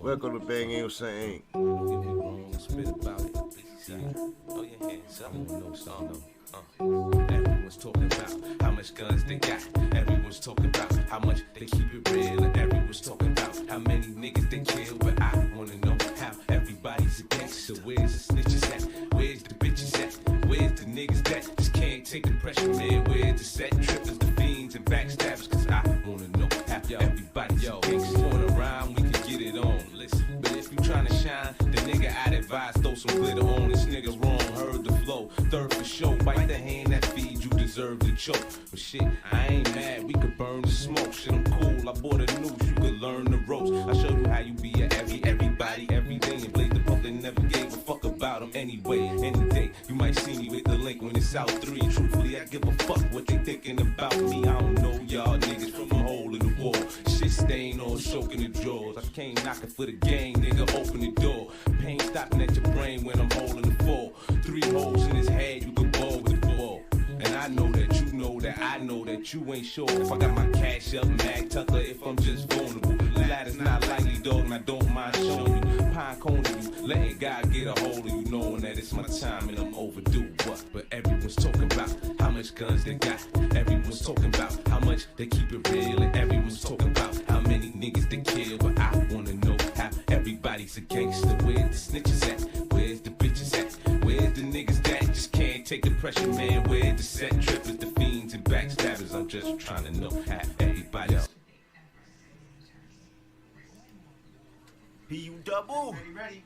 Welcome to BangnACES. Spit about it. Oh, your hands up. Everyone's talking about how much guns they got. Everyone's talking about how much they keep it real. And everyone's talking about how many niggas they kill. But I wanna know how everybody's a gangster. Where's the snitches at? Where's the bitches at? Where's the niggas that just can't take the pressure, man? Where's the set trippers, the fiends, and backstabbers? Cause I wanna know how everybody's a gangster. Going around, we can get it on. Listen, but if you tryna shine, the nigga I'd advise throw some glitter on. This nigga's wrong, heard the flow. Third for show, bite the hand that feeds you, deserve to choke. But shit, I ain't mad, we could burn the smoke. Shit, I'm cool, I bought a noose, you could learn the ropes. I show you how you be a everybody, every day. And blaze the pump, they never gave a fuck about them anyway. Any day, you might see me with the link when it's out 3. Truthfully, I give a fuck what they thinking about me. I don't know y'all niggas from a hole in the wall. Shit stain all soaking the drawers. I came knocking for the gang, nigga, open the door. Pain stopping at your brain when I'm holding the fall. 3 holes in his head, you can ball with the ball. And I know that you know that I know that you ain't sure if I got my cash up, Mag Tucker, if I'm just vulnerable. The ladder's not likely, dog, and I don't mind showing you. Pine cone you, letting God get a hold of you, knowing that it's my time and I'm overdue. But everyone's talking about how much guns they got. Everyone's talking about how much they keep it real. And everyone's talking about how many niggas they kill. But I wanna know how everybody's a gangster. Where's the snitches at? Where's the bitches at? Where's the niggas that just can't take the pressure, man? Where's the set trippers, the fiends, and backstabbers? I'm just trying to know how everybody's. B.U. double. Ready?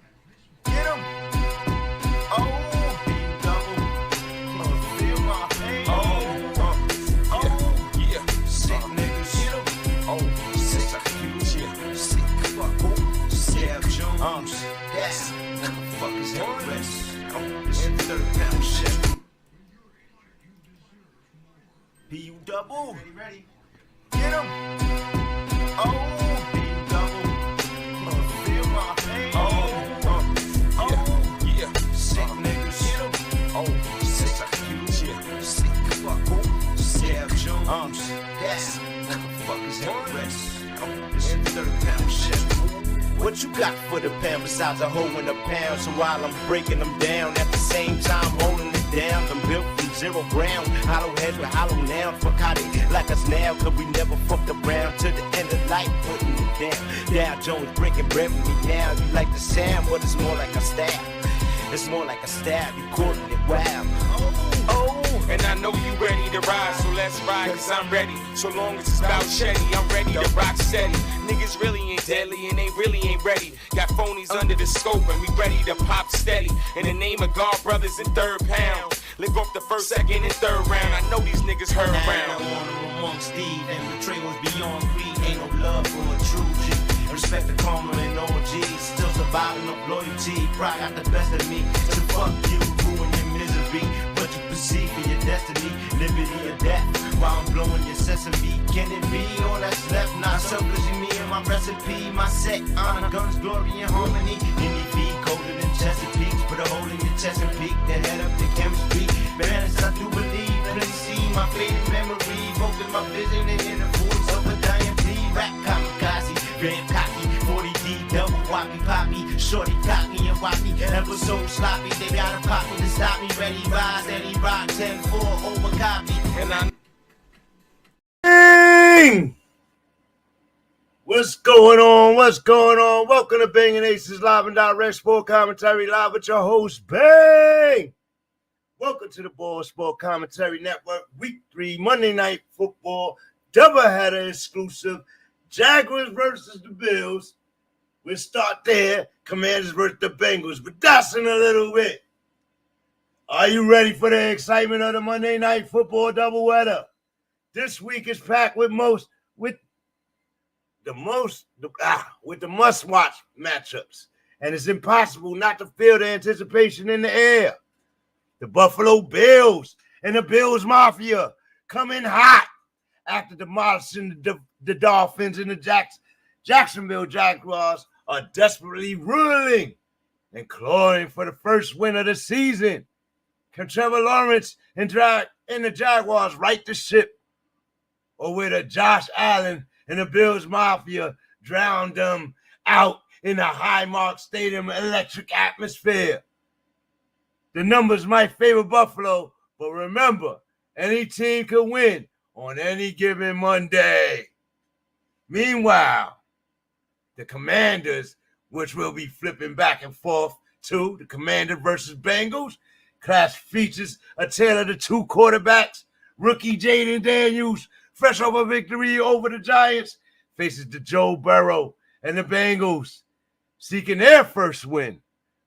Get him. Oh, B.U. double. Feel my pain. Yeah. Sick niggas. Get him. Oh, sick. Yeah. Sick. Fuck. Yeah, Jones. Yes. Motherfuckers have rest. It's a 30-pound shit. B.U. double. Ready? Get him. Oh, B.U. double. Feel my pain. Yeah. Sick niggas. Get him. Oh, sick. Yeah. Sick. Fuck. Yeah, Jones. Yes. Motherfuckers have rest. It's a 30-pound shit. What you got for the pound besides a hole in the pound? So while I'm breaking them down, at the same time holding it down, I'm built from 0 ground. Hollow heads with hollow nouns. Fuck how they like us now, cause we never fucked around. To the end of life, putting it down. Dow Jones breaking bread with me now. You like the sound, but it's more like a stab. It's more like a stab, you calling it wild. And I know you ready to ride, so let's ride, cause I'm ready. So long as it's about Shetty, I'm ready to rock steady. Niggas really ain't deadly and they really ain't ready. Got phonies under the scope and we ready to pop steady. In the name of God, brothers in 3rd pound. Live off the 1st, 2nd, and 3rd round. I know these niggas heard around. Honor amongst Steve and betrayals beyond greed. Ain't no love for a true G. Respect the karma and all G's. Still surviving of loyalty. Pride got the best of me. So fuck you, ruin your misery. What you perceive for your destiny, liberty or death. While I'm blowing your sesame, can it be all that's left? Not selfishly me and my recipe, my set, honor, guns, glory, and harmony. NEV colder than Chesapeake, put a hole in your chest and peak, the head up the chemistry. Man, as I do believe, please see my fading memory, focus my vision and in the voice of a dying P. Rap kamikaze, grand cocky, 40D, double whoppy poppy, shorty cocky and whoppy, episode sloppy. They gotta pop me to stop me, ready rise, steady rock, 10-4 over copy. And I. What's going on? What's going on? Welcome to BangnACES Live and Direct Sport Commentary Live with your host, Bang. Welcome to the Ball Sport Commentary Network, Week 3, Monday Night Football, doubleheader exclusive, Jaguars versus the Bills. We'll start there, Commanders versus the Bengals, but that's in a little bit. Are you ready for the excitement of the Monday Night Football doubleheader? This week is packed with the must-watch matchups, and it's impossible not to feel the anticipation in the air. The Buffalo Bills and the Bills Mafia coming hot after demolishing the Dolphins, and the Jacksonville Jaguars are desperately ruling and clawing for the first win of the season. Can Trevor Lawrence and the Jaguars right the ship? Or will Josh Allen and the Bills Mafia drown them out in the Highmark Stadium electric atmosphere. The numbers might favor Buffalo, but remember, any team can win on any given Monday. Meanwhile, the Commanders, which will be flipping back and forth to the Commander versus Bengals, class features a tale of the two quarterbacks. Rookie Jayden Daniels, fresh off a victory over the Giants, faces the Joe Burrow and the Bengals, seeking their first win.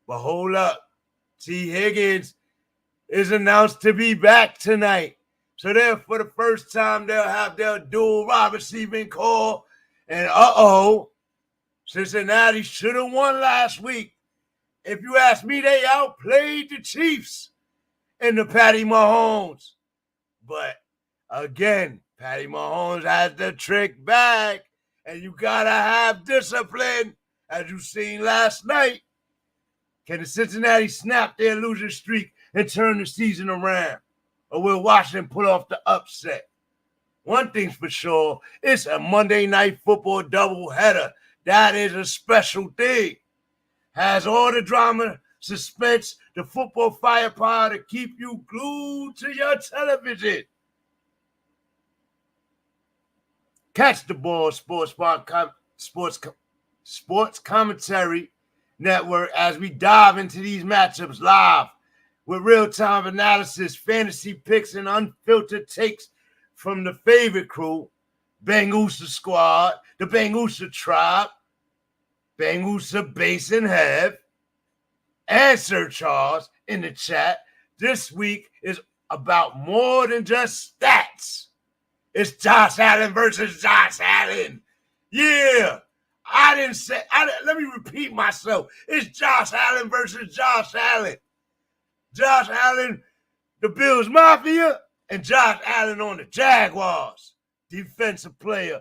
But hold up, T. Higgins is announced to be back tonight. So there, for the first time, they'll have their dual wide receiving core. And Cincinnati should have won last week. If you ask me, they outplayed the Chiefs in the Patty Mahomes. But again, Patty Mahomes has the trick bag, and you gotta have discipline, as you seen last night. Can the Cincinnati snap their losing streak and turn the season around? Or will Washington pull off the upset? One thing's for sure, it's a Monday Night Football doubleheader. That is a special thing. Has all the drama, suspense, the football firepower to keep you glued to your television. Catch the Ball Sports Commentary Network as we dive into these matchups live with real-time analysis, fantasy picks, and unfiltered takes from the favorite crew, BangnACES Squad, the BangnACES Tribe, BangnACES Base and Hev, and Sir Charles in the chat. This week is about more than just stats. It's Josh Allen versus Josh Allen. Yeah. Let me repeat myself. It's Josh Allen versus Josh Allen. Josh Allen, the Bills Mafia, and Josh Allen on the Jaguars. Defensive player.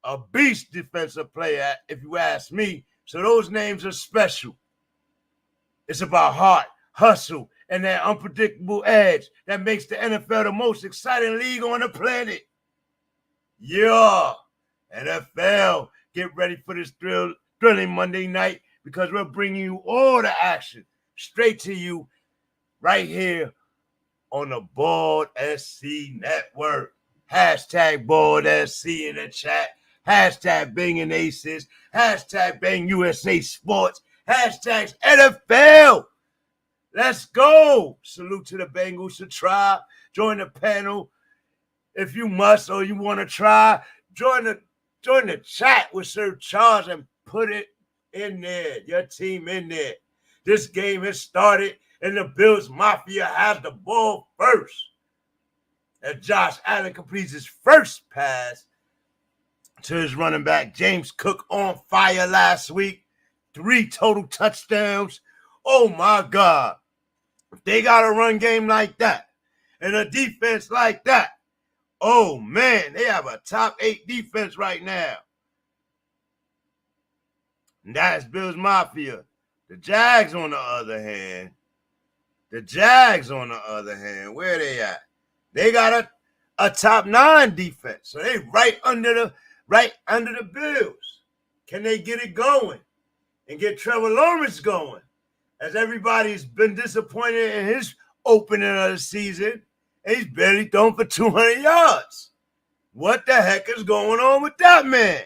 A beast defensive player, if you ask me. So those names are special. It's about heart, hustle, and that unpredictable edge that makes the NFL the most exciting league on the planet. Yeah, NFL, get ready for this thrilling Monday night because we're bringing you all the action straight to you right here on the B.A.L.D SC Network. Hashtag B.A.L.D SC in the chat. Hashtag BangnACES. Hashtag BangUSA Sports. Hashtags NFL. Let's go. Salute to the BangnACES tribe. Join the panel if you must or you want to try. Join the chat with Sir Charles and put it in there. Your team in there. This game has started and the Bills Mafia has the ball first. As Josh Allen completes his first pass to his running back, James Cook, on fire last week. 3 total touchdowns. Oh, my God. If they got a run game like that and a defense like that, oh, man, they have a top 8 defense right now. And that's Bills Mafia. The Jags, on the other hand, where they at? They got a top 9 defense. So they right under the Bills. Can they get it going and get Trevor Lawrence going? As everybody's been disappointed in his opening of the season, and he's barely thrown for 200 yards. What the heck is going on with that man?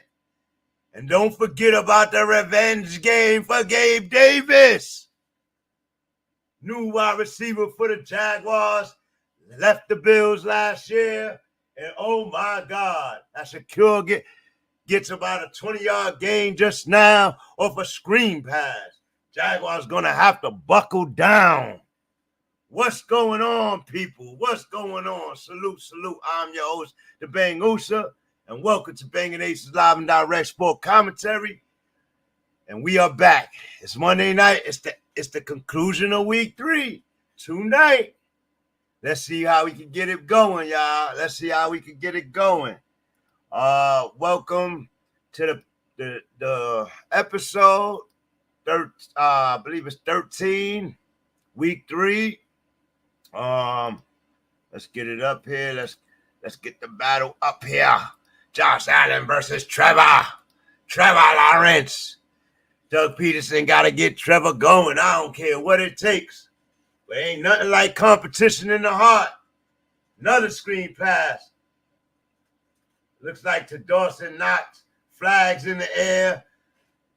And don't forget about the revenge game for Gabe Davis. New wide receiver for the Jaguars. Left the Bills last year. And oh my God, that Shaquille gets about a 20-yard gain just now off a screen pass. Jaguars going to have to buckle down. What's going on, people? What's going on? Salute. I'm your host, the BangnACES, and welcome to BangnACES Live and Direct Sport Commentary. And we are back. It's Monday night. It's the conclusion of week 3 tonight. Let's see how we can get it going, y'all. Let's see how we can get it going. Welcome to the episode. I believe it's 13, week 3. Let's get it up here. Let's get the battle up here. Josh Allen versus Trevor Lawrence. Doug Peterson got to get Trevor going. I don't care what it takes. But ain't nothing like competition in the heart. Another screen pass. Looks like to Dawson Knox. Flags in the air.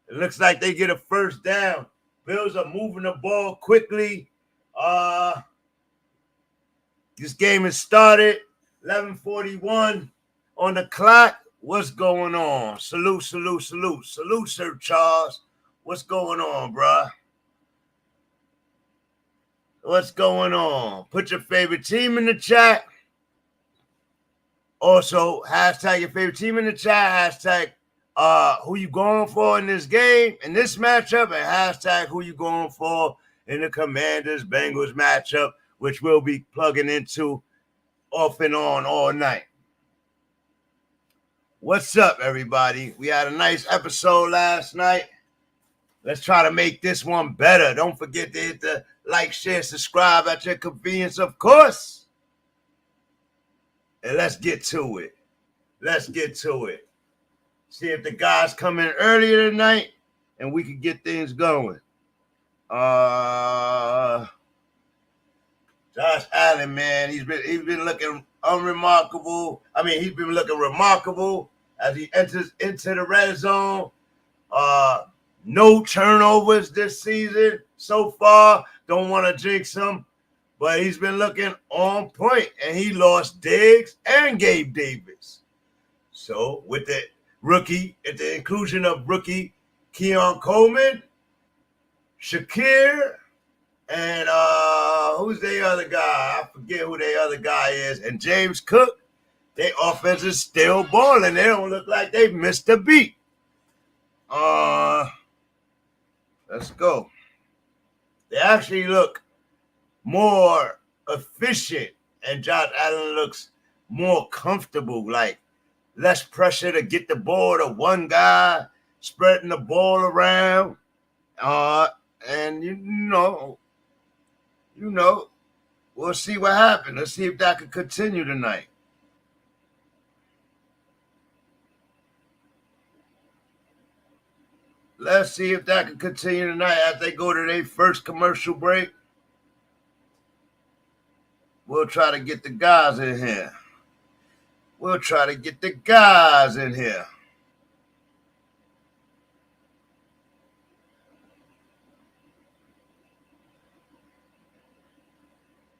It looks like they get a first down. Bills are moving the ball quickly. This game has started. 11:41 on the clock. What's going on? Salute, salute, salute. Salute, Sir Charles. What's going on, bruh? What's going on? Put your favorite team in the chat. Also, hashtag your favorite team in the chat. Hashtag who you going for in this game, in this matchup, and hashtag who you going for in the Commanders-Bengals matchup, which we'll be plugging into off and on all night. What's up, everybody? We had a nice episode last night. Let's try to make this one better. Don't forget to hit the like, share, subscribe at your convenience, of course. And let's get to it. Let's get to it. See if the guys come in earlier tonight and we can get things going. Josh Allen, man, he's been looking unremarkable. I mean, he's been looking remarkable as he enters into the red zone. No turnovers this season so far. Don't want to jinx him, but he's been looking on point, and he lost Diggs and Gabe Davis. So with the inclusion of rookie Keon Coleman, Shakir, and who's the other guy? I forget who the other guy is. And James Cook, their offense is still balling. They don't look like they've missed a beat. Let's go. They actually look more efficient, and Josh Allen looks more comfortable, like less pressure to get the ball to one guy, spreading the ball around. And you know, we'll see what happens. Let's see if that can continue tonight. Let's see if that can continue tonight as they go to their first commercial break. We'll try to get the guys in here.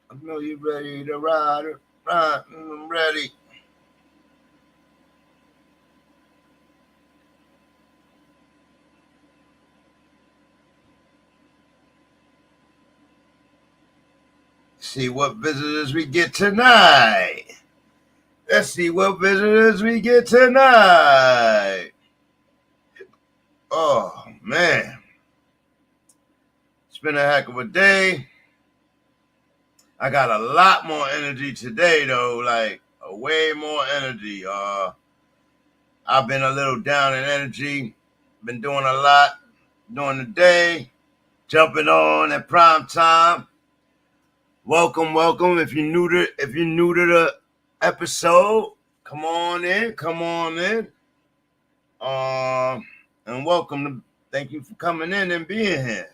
I know you're ready to ride. I'm ready. See what visitors we get tonight. Let's see what visitors we get tonight. Oh, man. It's been a heck of a day. I got a lot more energy today, though, like way more energy. I've been a little down in energy. Been doing a lot during the day, jumping on at prime time. Welcome. If you're new to the episode, come on in. And welcome. Thank you for coming in and being here.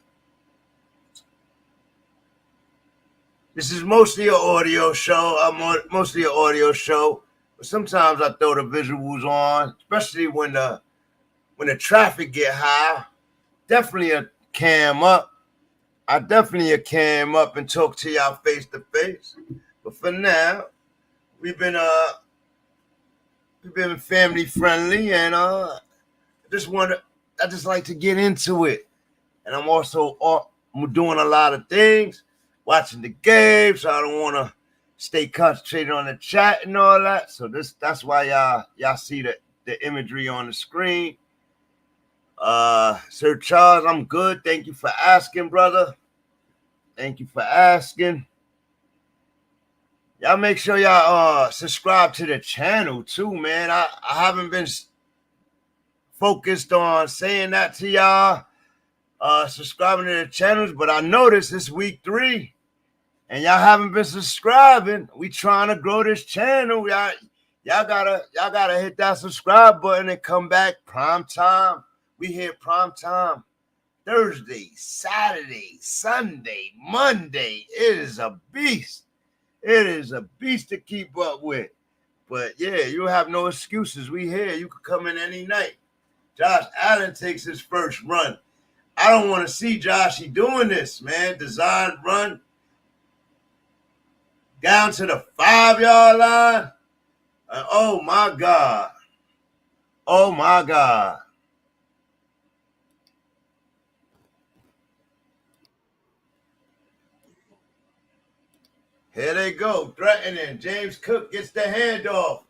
This is mostly an audio show. But sometimes I throw the visuals on, especially when the traffic get high. Definitely a cam up. I definitely cam up and talk to y'all face to face. But for now, we've been family friendly, and I just like to get into it. And I'm also doing a lot of things, watching the game, so I don't want to stay concentrated on the chat and all that. So that's why y'all see the imagery on the screen. Sir Charles, I'm good. Thank you for asking, brother. Thank you for asking. Y'all make sure y'all subscribe to the channel too, man. I haven't been focused on saying that to y'all, subscribing to the channels, but I noticed it's week 3 and y'all haven't been subscribing. We trying to grow this channel. Y'all gotta hit that subscribe button and come back prime time. We hit prime time Thursday, Saturday, Sunday, Monday. It is a beast. It is a beast to keep up with. But yeah, you have no excuses. We here. You could come in any night. Josh Allen takes his first run. I don't want to see Joshy doing this, man. Design run down to the 5-yard line. Oh my God. Oh my God. Here they go, threatening. James Cook gets the handoff.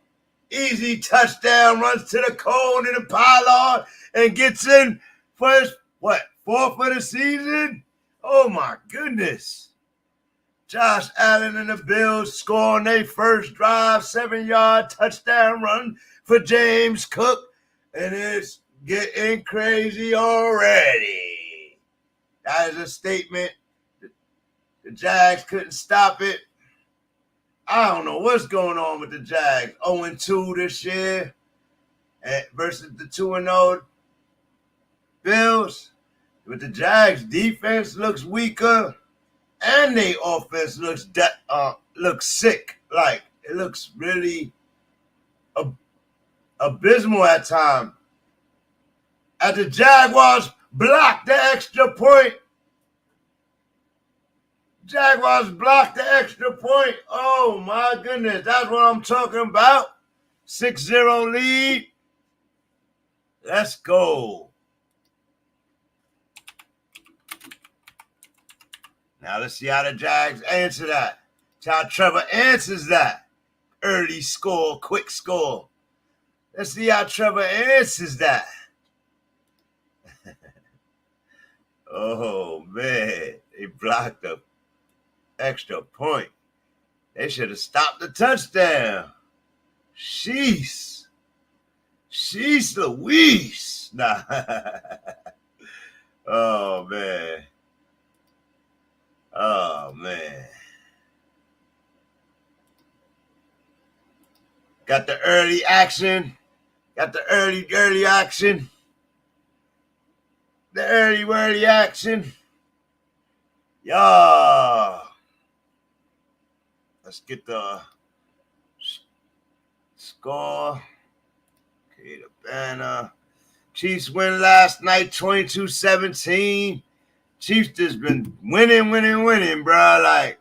Easy touchdown, runs to the cone in the pylon and gets in for his, fourth of the season? Oh my goodness. Josh Allen and the Bills score on their first drive, 7-yard touchdown run for James Cook, and it's getting crazy already. That is a statement. The Jags couldn't stop it. I don't know what's going on with the Jags. 0-2 this year versus the 2-0 Bills. But the Jags defense looks weaker and their offense looks sick. Like, it looks really abysmal at times. As the Jaguars block the extra point. Jaguars blocked the extra point. Oh, my goodness. That's what I'm talking about. 6-0 lead. Let's go. Now, let's see how the Jags answer that. See how Trevor answers that. Early score, quick score. Let's see how Trevor answers that. Oh, man. They blocked the extra point. They should have stopped the touchdown. Sheesh Louise. Nah. Oh, man. Got the early action. The early action. Yeah. Let's get the score. Okay, the banner. Chiefs win last night, 22-17. Chiefs just been winning, bro. Like,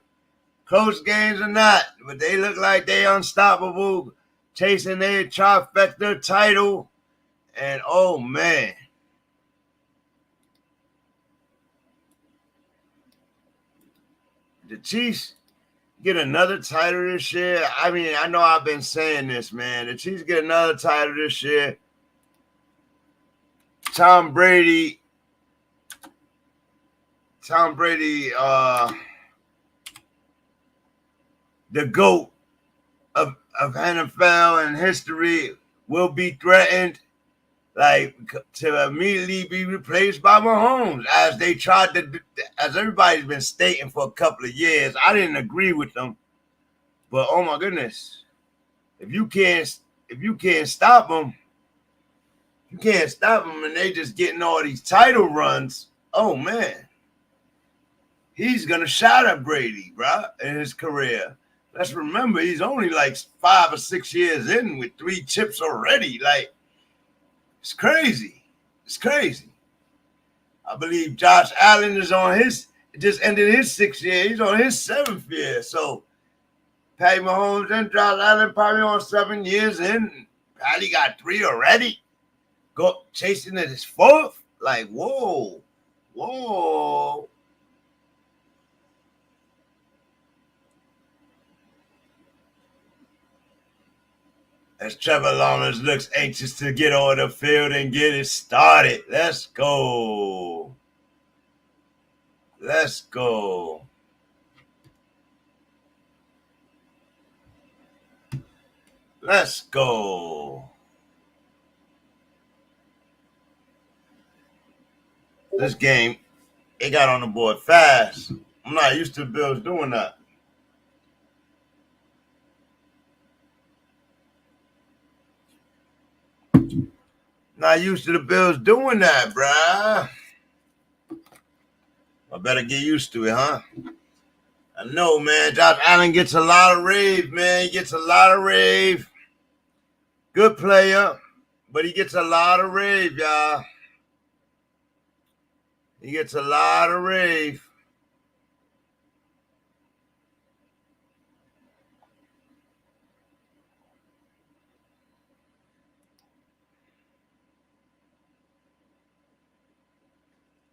close games or not, but they look like they unstoppable, chasing their trifecta title. And, oh, man. The Chiefs get another title this year. I mean, I know I've been saying this, man. The Chiefs get another title this year. Tom Brady, the GOAT of NFL and history, will be threatened, like, to immediately be replaced by Mahomes, as they tried to, as everybody's been stating for a couple of years. I didn't agree with them, but oh my goodness, if you can't stop them, and they just getting all these title runs. Oh man, he's gonna shatter Brady, bro, in his career. Let's remember, he's only like 5 or 6 years in with 3 chips already. Like, it's crazy. I believe Josh Allen is just ended his 6th year. He's on his 7th year. So Patty Mahomes and Josh Allen probably on 7 years in. Patty got 3 already. Go chasing at his 4th. Like, whoa. As Trevor Lawrence looks anxious to get on the field and get it started. Let's go. This game, it got on the board fast. I'm not used to the Bills doing that. Not used to the Bills doing that, bruh. I better get used to it, huh? I know, man. Josh Allen gets a lot of rave, man. He gets a lot of rave. Good player, but he gets a lot of rave, y'all. He gets a lot of rave.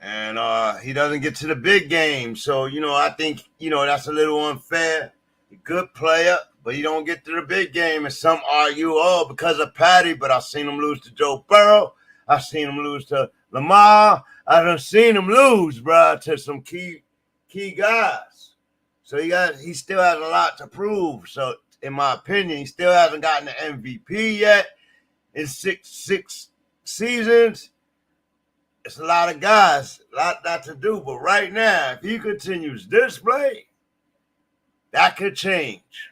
And he doesn't get to the big game. So, I think, that's a little unfair. A good player, but he don't get to the big game. And some argue, because of Patty, but I've seen him lose to Joe Burrow. I've seen him lose to Lamar. I've seen him lose, bro, to some key guys. So he still has a lot to prove. So, in my opinion, he still hasn't gotten the MVP yet in six seasons. It's a lot of guys, a lot to do. But right now, if he continues this play, that could change.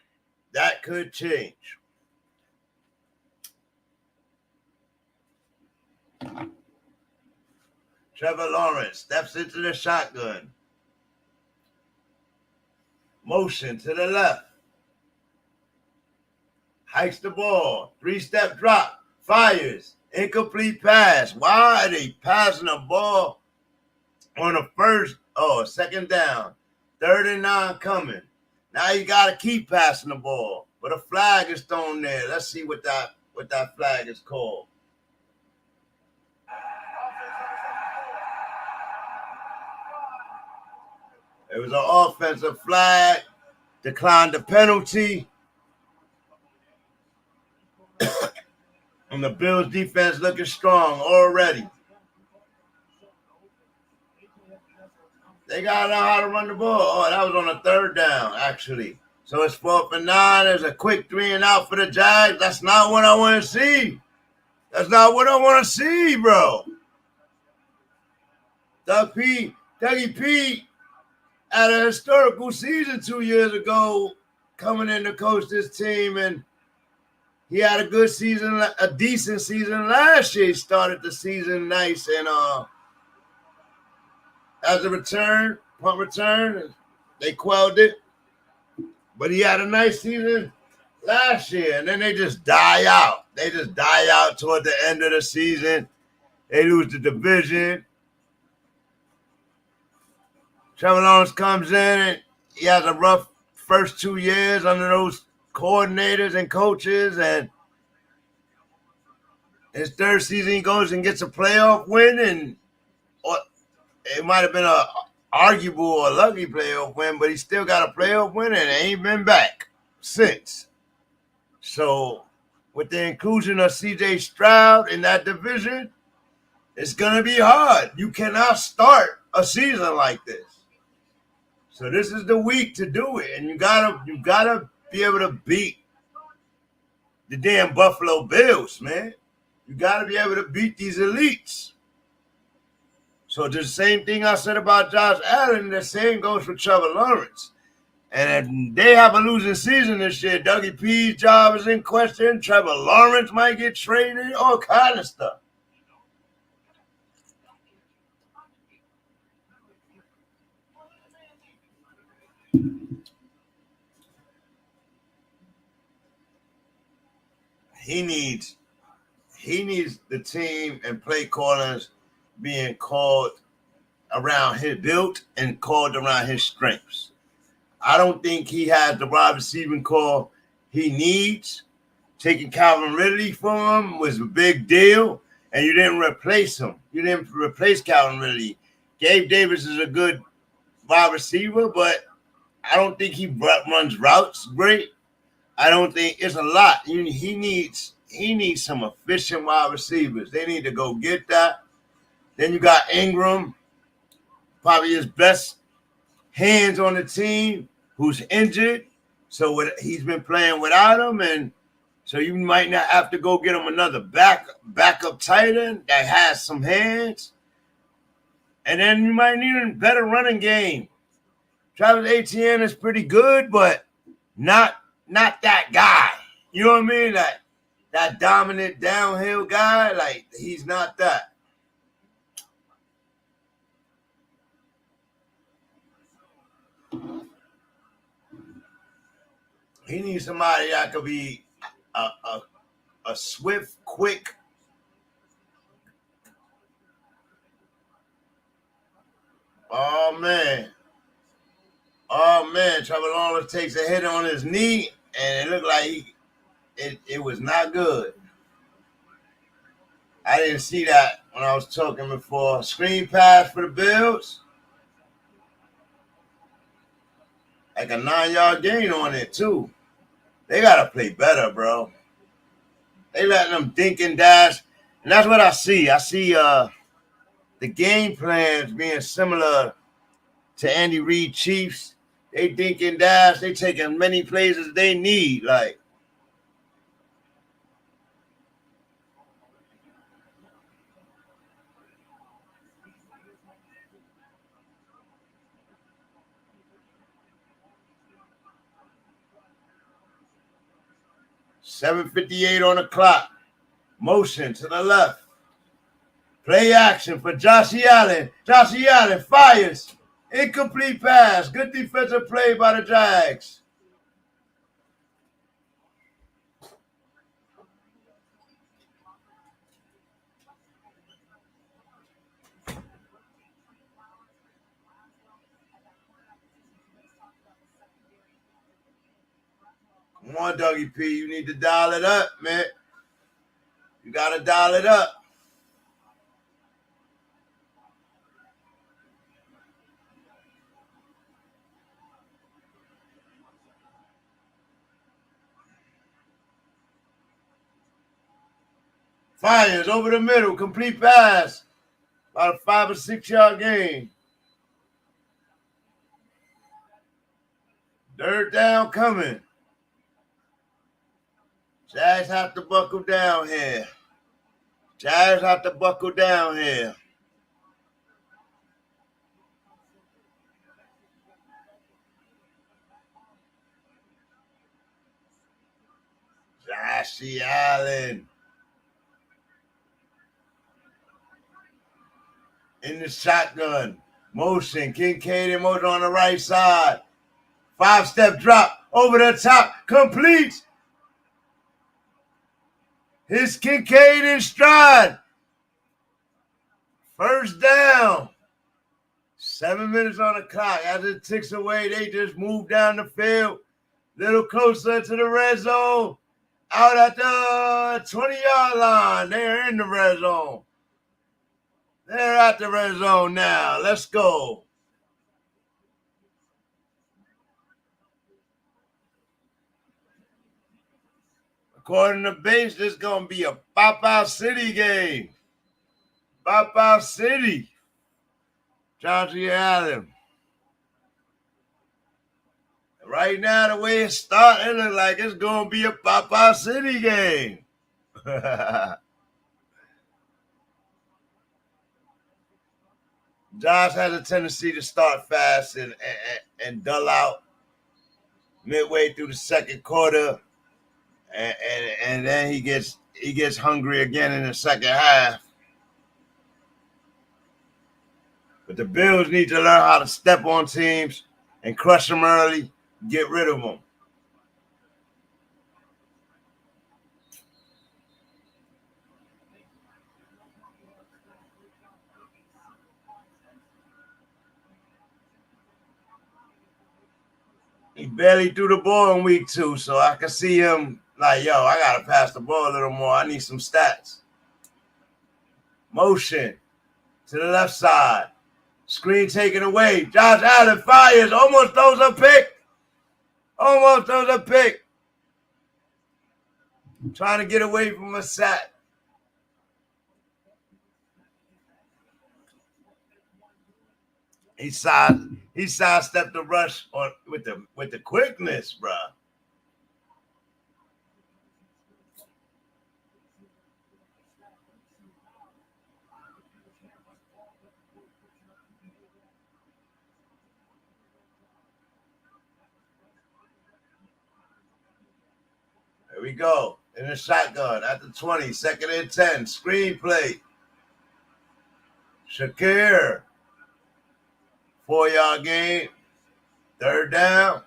That could change. Trevor Lawrence steps into the shotgun. Motion to the left. Hikes the ball. 3-step drop. Fires. Incomplete pass. Why are they passing the ball on the second down? 3rd and 9 coming. Now you got to keep passing the ball. But a flag is thrown there. Let's see what that flag is called. It was an offensive flag. Declined the penalty. And the Bills defense looking strong already. They got to know how to run the ball. Oh, that was on the 3rd down, actually. So it's 4th and 9. There's a quick 3 and out for the Jags. That's not what I want to see. That's not what I want to see, bro. Dougie P had a historical season 2 years ago coming in to coach this team, and he had a good season, a decent season last year. He started the season nice, and as a punt return, they quelled it. But he had a nice season last year, and then they just die out. They just die out toward the end of the season. They lose the division. Trevor Lawrence comes in, and he has a rough first 2 years under those coordinators and coaches, and his 3rd season he goes and gets a playoff win, and it might have been a arguable or lucky playoff win, but he still got a playoff win and ain't been back since. So with the inclusion of C.J. Stroud in that division, it's gonna be hard. You cannot start a season like this. So this is the week to do it, and you gotta be able to beat the damn Buffalo Bills, man. You gotta be able to beat these elites. So the same thing I said about Josh Allen, the same goes for Trevor Lawrence. And if they have a losing season this year, Dougie P's job is in question. Trevor Lawrence might get traded, all kind of stuff. He needs the team and play callers being called around built and called around his strengths. I don't think he has the wide receiving call he needs. Taking Calvin Ridley from him was a big deal, and you didn't replace him. You didn't replace Calvin Ridley. Gabe Davis is a good wide receiver, but I don't think he runs routes great. I don't think it's a lot. He needs some efficient wide receivers. They need to go get that. Then you got Ingram, probably his best hands on the team, who's injured. So he's been playing without him, and so you might not have to go get him another backup tight end that has some hands. And then you might need a better running game. Travis Etienne is pretty good, but not that guy. You know what I mean? That dominant downhill guy, like he's not that. He needs somebody that could be a swift, quick. Oh man, Trevor Lawrence takes a hit on his knee, and it looked like it was not good. I didn't see that when I was talking before. Screen pass for the Bills. Like a 9-yard gain on it, too. They got to play better, bro. They letting them dink and dash. And that's what I see. I see the game plans being similar to Andy Reid Chiefs. They dink and dash. They take as many plays as they need. Like, .758 on the clock. Motion to the left. Play action for Josh Allen. Josh Allen fires. Incomplete pass. Good defensive play by the Jags. Come on, Dougie P. You need to dial it up, man. You got to dial it up. Fires over the middle. Complete pass. About a 5 or 6 yard gain. Third down coming. Jags have to buckle down here. Jags have to buckle down here. Josh Allen. In the shotgun. Motion. Kincaid in motion on the right side. 5-step drop. Over the top. Complete. His Kincaid in stride. First down. 7 minutes on the clock. As it ticks away, they just move down the field. Little closer to the red zone. Out at the 20-yard line. They're in the red zone. They're at the red zone now. Let's go. According to base, this is going to be a Pop-Out City game. Pop-Out City. Josh Allen. Right now, the way it's starting, it looks like it's going to be a Pop-Out City game. Josh has a tendency to start fast and dull out midway through the second quarter, and then he gets hungry again in the second half. But the Bills need to learn how to step on teams and crush them early, get rid of them. He barely threw the ball in week 2, so I can see him like, yo, I got to pass the ball a little more. I need some stats. Motion to the left side. Screen taken away. Josh Allen fires. Almost throws a pick. Almost throws a pick. Trying to get away from a sack. He sidestepped the rush with the quickness, bro. There we go. In the shotgun at the 20, 2nd and 10. Screenplay. Shakir. 4-yard gain. Third down.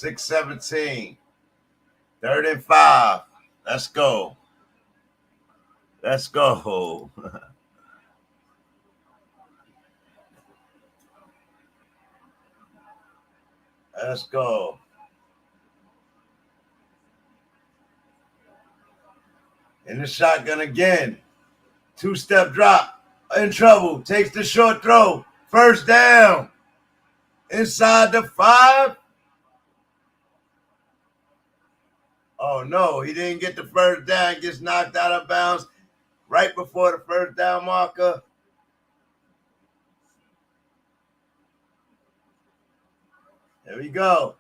6:17. 3rd and 5. Let's go. Let's go. Let's go. In the shotgun again. 2-step drop. In trouble. Takes the short throw. 1st down. Inside the 5. Oh, no. He didn't get the 1st down. Gets knocked out of bounds right before the 1st down marker. There we go.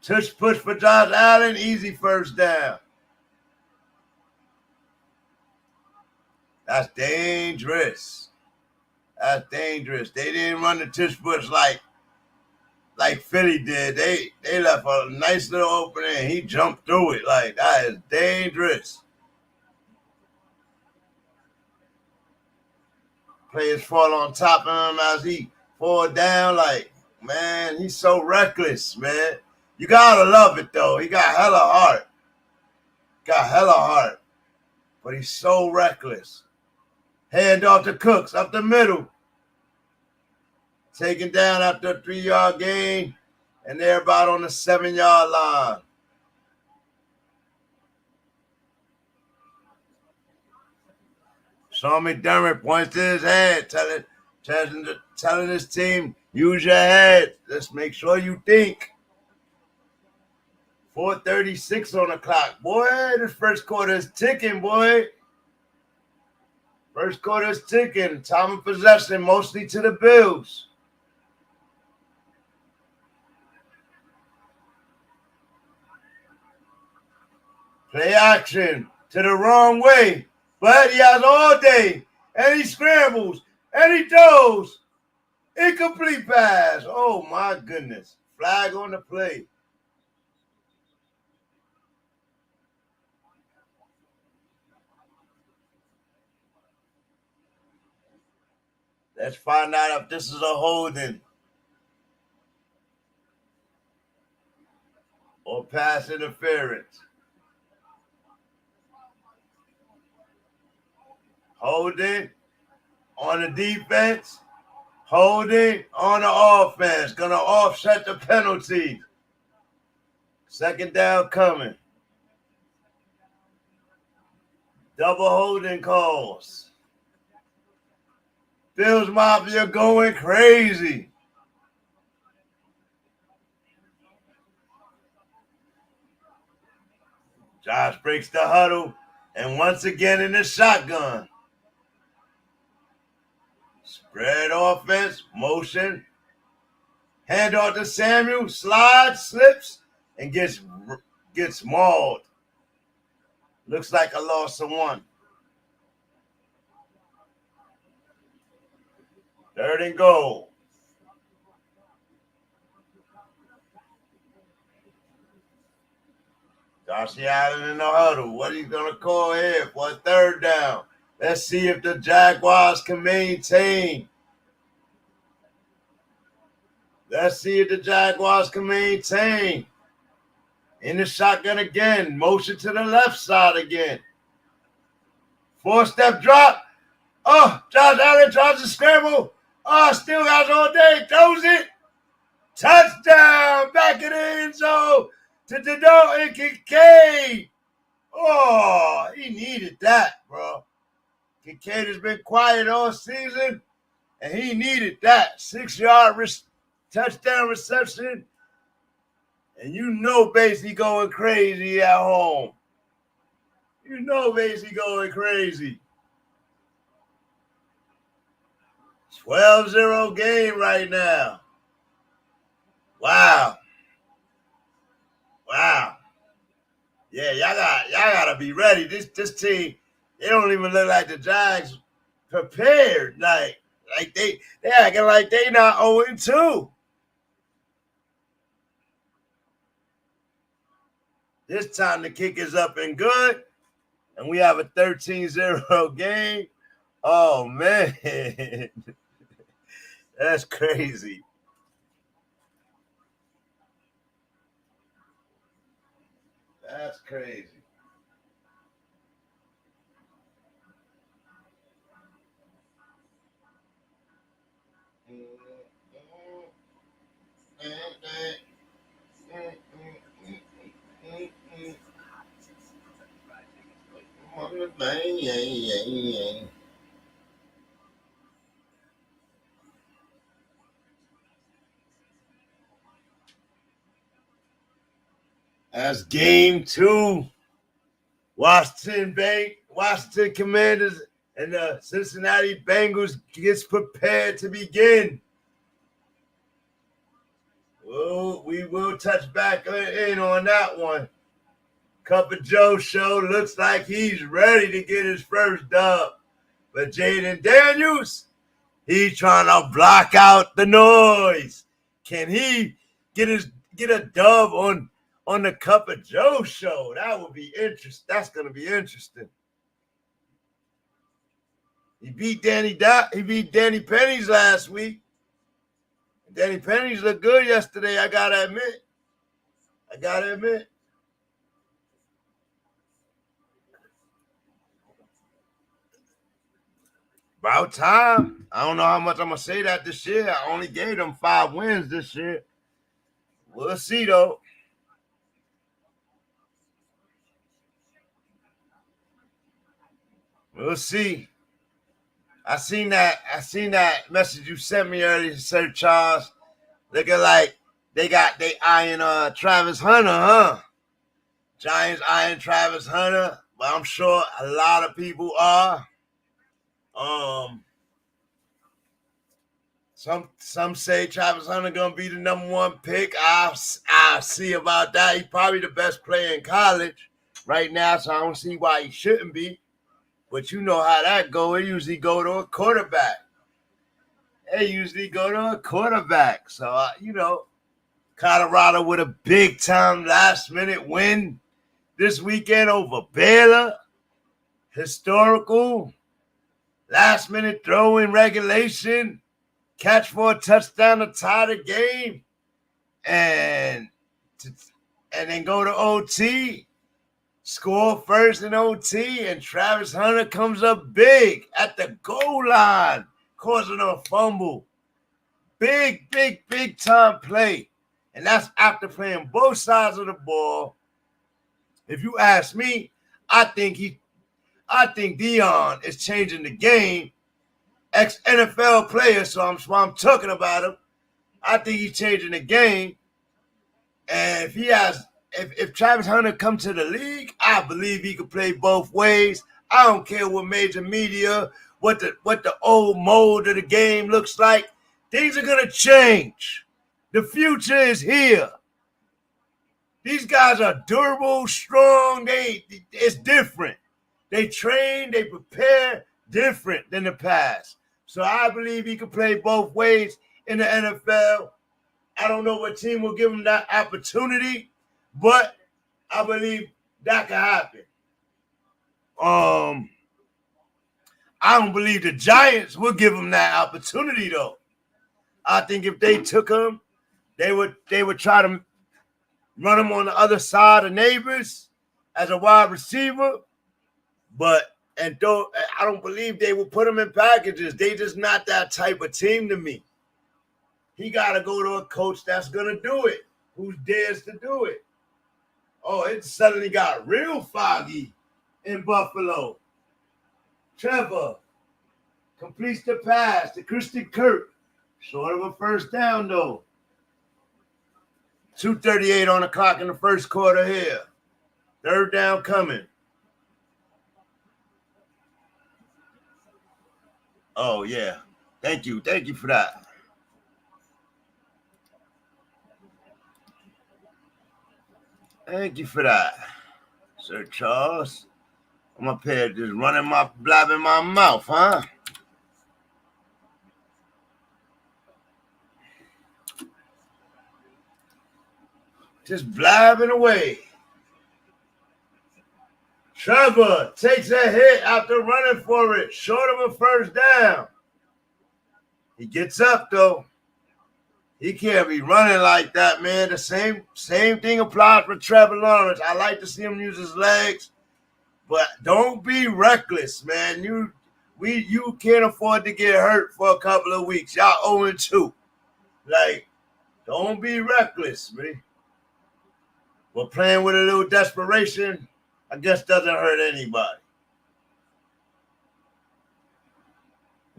Tush push for Josh Allen. Easy 1st down. That's dangerous. That's dangerous. They didn't run the tush push like Philly did. They left a nice little opening. He jumped through it. Like, that is dangerous. Players fall on top of him as he fall down. Like, man, he's so reckless, man. You gotta love it, though. He got hella heart. But he's so reckless. Hand off to Cooks, up the middle. Taken down after a 3-yard gain, and they're about on the 7-yard line. Sean McDermott points to his head, telling his team, use your head. Let's make sure you think. 4:36 on the clock. Boy, this first quarter is ticking, boy. First quarter is ticking. Time of possession mostly to the Bills. Play action to the wrong way. But he has all day. And he scrambles. And he throws. Incomplete pass. Oh, my goodness. Flag on the play. Let's find out if this is a holding or pass interference. Holding on the defense. Holding on the offense. Going to offset the penalty. 2nd down coming. Double holding calls. Bills Mafia going crazy. Josh breaks the huddle, and once again in the shotgun. Spread offense, motion. Hand off to Samuel, slides, slips, and gets mauled. Looks like a loss of 1. 3rd and goal. Josh Allen in the huddle. What are you going to call here for a 3rd down? Let's see if the Jaguars can maintain. In the shotgun again. Motion to the left side again. 4-step drop. Oh, Josh Allen tries to scramble. Oh, still has all day. Throws it. Touchdown. Back in the end zone to Dano and Kincaid. Oh, he needed that, bro. Kincaid has been quiet all season, and he needed that. 6-yard touchdown reception. And you know Basie going crazy at home. 12-0 game right now. Wow. Yeah, y'all gotta be ready. This team, they don't even look like the Jags prepared. Like they acting like they not 0-2. This time the kick is up and good, and we have a 13-0 game. Oh, man. That's crazy. That's crazy. That's game 2. Washington Commanders and the Cincinnati Bengals gets prepared to begin. Well, we will touch back in on that one. Cup of Joe show looks like he's ready to get his first dub. But Jayden Daniels, he's trying to block out the noise. Can he get a dub on the Cup of Joe show? That would be interesting. That's going to be interesting. He beat Danny Pennies last week. Danny Pennies looked good yesterday, I got to admit. About time. I don't know how much I'm going to say that this year. I only gave them 5 wins this year. We'll see, though. We'll see. I seen that message you sent me earlier, Sir Charles. Looking like they eyeing Travis Hunter, huh? Giants eyeing Travis Hunter, but I'm sure a lot of people are. Some say Travis Hunter gonna be the number 1 pick. I'll see about that. He's probably the best player in college right now, so I don't see why he shouldn't be. But you know how that go. It usually go to a quarterback. So, Colorado with a big-time last-minute win this weekend over Baylor. Historical. Last-minute throw in regulation. Catch for a touchdown to tie the game. And then go to OT. Score first in OT, and Travis Hunter comes up big at the goal line, causing a fumble. Big time play. And that's after playing both sides of the ball. If you ask me, I think Deion is changing the game. Ex-NFL player, so I'm talking about him. I think he's changing the game. And if Travis Hunter come to the league, I believe he could play both ways. I don't care what major media, what the old mold of the game looks like. Things are gonna change. The future is here. These guys are durable, strong. It's different. They train, they prepare different than the past. So I believe he could play both ways in the NFL. I don't know what team will give him that opportunity, but I believe that could happen. I don't believe the Giants will give him that opportunity, though. I think if they took him, they would try to run him on the other side of Neighbors as a wide receiver. I don't believe they will put him in packages. They just not that type of team to me. He got to go to a coach that's going to do it, who dares to do it. Oh, it suddenly got real foggy in Buffalo. Trevor completes the pass to Christian Kirk. Short of a first down, though. 2:38 on the clock in the first quarter here. Third down coming. Oh, yeah. Thank you. Thank you for that. Thank you for that, Sir Charles. I'm up here just blabbing my mouth, huh? Just blabbing away. Trevor takes a hit after running for it, short of a first down. He gets up, though. He can't be running like that, man. The same thing applies for Trevor Lawrence. I like to see him use his legs, but don't be reckless, man. You can't afford to get hurt for a couple of weeks. Y'all 0-2. Like, don't be reckless, man. But playing with a little desperation, I guess, doesn't hurt anybody.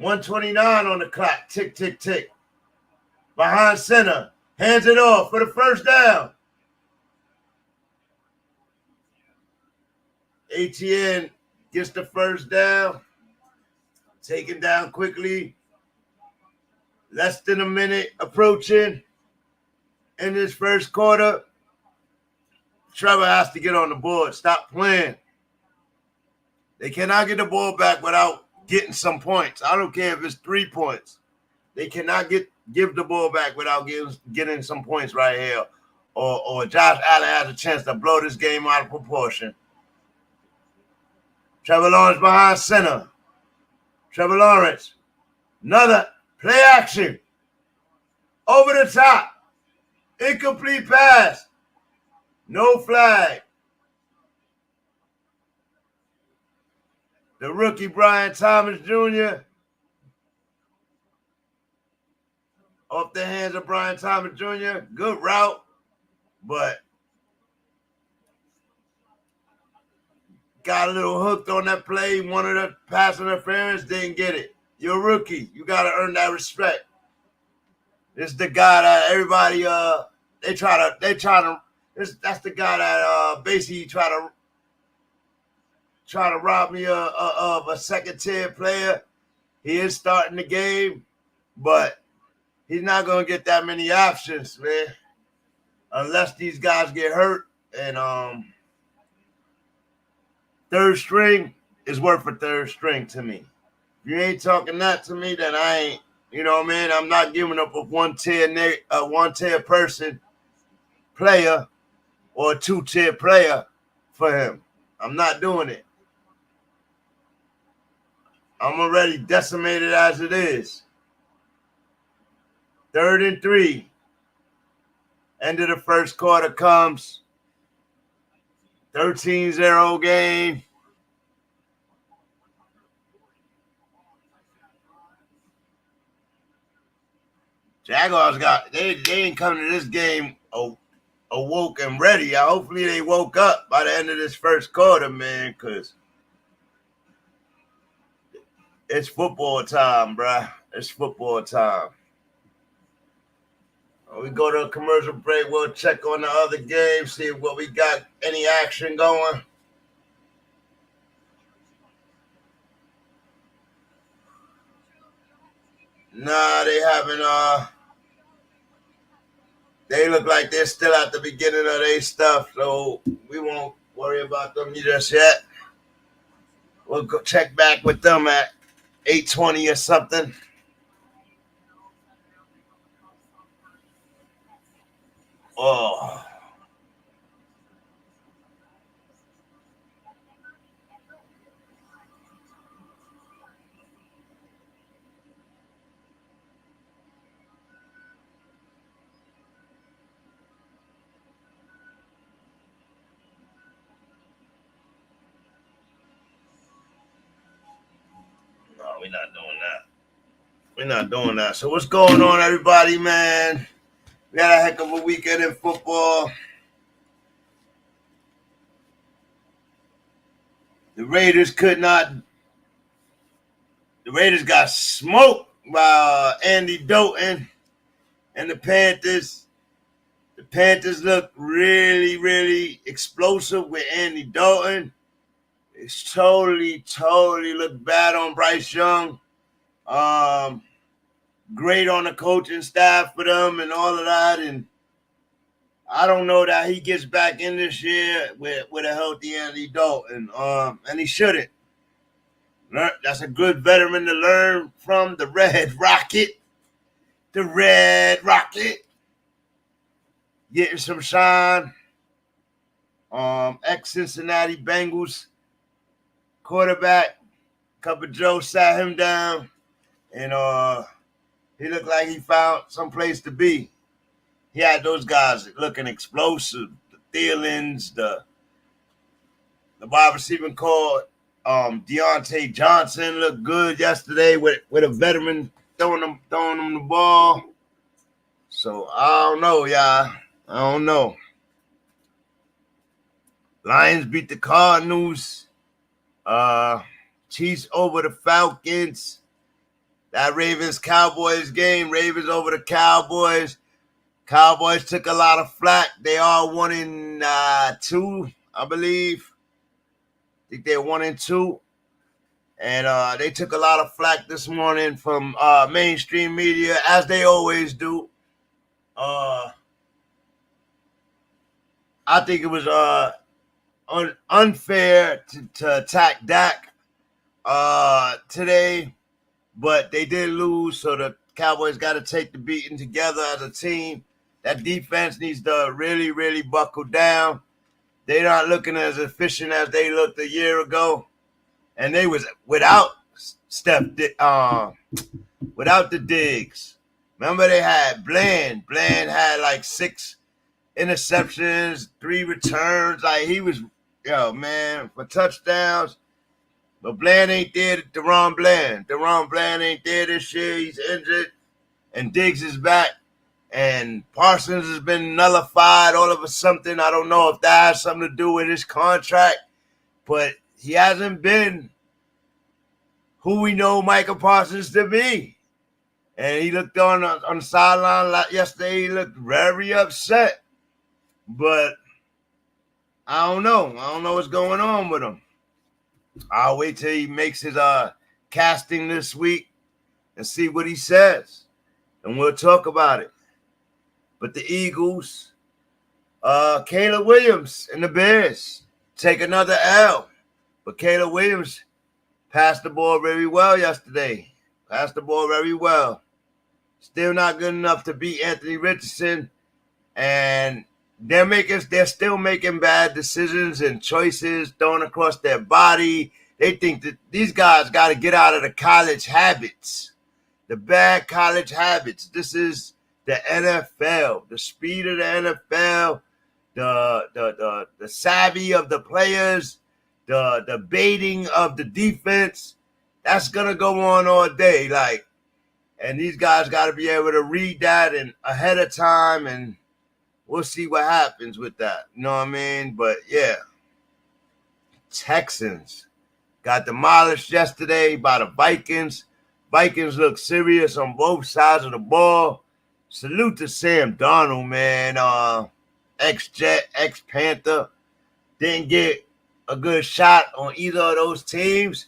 1:29 on the clock. Tick, tick, tick. Behind center. Hands it off for the first down. ATN gets the first down. Taken down quickly. Less than a minute approaching in this first quarter. Trevor has to get on the board. Stop playing. They cannot get the ball back without getting some points. I don't care if it's 3 points. They cannot give the ball back without getting some points right here. Or Josh Allen has a chance to blow this game out of proportion. Trevor Lawrence behind center. Trevor Lawrence. Another play action. Over the top. Incomplete pass. No flag. The rookie Brian Thomas Jr. Off the hands of Brian Thomas Jr. Good route, but got a little hooked on that play. Wanted a pass interference, didn't get it. You're a rookie. You got to earn that respect. This is the guy that everybody that's the guy that basically try to rob me of a second-tier player. He is starting the game, but he's not going to get that many options, man, unless these guys get hurt. And third string is worth a third string to me. If you ain't talking that to me, then I ain't, you know what I mean? I'm not giving up a one-tier person player or a two-tier player for him. I'm not doing it. I'm already decimated as it is. 3rd and 3. End of the first quarter comes. 13-0 game. Jaguars they ain't coming to this game awoke and ready. Hopefully they woke up by the end of this first quarter, man, because it's football time, bruh. It's football time. We go to a commercial break. We'll check on the other games, see what we got, any action going. Nah, they haven't. They look like they're still at the beginning of their stuff, so we won't worry about them just yet. We'll go check back with them at 8:20 or something. Oh. No, we're not doing that. We're not doing that. So what's going on, everybody, man? We had a heck of a weekend in football. The Raiders got smoked by Andy Dalton and the Panthers. The Panthers look really, really explosive with Andy Dalton. It's totally looked bad on Bryce Young. Great on the coaching staff for them and all of that. And I don't know that he gets back in this year with a healthy Andy Dalton. And he shouldn't. That's a good veteran to learn from, the Red Rocket. The Red Rocket. Getting some shine. Ex-Cincinnati Bengals quarterback. Cup of Joe sat him down. And he looked like he found some place to be. he had those guys looking explosive. The Thielens, the wide receiver called Deontay Johnson looked good yesterday with a veteran throwing him the ball. So I don't know, y'all. I don't know. Lions beat the Cardinals. Chiefs over the Falcons. That Ravens-Cowboys game, Ravens over the Cowboys. Cowboys took a lot of flack. They are 1-2, I believe. I think they're 1-2. And they took a lot of flack this morning from mainstream media, as they always do. I think it was unfair to attack Dak today, but they did lose, so the Cowboys got to take the beating together as a team. That defense needs to really, really buckle down. They're not looking as efficient as they looked a year ago, and they was without without the Diggs. Remember, they had Bland. Bland had like 6 interceptions, 3 returns. Like, he was, for touchdowns. But Bland ain't there. Deron Bland ain't there this year. He's injured. And Diggs is back. And Parsons has been nullified all of a something. I don't know if that has something to do with his contract. But he hasn't been who we know Michael Parsons to be. And he looked on the sideline yesterday. He looked very upset. But I don't know. I don't know what's going on with him. I'll wait till he makes his casting this week and see what he says. And we'll talk about it. But the Eagles, Caleb Williams and the Bears take another L. But Caleb Williams passed the ball very well yesterday. Still not good enough to beat Anthony Richardson. And they're still making bad decisions and choices thrown across their body. They think that these guys got to get out of the college habits, the bad college habits. This is the NFL, the speed of the NFL, the savvy of the players, the baiting of the defense. That's gonna go on all day, and these guys got to be able to read that and ahead of time, and we'll see what happens with that. You know what I mean? But yeah, Texans got demolished yesterday by the Vikings. Vikings look serious on both sides of the ball. Salute to Sam Darnold, man. Ex-Jet, ex-Panther. Didn't get a good shot on either of those teams.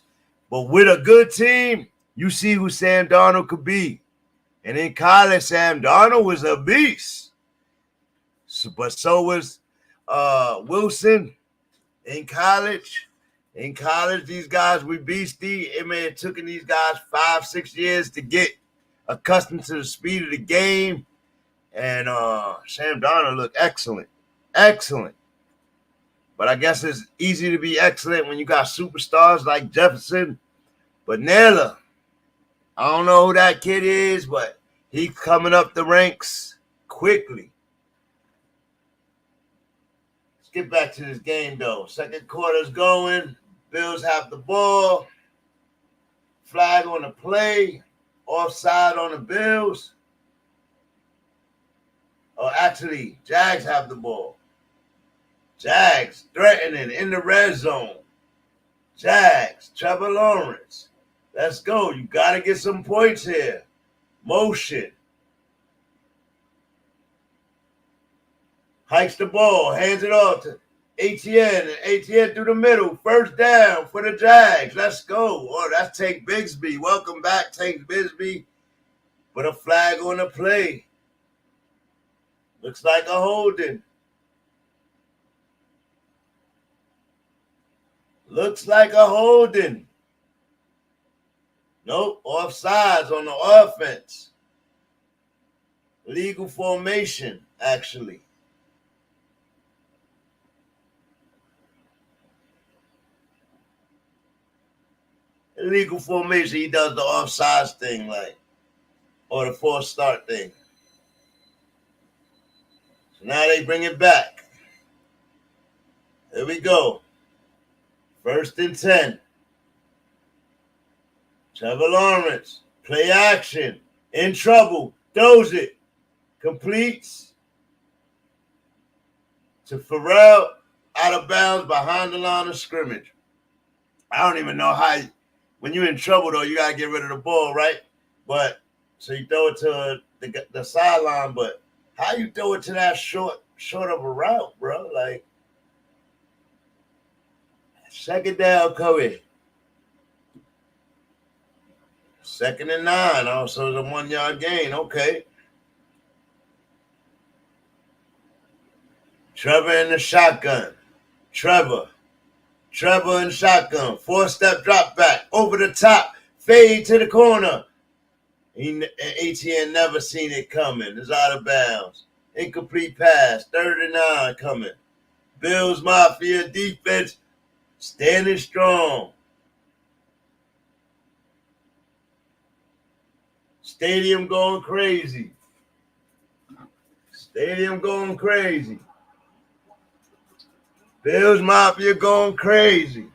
But with a good team, you see who Sam Darnold could be. And in college, Sam Darnold was a beast. But so was Wilson in college. In college, these guys were beastie. It may have taken these guys 5-6 years to get accustomed to the speed of the game. And Sam Darnold looked excellent. Excellent. But I guess it's easy to be excellent when you got superstars like Jefferson. But Naylor, I don't know who that kid is, but he's coming up the ranks quickly. Let's get back to this game, though. Second quarter's going. Bills have the ball. Flag on the play. Offside on the Bills. Oh, actually, Jags have the ball. Jags threatening in the red zone. Jags, Trevor Lawrence. Let's go. You got to get some points here. Motion. Hikes the ball. Hands it off to ATN. And ATN through the middle. First down for the Jags. Let's go. Oh, that's Tank Bigsby. Welcome back, Tank Bigsby. Put a flag on the play. Looks like a holding. Looks like a holding. Nope, offsides on the offense. Legal formation, actually. Illegal formation, he does the offsides thing, or the false start thing. Now they bring it back. Here we go. 1st and 10. Trevor Lawrence, play action, in trouble, throws it, completes to Farrell, out of bounds behind the line of scrimmage. I don't even know how, when you're in trouble though, you got to get rid of the ball, right? But, so you throw it to the sideline, but how you throw it to that short of a route, bro? Like, second down, Covey. 2nd and 9. Also, it's a 1-yard gain. Okay. Trevor in the shotgun. Trevor in shotgun. 4-step drop back. Over the top. Fade to the corner. ATN never seen it coming. It's out of bounds. Incomplete pass. 3rd and 9 coming. Bills Mafia defense standing strong. Stadium going crazy. Bills Mafia going crazy.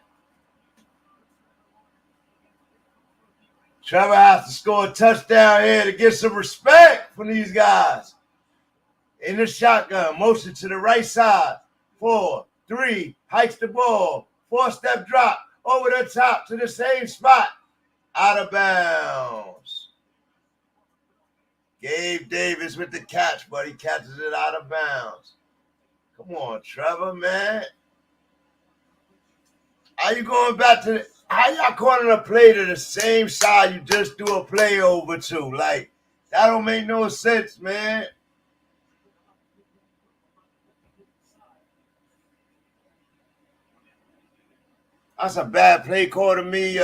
Trevor has to score a touchdown here to get some respect from these guys. In the shotgun, motion to the right side. 4, 3, hikes the ball. 4-step drop over the top to the same spot. Out of bounds. Gabe Davis with the catch, but he catches it out of bounds. Come on, Trevor, man. How you going back to how y'all calling a play to the same side you just do a play over to? Like, that don't make no sense, man. That's a bad play call to me.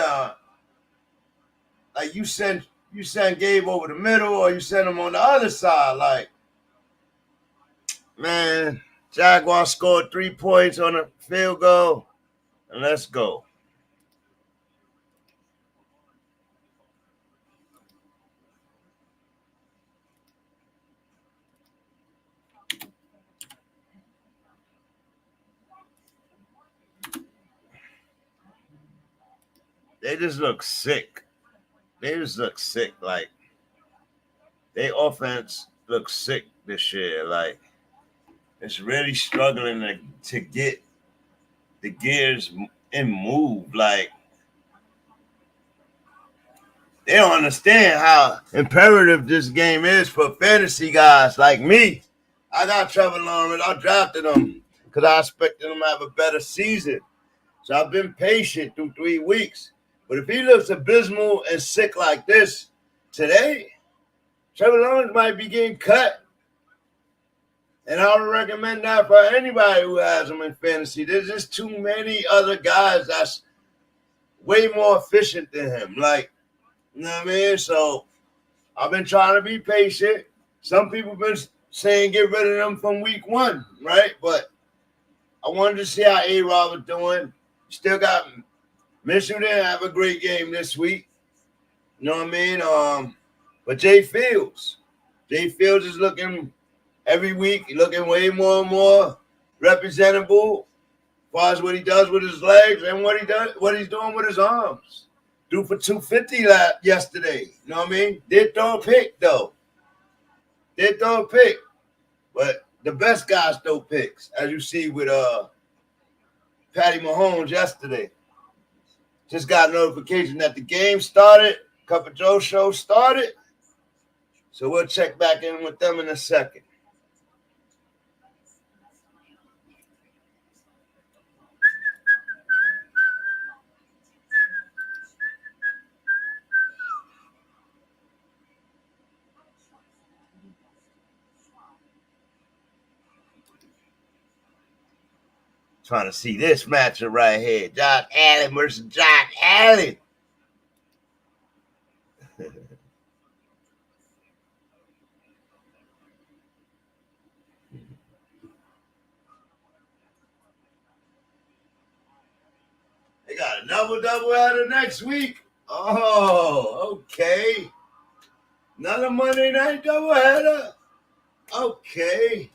Like you send Gabe over the middle, or you send him on the other side. Like, man, Jaguars scored 3 points on a field goal, and let's go. They just look sick. Like, their offense looks sick this year. Like, it's really struggling to get the gears and move. Like, they don't understand how imperative this game is for fantasy guys like me. I got Trevor Lawrence. I drafted him because I expected him to have a better season. So I've been patient through 3 weeks. But if he looks abysmal and sick like this today, Trevor Lawrence might be getting cut. And I would recommend that for anybody who has him in fantasy. There's just too many other guys that's way more efficient than him. Like, you know what I mean? So I've been trying to be patient. Some people have been saying get rid of them from week 1, right? But I wanted to see how A-Rob was doing. Still got Michigan didn't have a great game this week. You know what I mean? But Jay Fields is looking every week, looking way more and more representable as far as what he does with his legs and what he's doing with his arms. Threw for 250 yesterday. You know what I mean? Did throw a pick, though. But the best guys throw picks, as you see with Patty Mahomes yesterday. Just got a notification that the game started. Cup of Joe show started. So we'll check back in with them in a second. Trying to see this matchup right here. Josh Allen versus Josh Allen. They got another doubleheader next week. Oh, okay. Another Monday night doubleheader. Okay.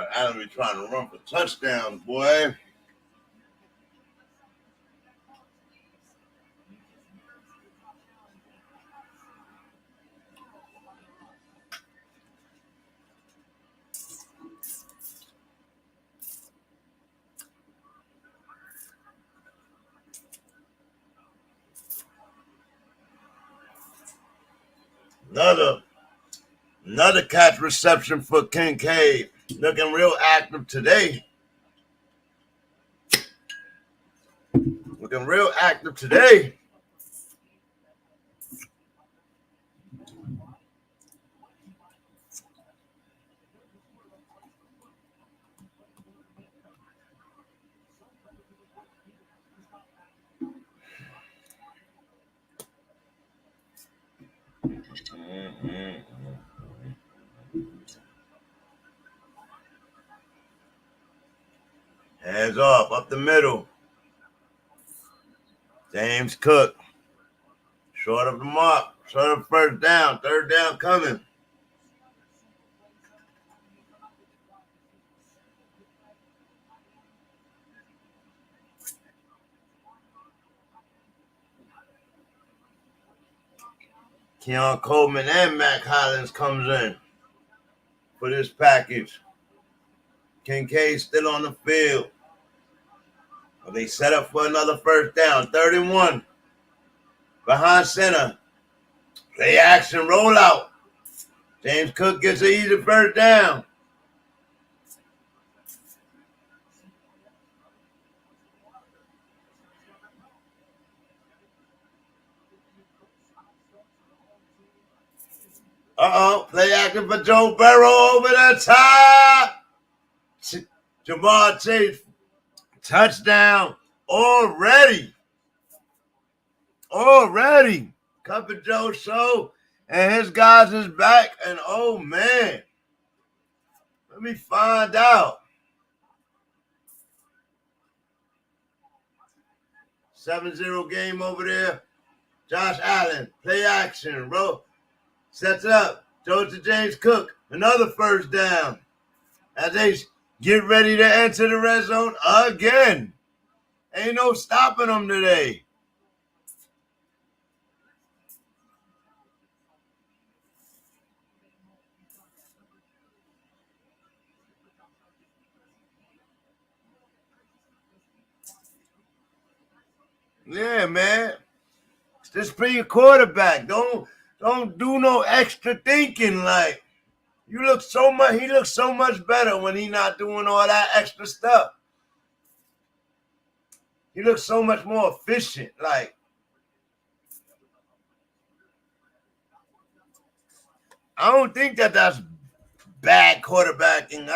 Josh Allen be trying to run for touchdowns, boy. Another catch reception for Kincaid. Looking real active today. Looking real active today. Hands off, up the middle. James Cook. Short of the mark. Short of first down. Third down coming. Keon Coleman and Mac Hollins comes in for this package. Kincaid still on the field. Well, they set up for another first down. 31. Behind center. Play action rollout. James Cook gets an easy first down. Play action for Joe Burrow over the top. Jamar Chase, touchdown already. Cup of Joe show, and his guys is back, and oh man, let me find out. 7-0 game over there. Josh Allen, play action, bro. Sets up. Throws to James Cook. Another first down. As they get ready to enter the red zone again. Ain't no stopping them today. Yeah, man. Just be your quarterback. Don't do no extra thinking. Like, he looks so much better when he's not doing all that extra stuff. He looks so much more efficient. Like, I don't think that's bad quarterbacking.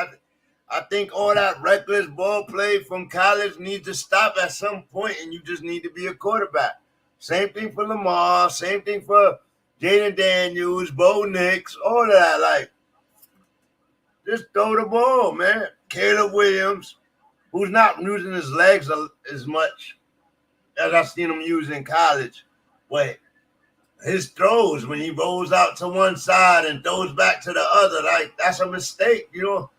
I think all that reckless ball play from college needs to stop at some point, and you just need to be a quarterback. Same thing for Lamar. Same thing for Jayden Daniels, Bo Nix, all of that. Like, just throw the ball, man. Caleb Williams, who's not using his legs as much as I've seen him use in college. But his throws, when he rolls out to one side and throws back to the other, like, that's a mistake. You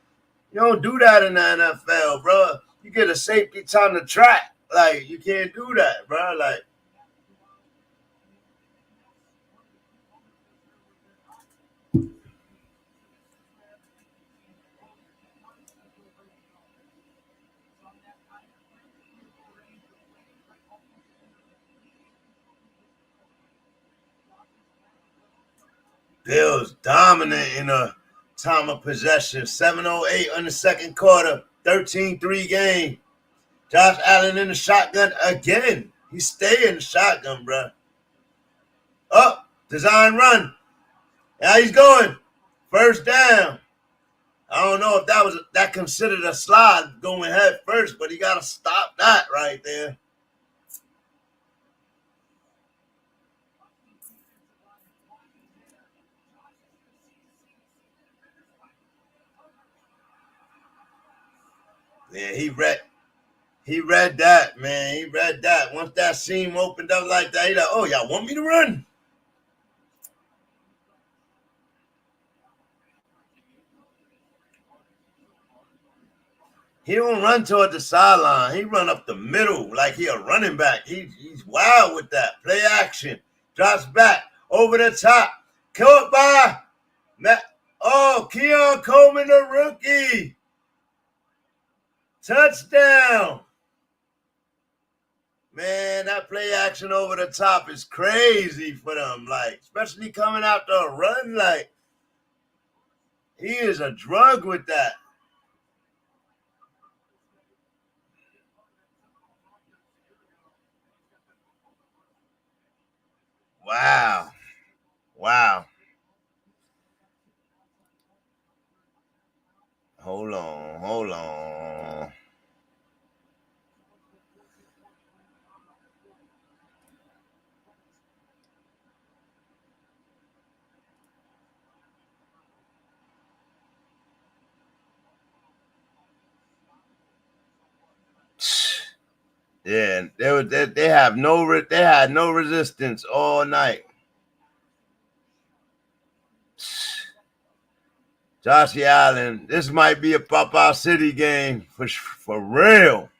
don't do that in the NFL, bro. You get a safety time to track. Like, you can't do that, bro. Like, Bills dominant in a time of possession. 7:08 in the second quarter. 13-3 game. Josh Allen in the shotgun again. He stay in the shotgun, bro. Up. Design run. Now he's going. First down. I don't know if that considered a slide going head first, but he got to stop that right there. Yeah, he read that, man. He read that. Once that seam opened up like that, he like, oh, y'all want me to run? He don't run toward the sideline. He run up the middle like he a running back. He's wild with that. Play action. Drops back. Over the top. Caught by Matt. Oh, Keon Coleman, the rookie. Touchdown. Man, that play action over the top is crazy for them. Like, especially coming out the run. Like, he is a drug with that. Wow. Wow. Hold on. Yeah, they had no resistance all night. Josh Allen, this might be a Papa City game for real.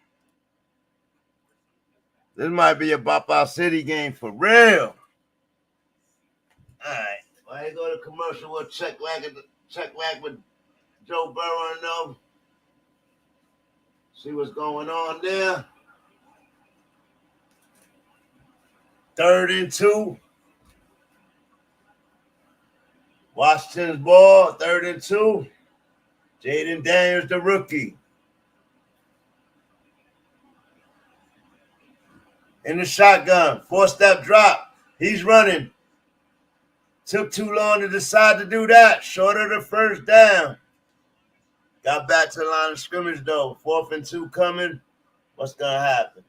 This might be a Papa City game for real. All right. Why you go to commercial? We'll check back with Joe Burrow and them. See what's going on there. 3rd and 2. Washington's ball, 3rd and 2. Jayden Daniels, the rookie. In the shotgun, 4-step drop. He's running. Took too long to decide to do that. Short of the first down. Got back to the line of scrimmage, though. 4th and 2 coming. What's going to happen?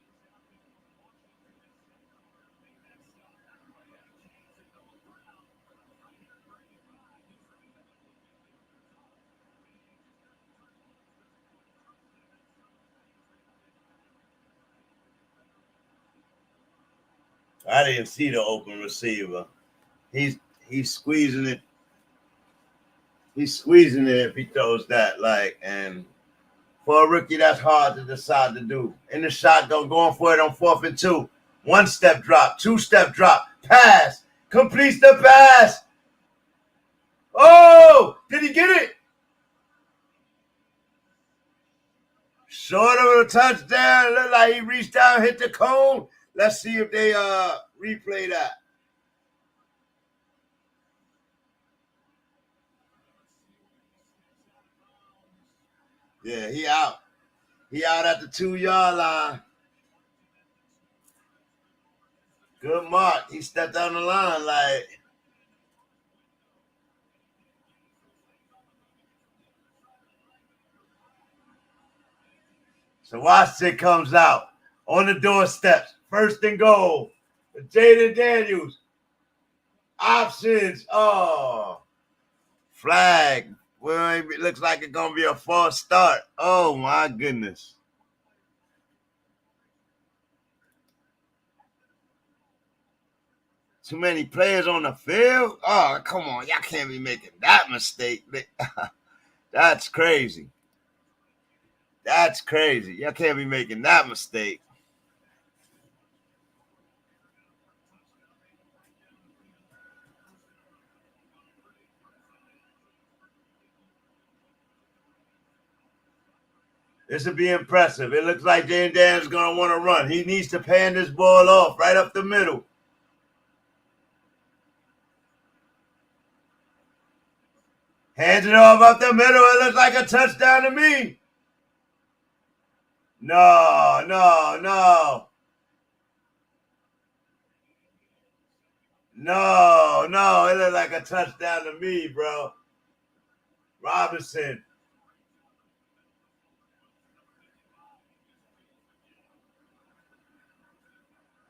I didn't see the open receiver. He's squeezing it. He's squeezing it if he throws that. And for a rookie, that's hard to decide to do. In the shotgun, going for it on 4th and 2. 1-step drop, 2-step drop, pass, completes the pass. Oh, did he get it? Short of a touchdown. Looked like he reached down, hit the cone. Let's see if they replay that. Yeah, he out. He out at the 2-yard line. Good mark. He stepped on the line like. So Washington comes out on the doorsteps. 1st and goal. Jayden Daniels. Options. Oh. Flag. Well, it looks like it's going to be a false start. Oh, my goodness. Too many players on the field? Oh, come on. Y'all can't be making that mistake. That's crazy. That's crazy. Y'all can't be making that mistake. This will be impressive. It looks like Jayden Daniels is going to want to run. He needs to pan this ball off right up the middle. Hands it off up the middle. It looks like a touchdown to me. No. It looked like a touchdown to me, bro. Robinson.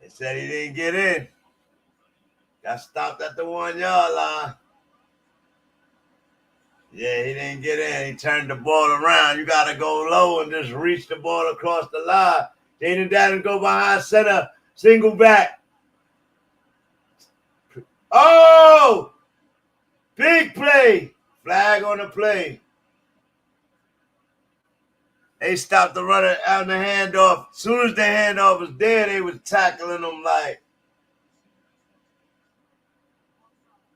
They said he didn't get in. Got stopped at the 1-yard line. Yeah, he didn't get in. He turned the ball around. You got to go low and just reach the ball across the line. Jayden Daniels go behind center. Single back. Oh! Big play. Flag on the play. They stopped the runner out in the handoff. As soon as the handoff was there, they was tackling them like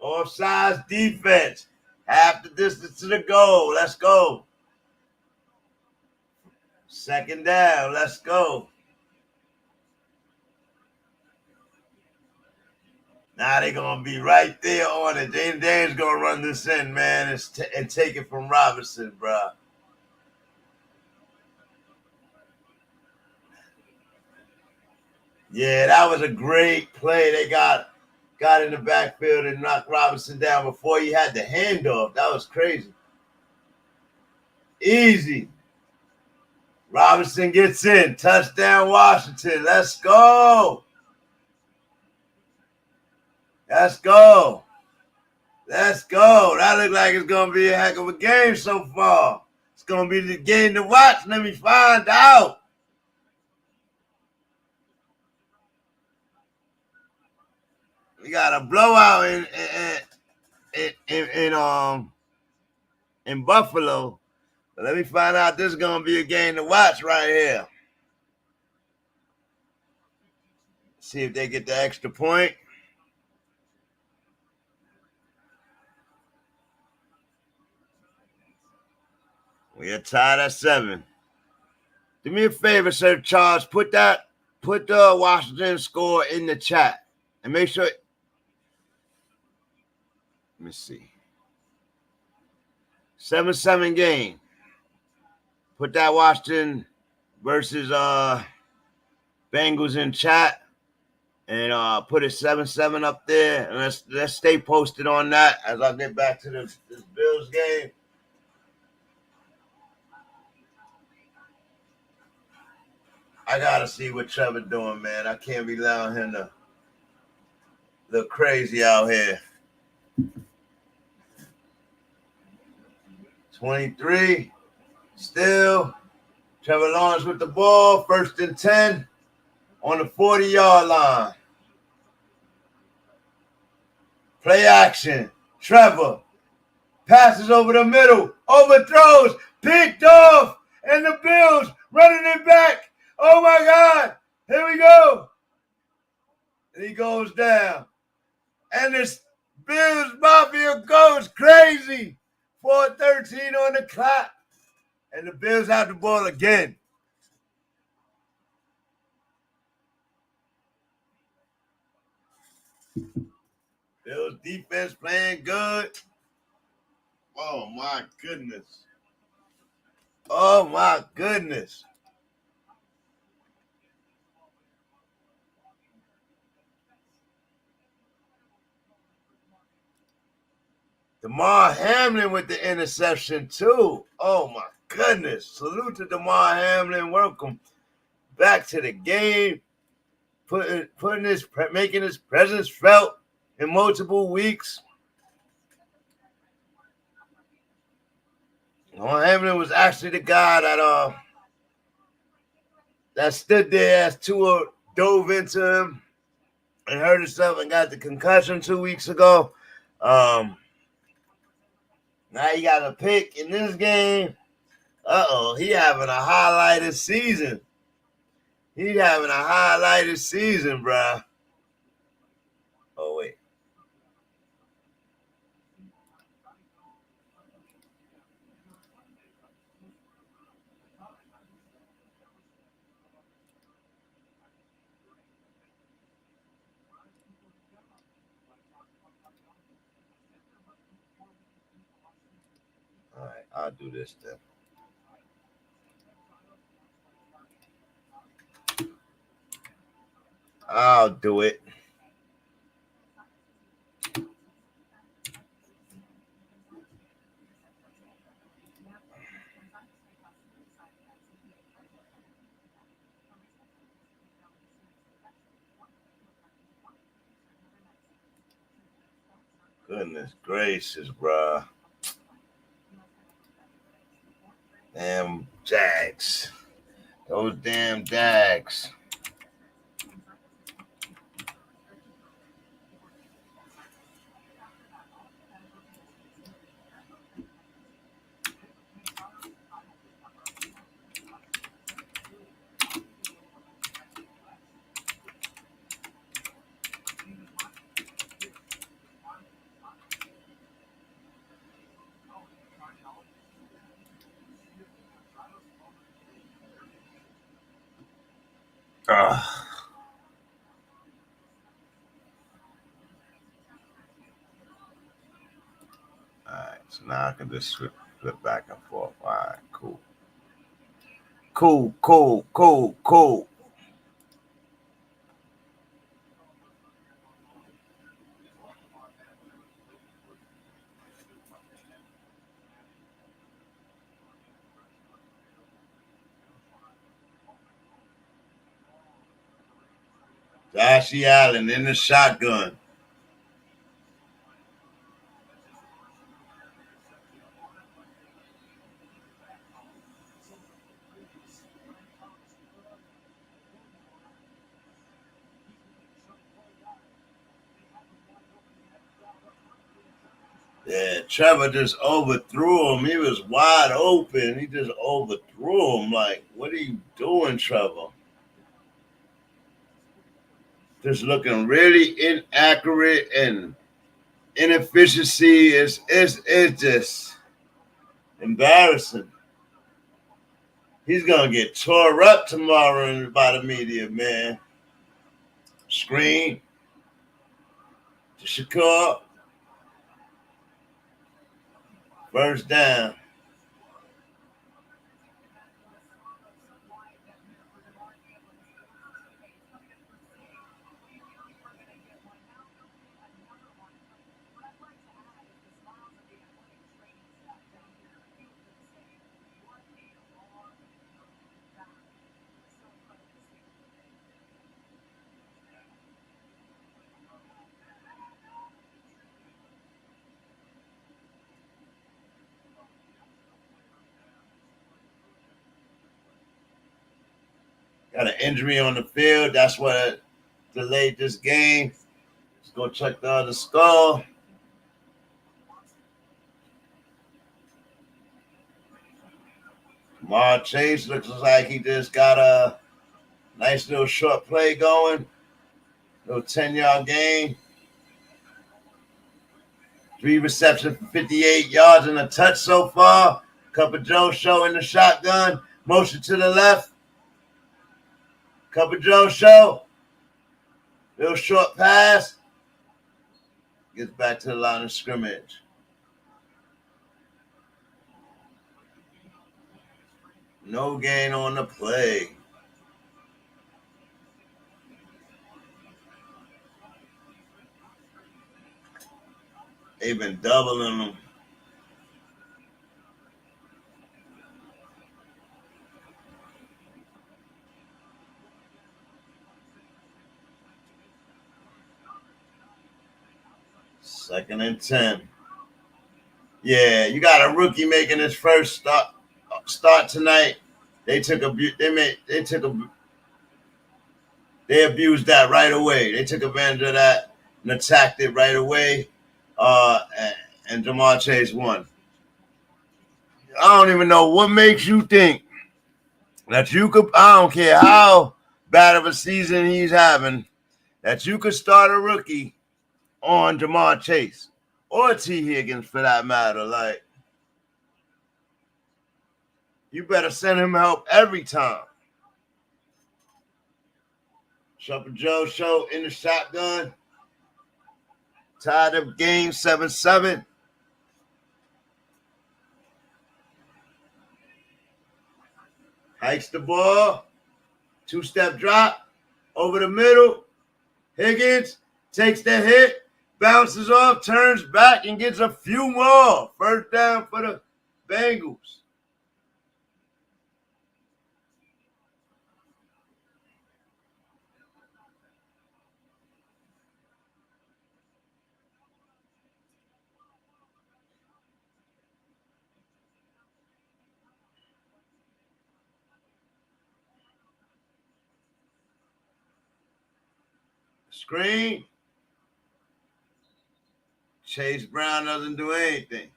offsides defense. Half the distance to the goal. Let's go. Second down. Let's go. Now they're going to be right there on it. Jayden Daniels going to run this in, man, and take it from Robinson, bro. Yeah, that was a great play. They got in the backfield and knocked Robinson down before he had the handoff. That was crazy. Easy. Robinson gets in. Touchdown, Washington. Let's go. Let's go. Let's go. That looks like it's going to be a heck of a game so far. It's going to be the game to watch. Let me find out. We got a blowout in Buffalo. But let me find out this is going to be a game to watch right here. See if they get the extra point. We are tied at 7. Do me a favor, Sir Charles. Put the Washington score in the chat. And make sure. Let me see. 7-7 game. Put that Washington versus Bengals in chat. And put it 7-7 up there. And let's stay posted on that as I get back to this Bills game. I gotta see what Trevor doing, man. I can't be allowing him to look crazy out here. 23. Still. Trevor Lawrence with the ball. 1st and 10 on the 40-yard line. Play action. Trevor passes over the middle. Overthrows. Picked off. And the Bills running it back. Oh, my God. Here we go. And he goes down. And this Bills Mafia goes crazy. 4:13 on the clock. And the Bills have the ball again. Bills defense playing good. Oh, my goodness. Oh, my goodness. Damar Hamlin with the interception, too. Oh, my goodness. Salute to Damar Hamlin. Welcome back to the game. Making his presence felt in multiple weeks. Damar Hamlin was actually the guy that stood there as Tua dove into him and hurt himself and got the concussion 2 weeks ago. Now he got a pick in this game. He having a highlighted season. He having a highlighted season, bruh. Oh, wait. All right, I'll do this then. I'll do it. Goodness gracious, bruh. Damn Jags. Those damn Jags. right, so now I can just flip back and forth. All right, cool. Cool. Josh Allen in the shotgun. Yeah, Trevor just overthrew him. He was wide open. He just overthrew him. Like, what are you doing, Trevor? Just looking really inaccurate and inefficiency is just embarrassing. He's gonna get tore up tomorrow by the media, man. Screen to Shakur. First down. Got an injury on the field. That's what delayed this game. Let's go check the other score. Jamar Chase looks like he just got a nice little short play going. Little 10-yard gain. 3 receptions for 58 yards and a touch so far. Cup of Joe Show in the shotgun. Motion to the left. Cup of Joe Show. Little short pass. Gets back to the line of scrimmage. No gain on the play. They've been doubling them. Second and 10. Yeah, you got a rookie making his first start tonight. They abused that right away. They took advantage of that and attacked it right away. And Jamar Chase won. I don't even know what makes you think that you could. I don't care how bad of a season he's having, that you could start a rookie on Jamar Chase or T. Higgins for that matter. Like, you better send him help every time. Cup of Joe Show in the shotgun. Tied up game 7-7. Hikes the ball. 2-step drop. Over the middle. Higgins takes the hit. Bounces off. Turns back and gets a few more. First down for the Bengals. Screen. Chase Brown doesn't do anything.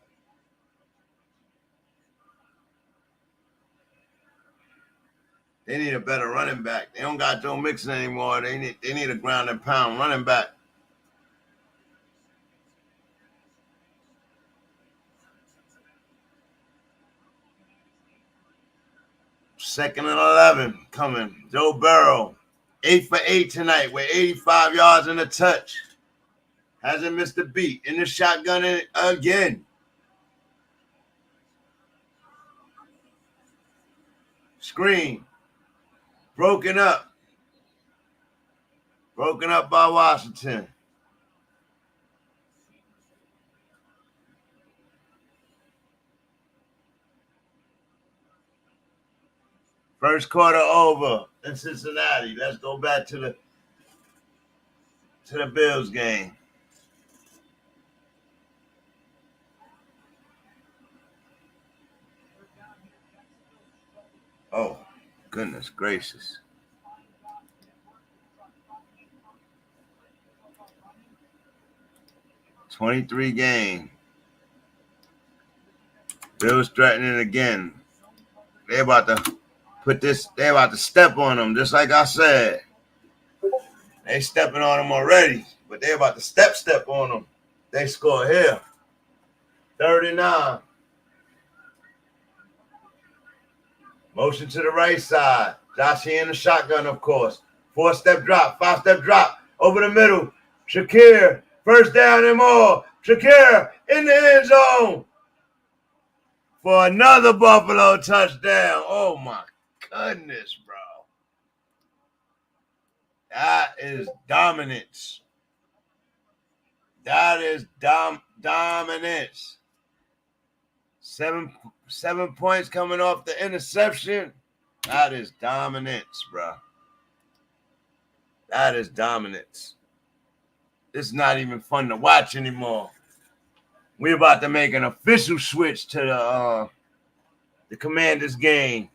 They need a better running back. They don't got Joe Mixon anymore. They need a ground and pound running back. Second and 11 coming. Joe Burrow 8 for 8 tonight with 85 yards and a touch. Hasn't missed a beat. In the shotgun again. Screen. Broken up. Broken up by Washington. First quarter over in Cincinnati. Let's go back to the Bills game. Oh, goodness gracious. $23 game. Bills threatening again. They're about to step on them, just like I said. They stepping on them already, but they're about to step on them. They score here. 39. Motion to the right side. Josh in the shotgun, of course. 4-step drop, 5-step drop. Over the middle. Shakir. First down and more. Shakir in the end zone. For another Buffalo touchdown. Oh, my goodness, bro. That is dominance. That is dominance. Seven points coming off the interception. That is dominance, bro. That is dominance. It's not even fun to watch anymore. We're about to make an official switch to the Commanders game.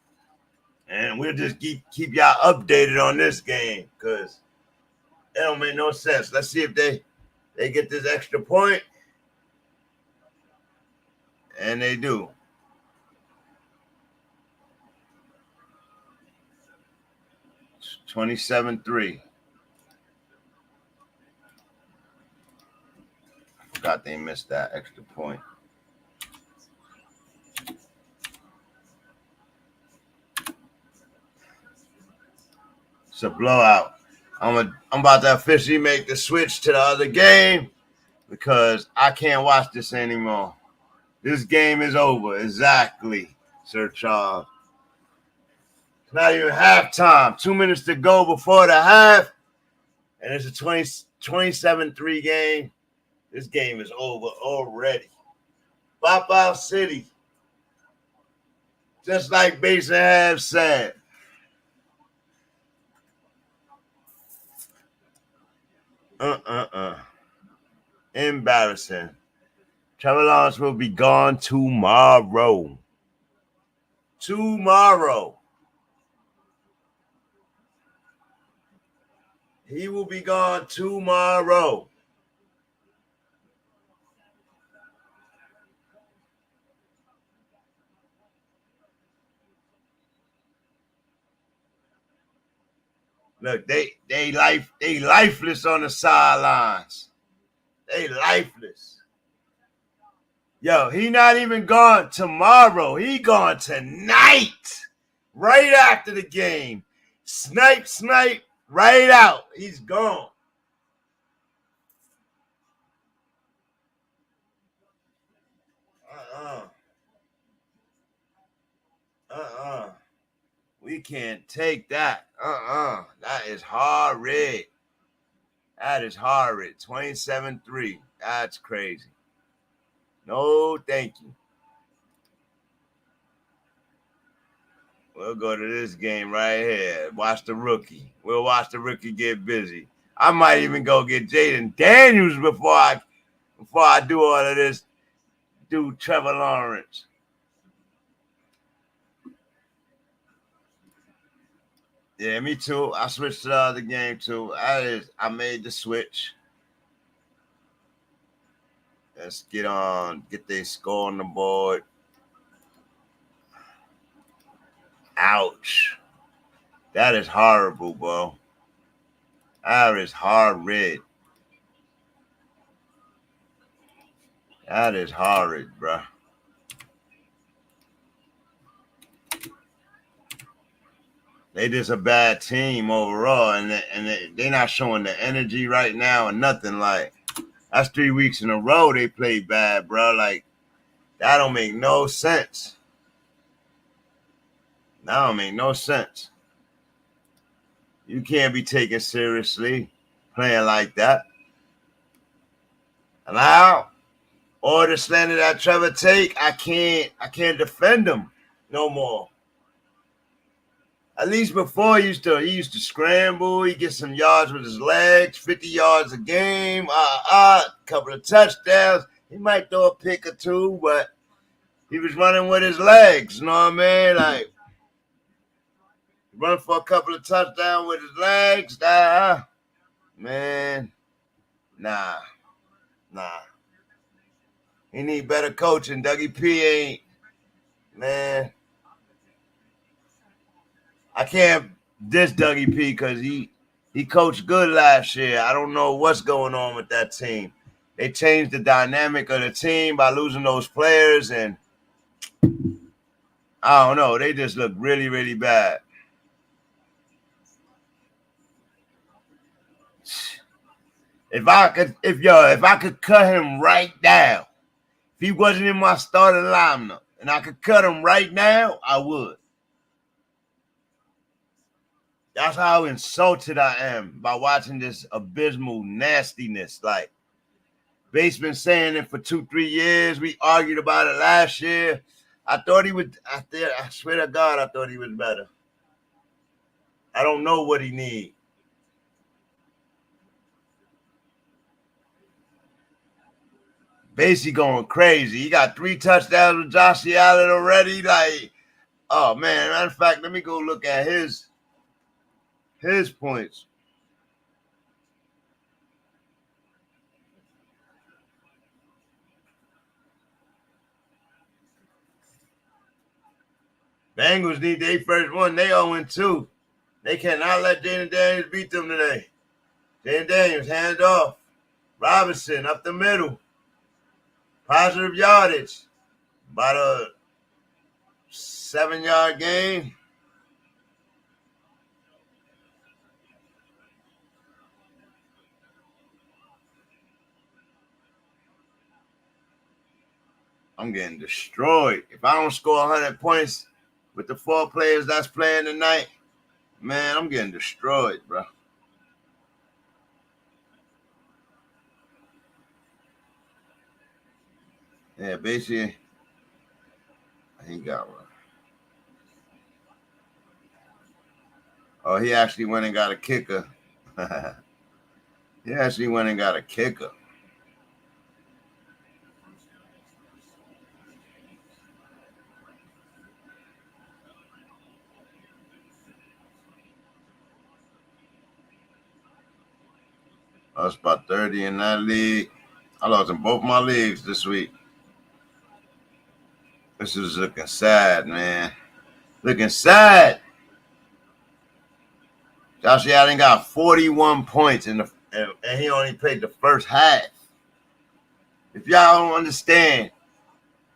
And we'll just keep y'all updated on this game because it don't make no sense. Let's see if they get this extra point. And they do. It's 27-3. I forgot they missed that extra point. It's a blowout. I'm about to officially make the switch to the other game because I can't watch this anymore. This game is over. Exactly, Sir Charles. It's not even halftime. 2 minutes to go before the half. And it's a 27-3 game. This game is over already. Pop-Out City. Just like Basin have said. Embarrassing. Trevor Lawrence will be gone tomorrow. He will be gone tomorrow. Look, they lifeless on the sidelines. They lifeless. Yo, he not even gone tomorrow. He gone tonight. Right after the game. Snipe, right out. He's gone. We can't take that. That is horrid. That is horrid. 27-3. That's crazy. No, thank you. We'll go to this game right here. Watch the rookie. We'll watch the rookie get busy. I might even go get Jayden Daniels before I do all of this. Do Trevor Lawrence. Yeah, me too. I switched to the other game too. I made the switch. Let's get their score on the board. Ouch. That is horrible, bro. That is horrid. That is horrid, bro. They just a bad team overall, and they not showing the energy right now or nothing. Like, that's 3 weeks in a row they played bad, bro. Like, that don't make no sense. That don't make no sense. You can't be taken seriously playing like that. And now, all the slander that Trevor take, I can't defend him no more. At least before he used to scramble, he get some yards with his legs, 50 yards a game, couple of touchdowns. He might throw a pick or two, but he was running with his legs, you know what I mean? Like, run for a couple of touchdowns with his legs, man, nah. He need better coaching. Dougie P ain't, man. I can't diss Dougie P because he coached good last year. I don't know what's going on with that team. They changed the dynamic of the team by losing those players, and I don't know. They just look really, really bad. If I could cut him right now, if he wasn't in my starting lineup and I could cut him right now, I would. That's how insulted I am by watching this abysmal nastiness. Like, Bates been saying it for 2-3 years. We argued about it last year. I thought he would. I swear to God, I thought he was better. I don't know what he need. Basically going crazy. He got 3 touchdowns with Josh Allen already. Like, oh man. Matter of fact, let me go look at his points. Bengals need their first one. They 0-2. They cannot let Jayden Daniels beat them today. Jayden Daniels, hand off. Robinson up the middle. Positive yardage. About a 7-yard gain. I'm getting destroyed. If I don't score 100 points with the 4 players that's playing tonight, man, I'm getting destroyed, bro. Yeah, basically, he got one. Oh, he actually went and got a kicker. He actually went and got a kicker. I was about 30 in that league. I lost in both my leagues this week. This is looking sad, man. Looking sad. Josh Allen got 41 points and he only played the first half. If y'all don't understand,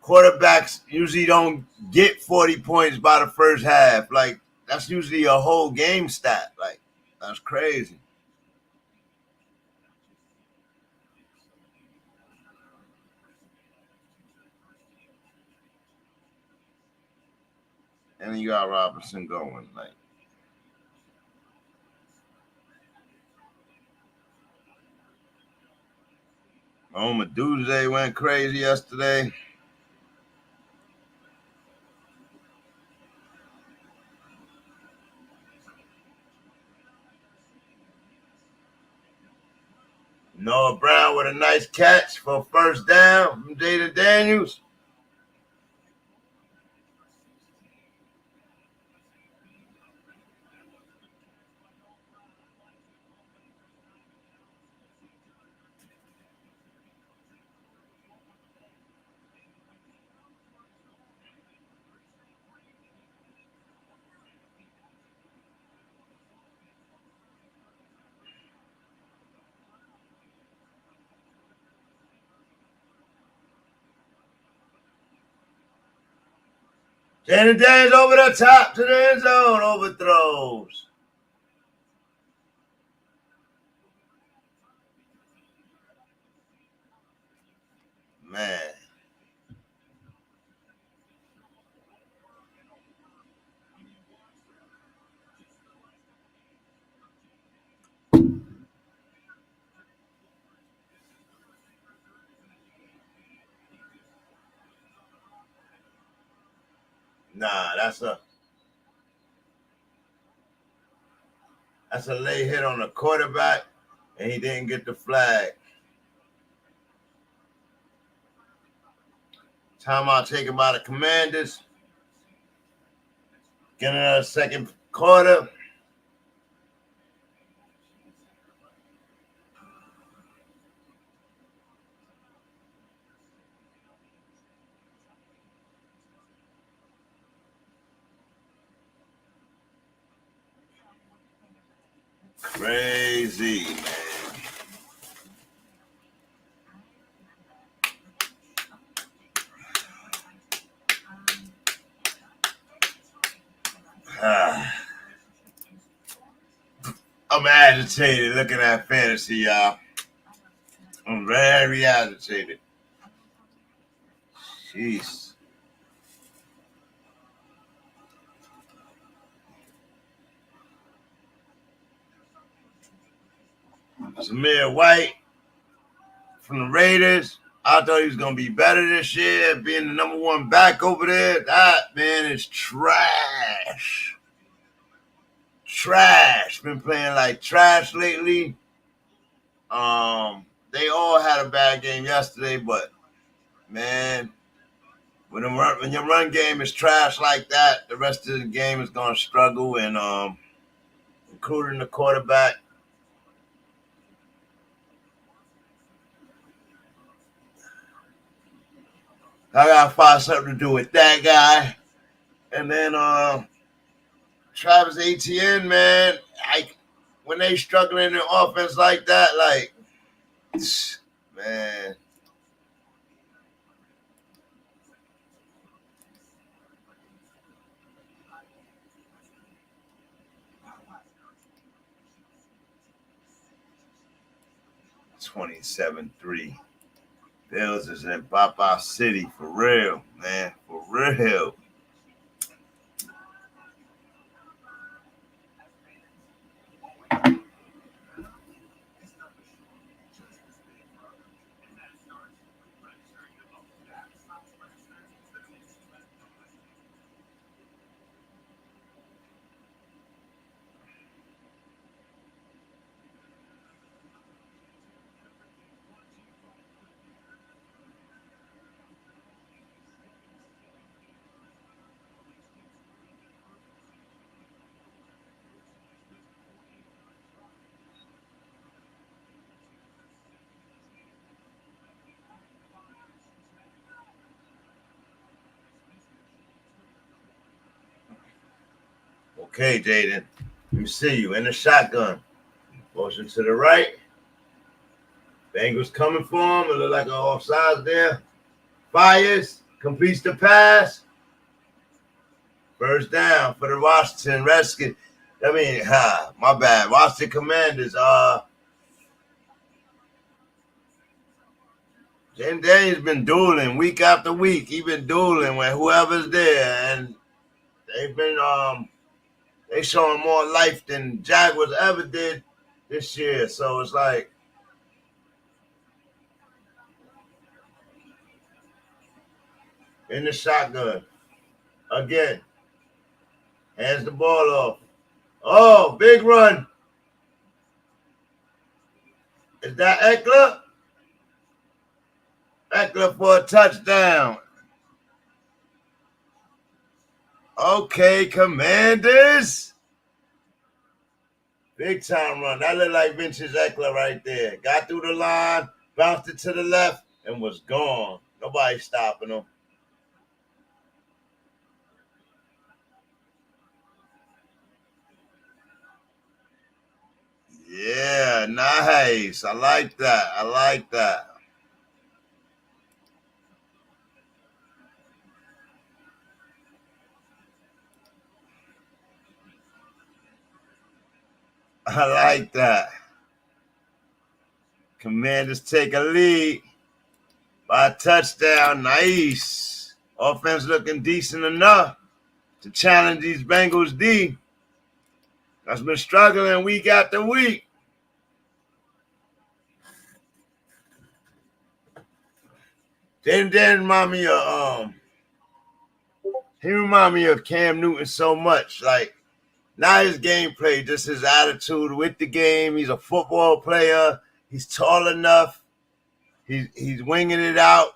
quarterbacks usually don't get 40 points by the first half. Like, that's usually a whole game stat. Like, that's crazy. And then you got Robinson going. Like, Medusa went crazy yesterday. Noah Brown with a nice catch for a first down from Jayden Daniels. Jayden Daniels over the top to the end zone. Overthrows. Man. Nah, that's a late hit on the quarterback, and he didn't get the flag. Timeout taken by the Commanders. Getting another second quarter. Crazy, man. I'm agitated looking at fantasy, y'all. I'm very agitated. Jeez. Zamir White from the Raiders. I thought he was going to be better this year, being the number one back over there. That man is trash. Trash. Been playing like trash lately. They all had a bad game yesterday, but man, when your run game is trash like that, the rest of the game is going to struggle, and including the quarterback. I got to find something to do with that guy. And then Travis Etienne, man, when they struggling in offense like that, like, man. $27-3. Bills is in Papa City for real, man. For real. Okay, Jayden. Let me see you in the shotgun. Motion to the right. Bengals coming for him. It look like an offside there. Fires. Completes the pass. First down for the Washington Redskins. My bad. Washington Commanders. Jayden Daniels been dueling week after week. He been dueling with whoever's there, and they've been they showing more life than Jaguars ever did this year. So it's like in the shotgun again. Hands the ball off. Oh, big run. Is that Eckler? Eckler for a touchdown. Okay, Commanders. Big time run. That looked like vintage Eckler right there. Got through the line, bounced it to the left, and was gone. Nobody stopping him. Yeah, nice. I like that. I like that. Commanders take a lead by a touchdown. Nice. Offense looking decent enough to challenge these Bengals D. That's been struggling week after week. Jayden Daniels remind me of Cam Newton so much. Like, not his gameplay, just his attitude with the game. He's a football player. He's tall enough. He's winging it out.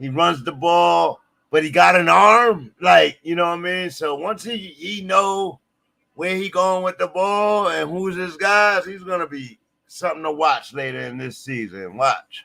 He runs the ball, but he got an arm. Like, you know what I mean? So once he know where he going with the ball and who's his guys, he's going to be something to watch later in this season. Watch.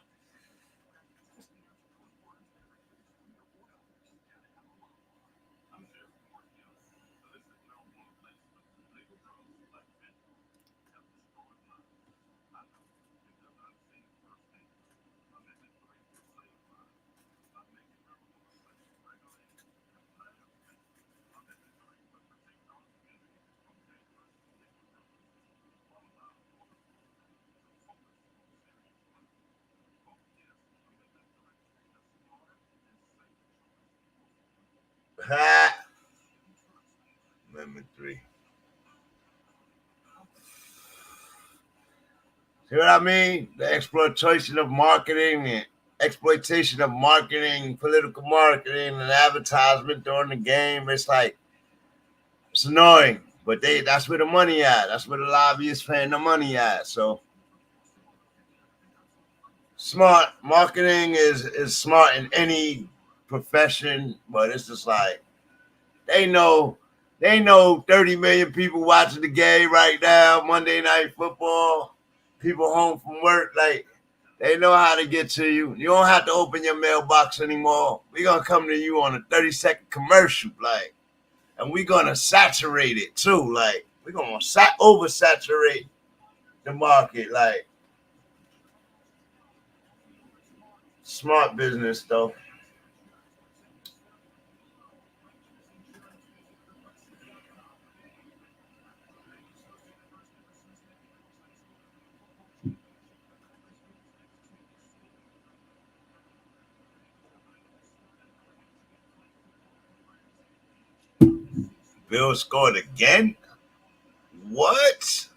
Amendment 3. See what I mean? The exploitation of marketing, political marketing, and advertisement during the game. It's like, it's annoying, but that's where the money at. That's where the lobbyists paying the money at. So smart marketing is smart in any profession, but it's just like they know 30 million people watching the game right now, Monday Night Football. People home from work, like, they know how to get to you. You don't have to open your mailbox anymore. We're going to come to you on a 30-second commercial, like, and we're going to saturate it, too. Like, we're going to oversaturate the market, like. Smart business, though. Bills scored again? What?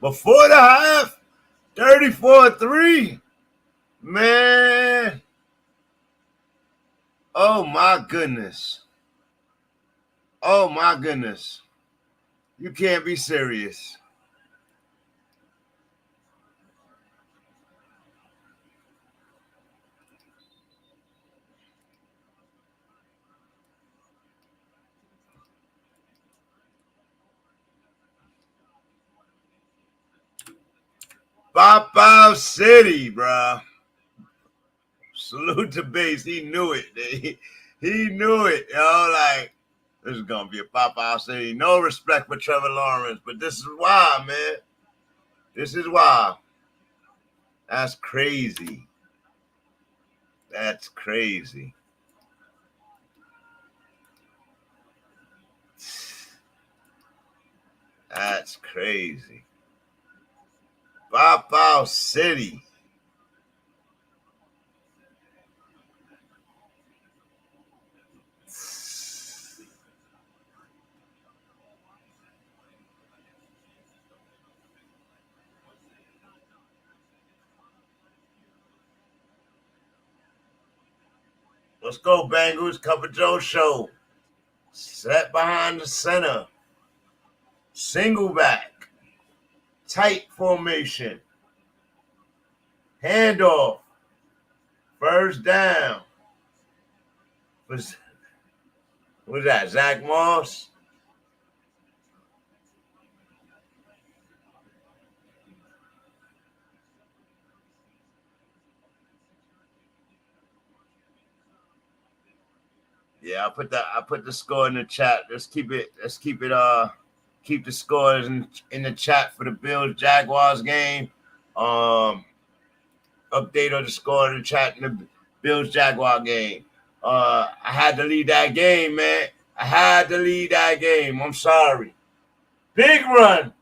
Before the half? 34-3? Man. Oh, my goodness. Oh, my goodness. You can't be serious. Pop-Out City, bro. Salute to base. He knew it. He knew it. Like, this is going to be a Pop-Out City. No respect for Trevor Lawrence, but this is why, man. This is why. That's crazy. That's crazy. That's crazy. Pop-Out City. Let's go, Bengals. Cover Joe show. Set behind the center. Single back. Tight formation. Handoff. First down. What's that? Zach Moss? Yeah, I put the score in the chat. Keep the scores in the chat for the Bills Jaguars game. Update on the score in the chat in the Bills Jaguar game. I had to lead that game, man. I had to lead that game. I'm sorry. Big run.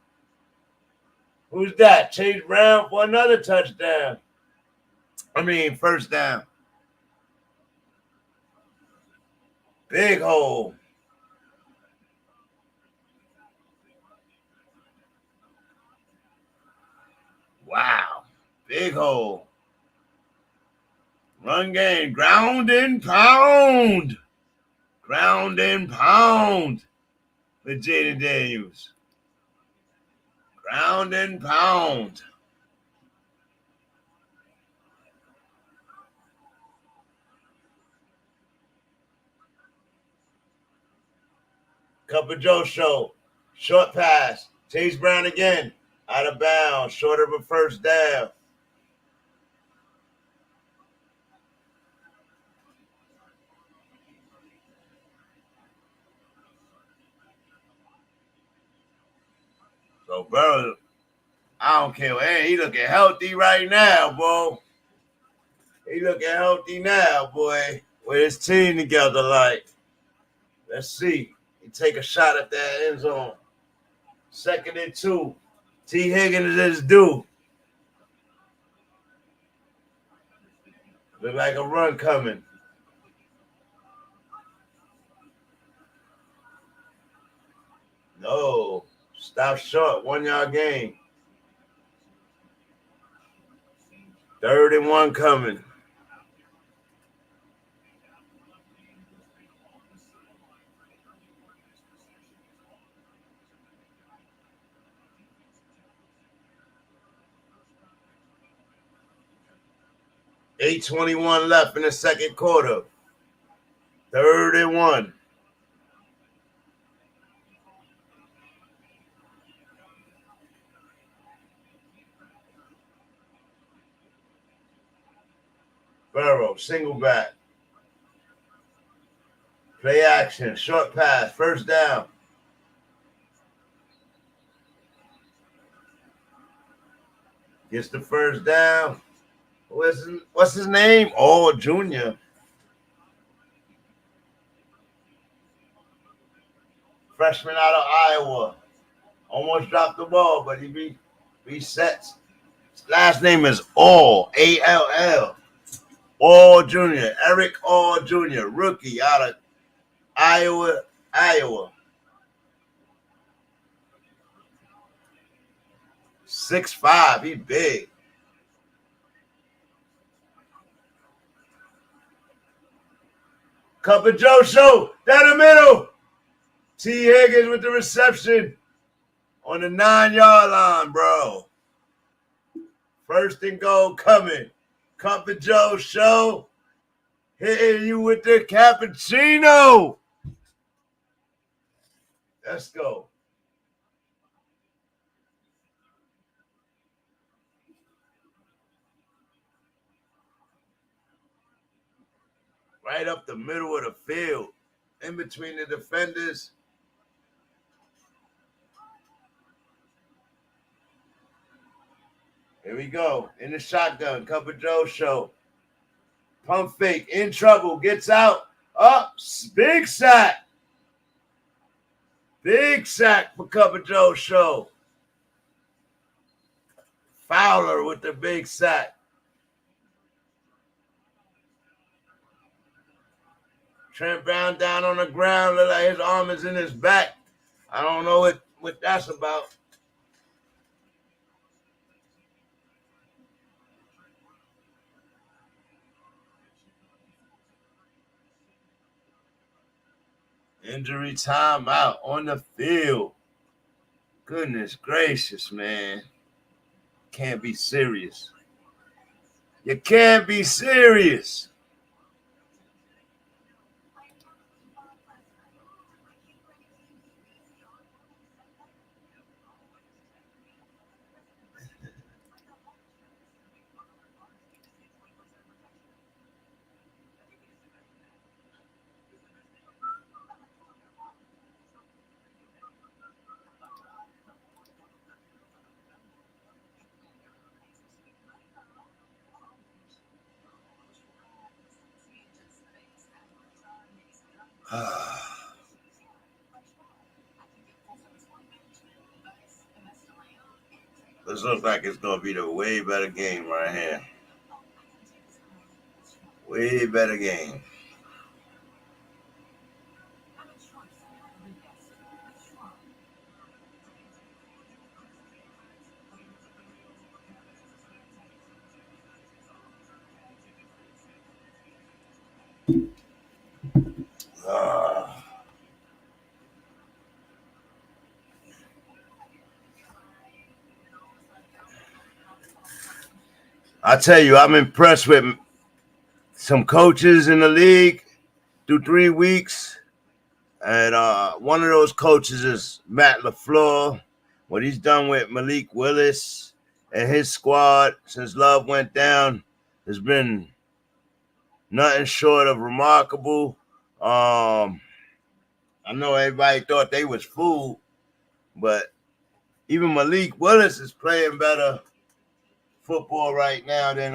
Who's that? Chase Brown for another touchdown. First down. Big hole. Wow. Big hole. Run game. Ground and pound. Ground and pound with Jayden Daniels. Ground and pound. Cup of Joe show. Short pass. Chase Brown again. Out of bounds. Short of a first down. So Burrow, I don't care. Hey, he looking healthy right now, bro. He looking healthy now, boy. With his team together, like. Let's see. He take a shot at that end zone. 2nd and 2. T. Higgins is due. Look like a run coming. No. Stop short. 1 yard gain. 3rd and 1 coming. $8:21 left in the second quarter. 3rd and 1. Burrow, single back. Play action, short pass, first down. Gets the first down. What's his name? Oh, Junior. Freshman out of Iowa. Almost dropped the ball, but he resets. His last name is All, A-L-L. All Jr., Eric All Jr., rookie out of Iowa. 6'5", he big. Cup of Joe show, down the middle. T. Higgins with the reception on the 9-yard line, bro. 1st and goal coming. Cup of Joe show, hitting you with the cappuccino. Let's go. Right up the middle of the field, in between the defenders. Here we go. In the shotgun, Cup of Joe show. Pump fake, in trouble, gets out. Up, big sack. Big sack for Cup of Joe show. Fowler with the big sack. Trent Brown down on the ground, look like his arm is in his back. I don't know what that's about. Injury timeout on the field. Goodness gracious, man. Can't be serious. You can't be serious. This looks like it's going to be the way better game right here. Way better game. I tell you, I'm impressed with some coaches in the league through 3 weeks. And one of those coaches is Matt LaFleur. What he's done with Malik Willis and his squad since Love went down has been nothing short of remarkable. I know everybody thought they was fooled, but even Malik Willis is playing better football right now than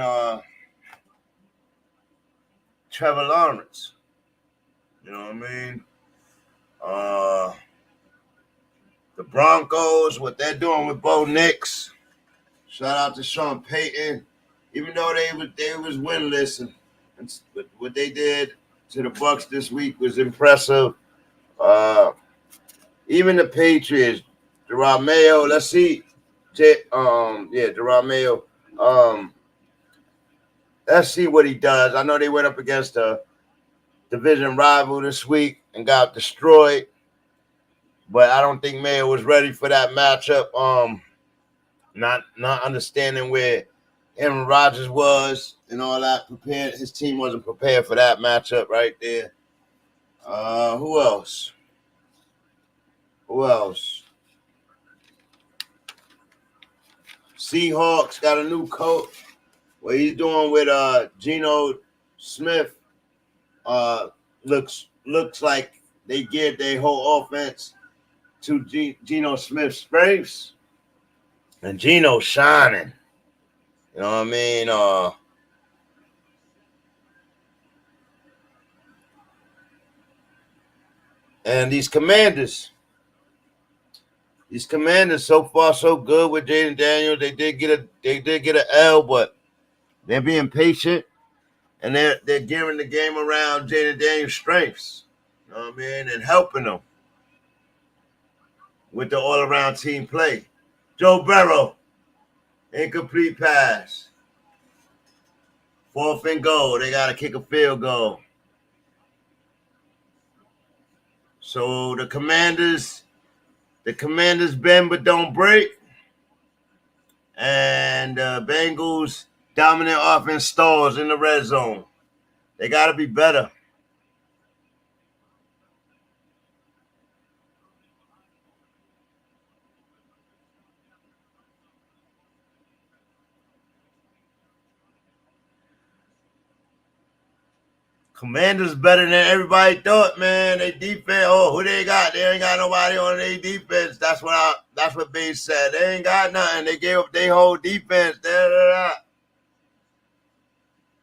Trevor Lawrence. You know what I mean? The Broncos, what they're doing with Bo Nix. Shout out to Sean Payton. Even though they was winless, and what they did to the Bucs this week was impressive. Even the Patriots, Jerome Mayo. Let's see, Jerome Mayo. Let's see what he does. I know they went up against a division rival this week and got destroyed, but I don't think Mayo was ready for that matchup. Not understanding where Aaron Rodgers was and all that. Prepared, his team wasn't prepared for that matchup right there. Who else? Seahawks got a new coach. What he's doing with Geno Smith looks like they geared their whole offense to Geno Smith's strengths. And Geno's shining. You know what I mean? And these commanders, so far so good with Jayden Daniels. They did get an L, but they're being patient and they're gearing the game around Jayden Daniels' strengths. You know what I mean? And helping them with the all-around team play. Joe Burrow, incomplete pass. 4th and goal. They got to kick a field goal. So the Commanders bend but don't break. And Bengals dominant offense stalls in the red zone. They got to be better. Commanders better than everybody thought, man. They defense. Oh, who they got? They ain't got nobody on their defense. That's what B said. They ain't got nothing. They gave up their whole defense.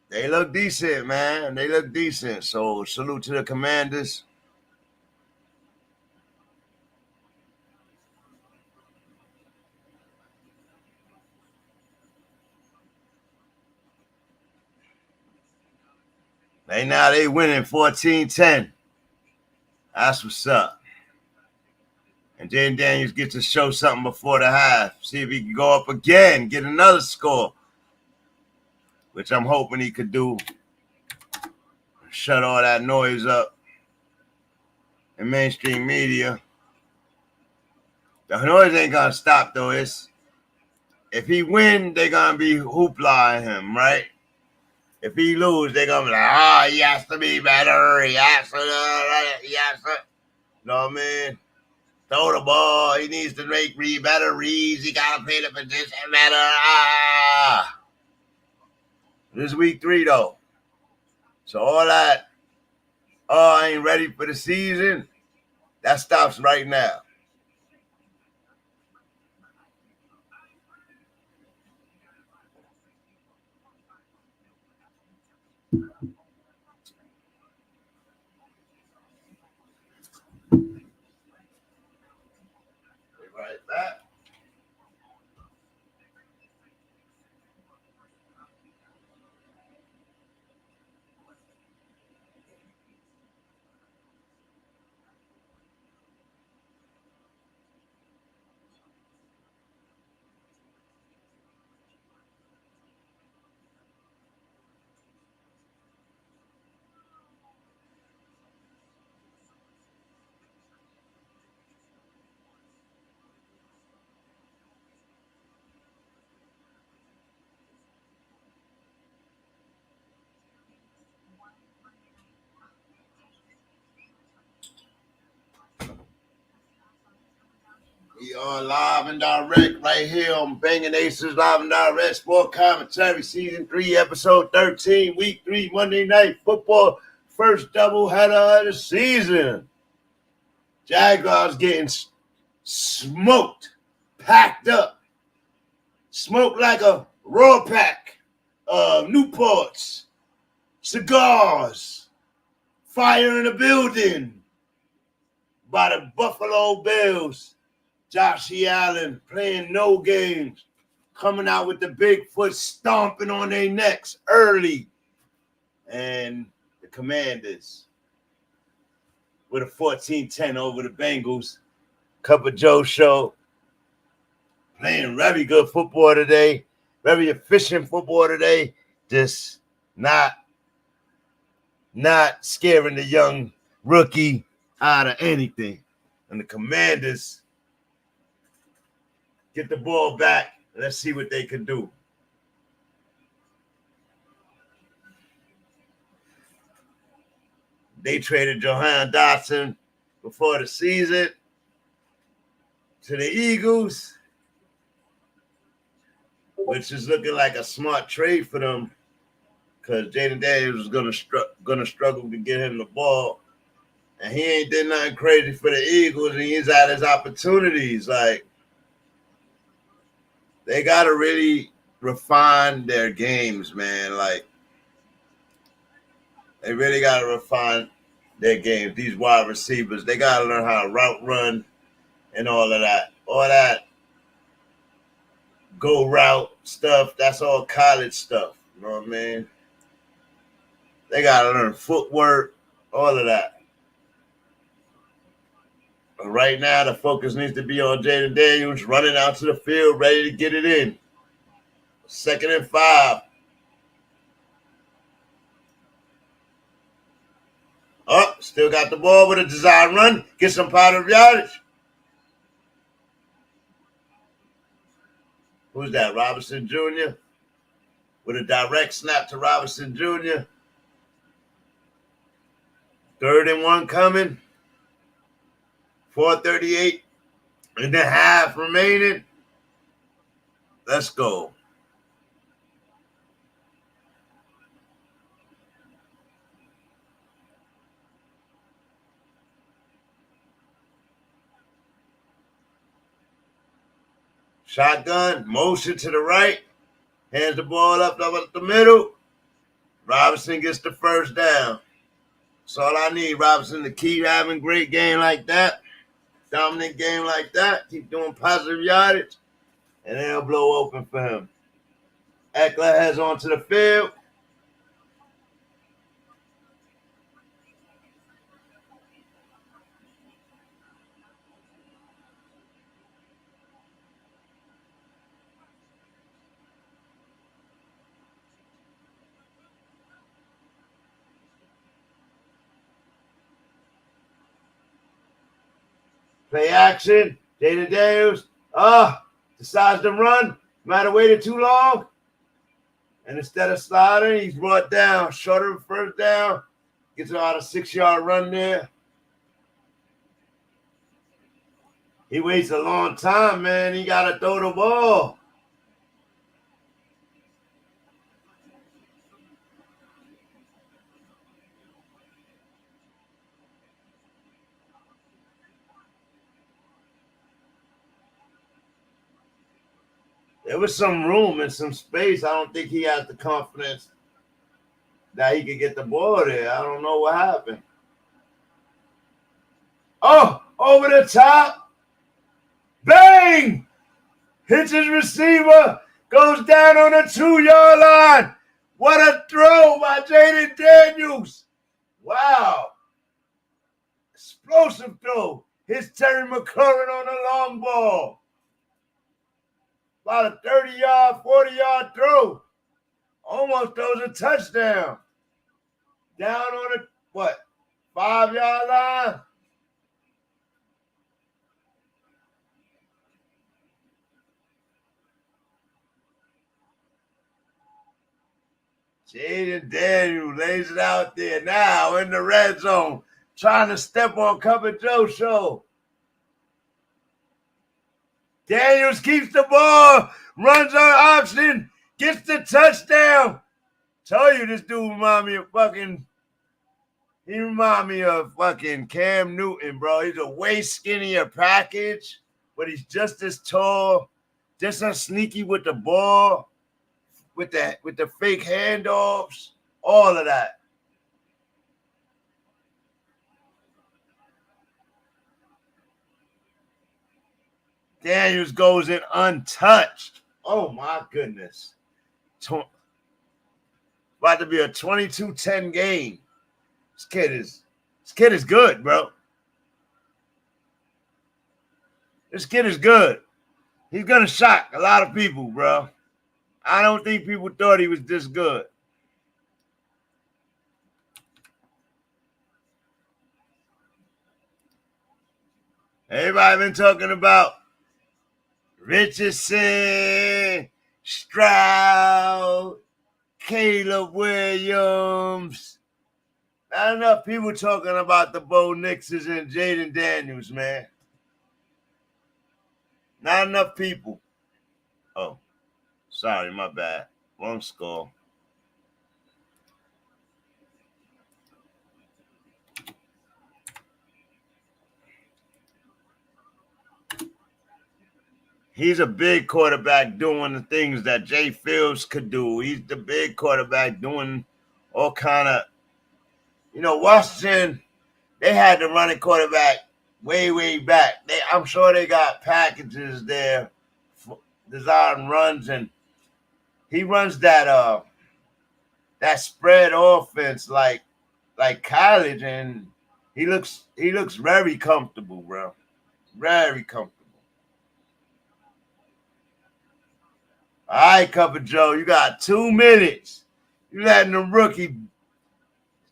They look decent, man. They look decent. So salute to the Commanders. They winning 14-10. That's what's up. And Jayden Daniels gets to show something before the half. See if he can go up again, get another score, which I'm hoping he could do. Shut all that noise up in mainstream media. The noise ain't going to stop, though. If he win, they're going to be hoopla him, right? If he lose, they're going to be like, he has to be better. He has to. You know what I mean? Throw the ball. He needs to make better reads. He got to play the position better. This is week 3, though. So all that, I ain't ready for the season, that stops right now. Right back. on Live and Direct right here on BangnACES Live and Direct Sport Commentary Season 3, Episode 13, Week 3, Monday Night Football, first doubleheader of the season. Jaguars getting smoked, packed up, smoked like a raw pack of Newports, cigars, fire in the building by the Buffalo Bills. Josh Allen playing no games, coming out with the Bigfoot stomping on their necks early. And the Commanders with a 14-10 over the Bengals. Cup of Joe show. Playing very good football today. Very efficient football today. Just not scaring the young rookie out of anything. And the Commanders get the ball back. Let's see what they can do. They traded Johan Dotson before the season to the Eagles, which is looking like a smart trade for them because Jayden Daniels is gonna struggle to get him the ball. And he ain't did nothing crazy for the Eagles, and he's at his opportunities. Like, they got to really refine their games, man. Like, they really got to refine their games. These wide receivers, they got to learn how to route run and all of that. All that go route stuff, that's all college stuff. You know what I mean? They got to learn footwork, all of that. But right now, the focus needs to be on Jayden Daniels running out to the field, ready to get it in. 2nd and 5. Oh, still got the ball with a design run. Get some positive yardage. Who's that? Robinson Jr. with a direct snap to Robinson Jr. 3rd and 1 coming. 4:38 and a half remaining. Let's go. Shotgun, motion to the right. Hands the ball up the middle. Robinson gets the first down. That's all I need, Robinson, to keep having a great game like that. Dominant game like that. Keep doing positive yardage. And then it'll blow open for him. Eckler heads onto the field. Play action. Jayden Daniels. Decides to run. Might have waited too long. And instead of sliding, he's brought down. Shorter first down. Gets about a 6-yard run there. He waits a long time, man. He got to throw the ball. There was some room and some space. I don't think he has the confidence that he could get the ball there. I don't know what happened. Oh, over the top. Bang! Hits his receiver. Goes down on the 2-yard line. What a throw by Jayden Daniels. Wow. Explosive throw. Hits Terry McLaurin on the long ball. About a 30-yard, 40-yard throw. Almost throws a touchdown. Down on the, 5-yard line? Jayden Daniels lays it out there now in the red zone, trying to step on Cup of Joe show. Daniels keeps the ball, runs on option, gets the touchdown. Tell you this dude remind me of fucking Cam Newton, bro. He's a way skinnier package, but he's just as tall, just as sneaky with the ball, with the fake handoffs, all of that. Daniels goes in untouched. Oh my goodness. About to be a 22-10 game. This kid is good, bro. This kid is good. He's gonna shock a lot of people, bro. I don't think people thought he was this good. Everybody been talking about Richardson, Stroud, Caleb Williams. Not enough people talking about the BangnACES and Jayden Daniels, man. Not enough people. Oh, sorry, my bad. Wrong score. He's a big quarterback doing the things that Jay Fields could do. He's the big quarterback doing all kind of, Washington, they had the running quarterback way back. I'm sure they got packages there for design runs, and he runs that spread offense like college, and he looks very comfortable, bro. Very comfortable. All right, Cup of Joe, you got 2 minutes. You letting the rookie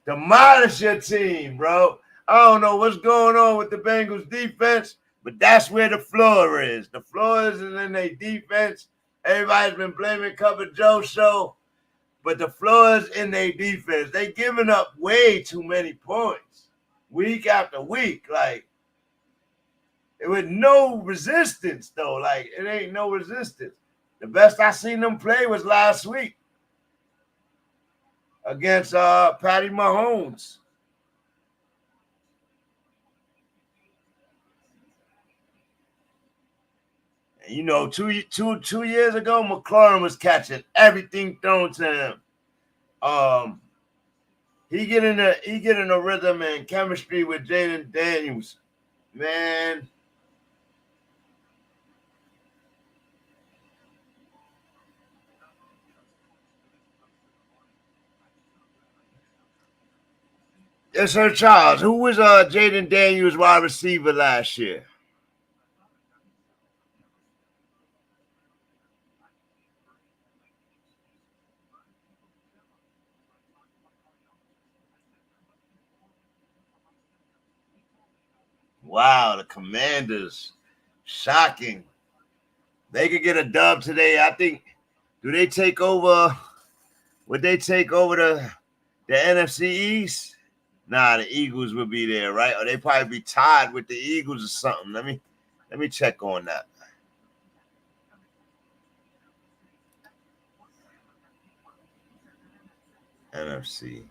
demolish your team, bro. I don't know what's going on with the Bengals defense, but that's where the floor is. The floor is in their defense. Everybody's been blaming Cup of Joe show, but the floor is in their defense. They giving up way too many points week after week. Like, with no resistance, though. Like, it ain't no resistance. The best I seen them play was last week against Patty Mahomes. And, 2 years ago, McLaurin was catching everything thrown to him. He get in a rhythm and chemistry with Jayden Daniels, man. Yes, Sir Charles. Who was Jayden Daniels' wide receiver last year? Wow, the Commanders. Shocking. They could get a dub today. I think, do they take over? Would they take over the NFC East? Nah, the Eagles would be there, right? Or they probably be tied with the Eagles or something. Let me check on that. NFC.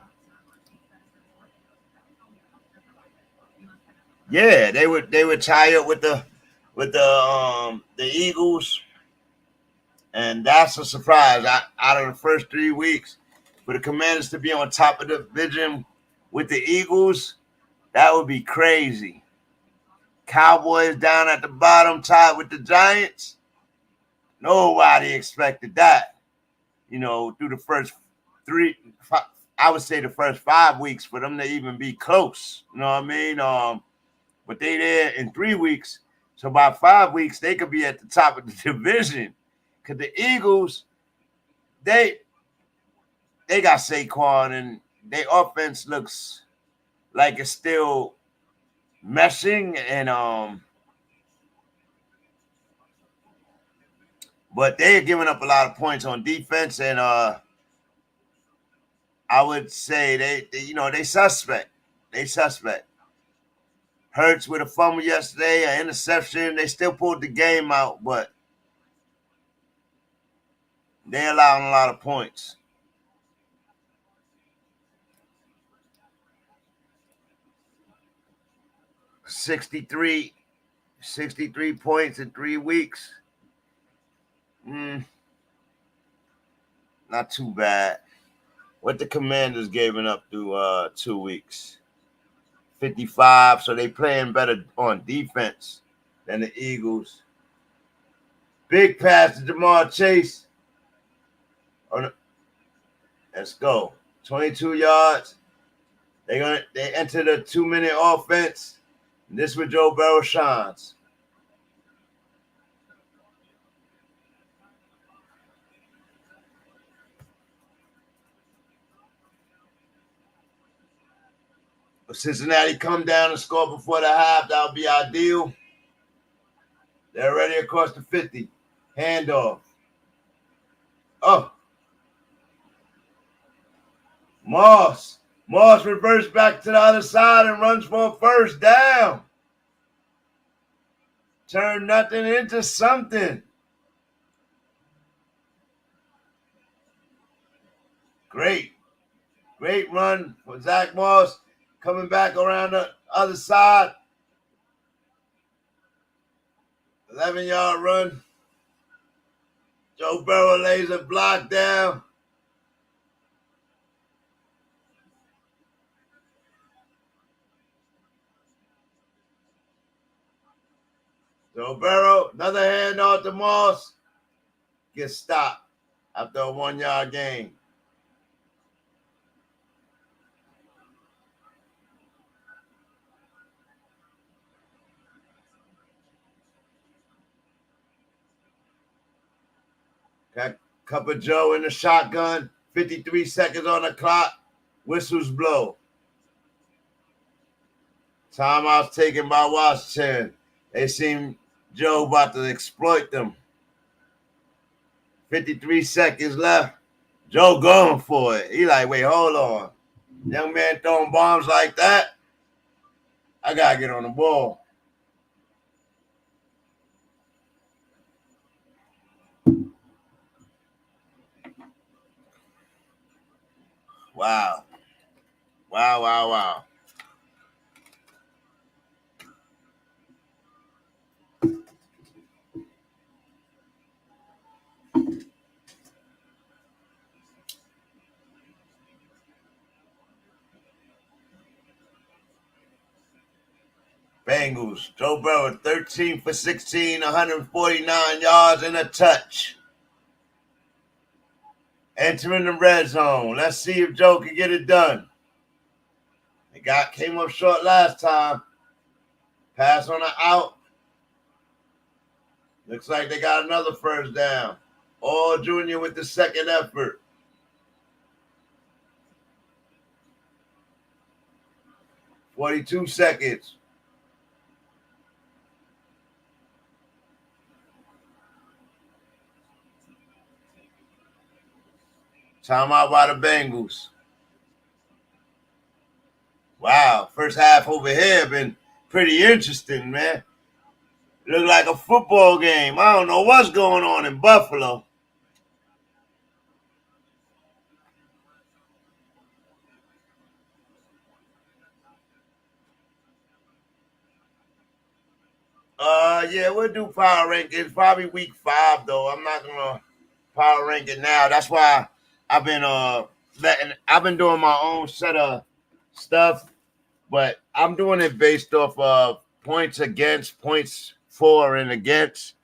Yeah, they would tie up with the Eagles, and that's a surprise. Out of the first 3 weeks, for the Commanders to be on top of the division with the Eagles, that would be crazy. Cowboys down at the bottom, tied with the Giants. Nobody expected that. Through the first 3, I would say the first 5 weeks for them to even be close. You know what I mean? But they there in 3 weeks. So by 5 weeks, they could be at the top of the division. Because the Eagles, they got Saquon, and their offense looks like it's still meshing, and but they're giving up a lot of points on defense, and I would say they suspect. They suspect. Hurts with a fumble yesterday, an interception. They still pulled the game out, but they allowed a lot of points. $63 points in 3 weeks. Not too bad. What the Commanders giving up through 2 weeks? 55, so they playing better on defense than the Eagles. Big pass to Jamar Chase. Let's go. 22 yards. They enter the 2-minute offense. And this is where Joe Burrow shines. If Cincinnati come down and score before the half, that would be ideal. They're already across the 50. Handoff. Oh. Moss reverses back to the other side and runs for a first down. Turn nothing into something. Great run for Zach Moss. Coming back around the other side. 11-yard run. Joe Burrow lays a block down. Joe Burrow, another handoff to Moss. Gets stopped after a 1-yard gain. Got Cup of Joe in the shotgun. 53 seconds on the clock. Whistles blow. Timeout's taken by Washington. They seem Joe about to exploit them. 53 seconds left. Joe going for it. He like, wait, hold on. Young man throwing bombs like that. I got to get on the ball. Wow. Bengals, Joe Burrow, 13 for 16, 149 yards and a touch. Entering the red zone. Let's see if Joe can get it done. They came up short last time. Pass on the out. Looks like they got another first down. All Jr. with the second effort. "42 seconds. Timeout by the Bengals. Wow, first half over here been pretty interesting, man. Look like a football game. I don't know what's going on in Buffalo. Yeah, we'll do power rankings. Probably week 5 though. I'm not gonna power rank it now. That's why I've been doing my own set of stuff, but I'm doing it based off of points against, points for and against.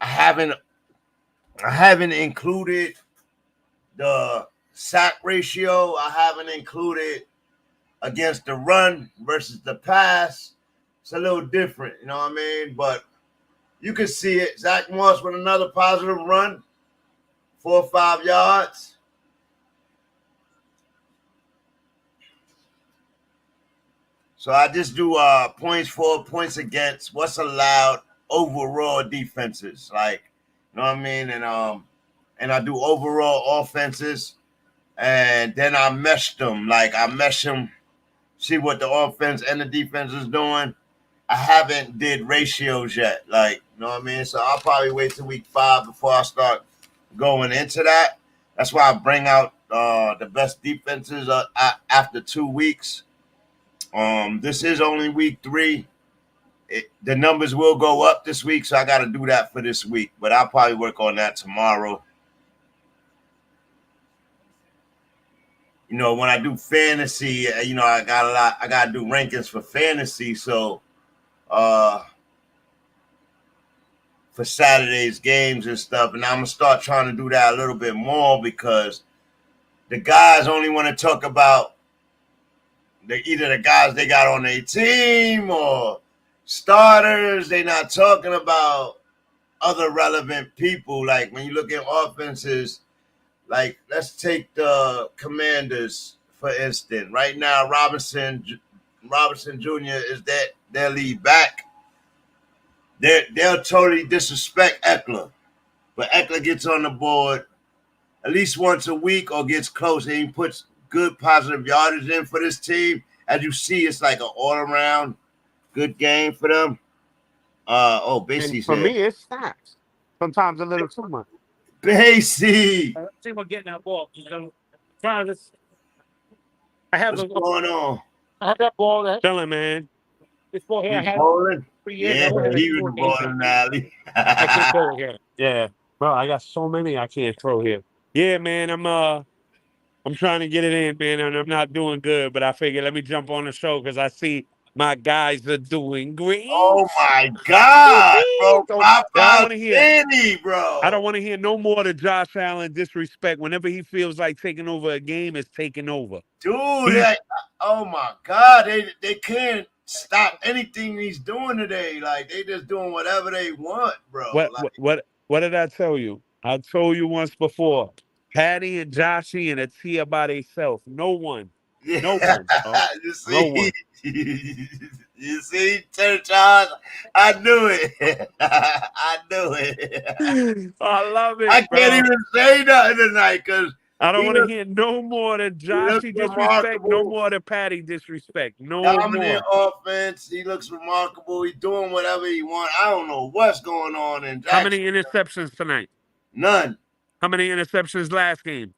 I haven't included the sack ratio. I haven't included against the run versus the pass. It's a little different, you know what I mean? But you can see it. Zach Moss with another positive run, 4 or 5 yards. So I just do points for, points against, what's allowed overall defenses, like, you know what I mean? And I do overall offenses, and then I mesh them. Like I mesh them, see what the offense and the defense is doing, I haven't did ratios yet. Like, you know what I mean? So I'll probably wait till week 5 before I start going into that. That's why I bring out the best defenses after 2 weeks. This is only week 3. The numbers will go up this week, so I got to do that for this week. But I'll probably work on that tomorrow. You know, when I do fantasy, you know, I got to do rankings for fantasy. So, for Saturday's games and stuff, and I'm going to start trying to do that a little bit more because the guys only want to talk about either the guys they got on their team or starters. They're not talking about other relevant people. Like when you look at offenses, like let's take the Commanders for instance. Right now, Robinson Jr. is their lead back. They'll totally disrespect Eckler, but Eckler gets on the board at least once a week or gets close, and he puts good positive yardage in for this team. As you see, it's like an all-around good game for them. Basically for me, it's snacks. Sometimes a little too much. Basie. See what getting that ball. I have What's going on? I have that ball. Chilling, man. This ball here, I had bowling? 3 years. Yeah, I he was bowling alley. I can't throw here. Yeah, bro, I got so many I can't throw here. Yeah, man, I'm trying to get it in, man, and I'm not doing good. But I figured let me jump on the show because I see my guys are doing great. Oh my God, bro! I don't want to hear. City, bro. I don't want to hear no more of the Josh Allen disrespect. Whenever he feels like taking over a game, it's taking over. Dude, oh my God, they can't stop anything he's doing today. Like they just doing whatever they want, bro. What did I tell you? I told you once before. Patty and Joshy in a tier by themselves. No one. Yeah. No one. You see, no one. You see, Charles, I knew it. I knew it. I love it. I can't even say nothing tonight because I don't want to hear no more than Joshy disrespect, no more than Patty disrespect. No dominant more. offense. He looks remarkable. He's doing whatever he wants. I don't know what's going on in Jacksonville. How many interceptions tonight? None. How many interceptions last game?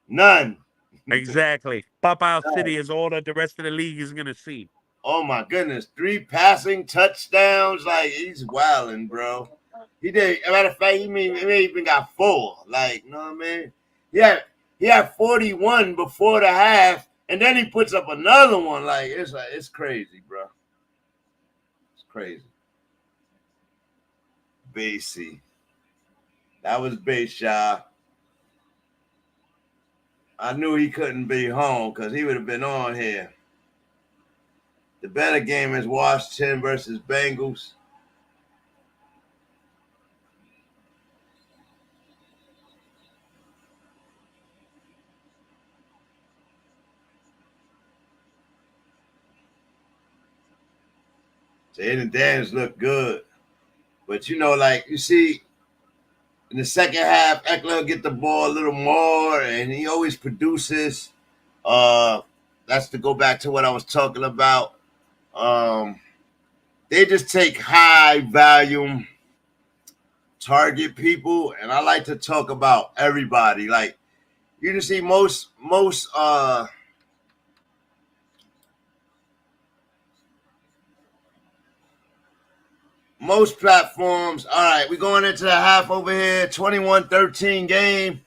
None. Exactly. Pop-Out City is all that the rest of the league is going to see. Oh, my goodness. 3 passing touchdowns. Like, he's wilding, bro. He did. As a matter of fact, he even got 4. Like, you know what I mean? He had 41 before the half, and then he puts up another one. Like, it's crazy, bro. It's crazy. Basie. That was Bayshaw. I knew he couldn't be home because he would have been on here. The better game is Washington versus Bengals. Jayden Daniels look good. But, you know, like, you see, in the second half, Eckler will get the ball a little more, and he always produces. That's to go back to what I was talking about. They just take high volume target people, and I like to talk about everybody. Like, you can see most platforms. All right, we're going into the half over here, 21-13 game.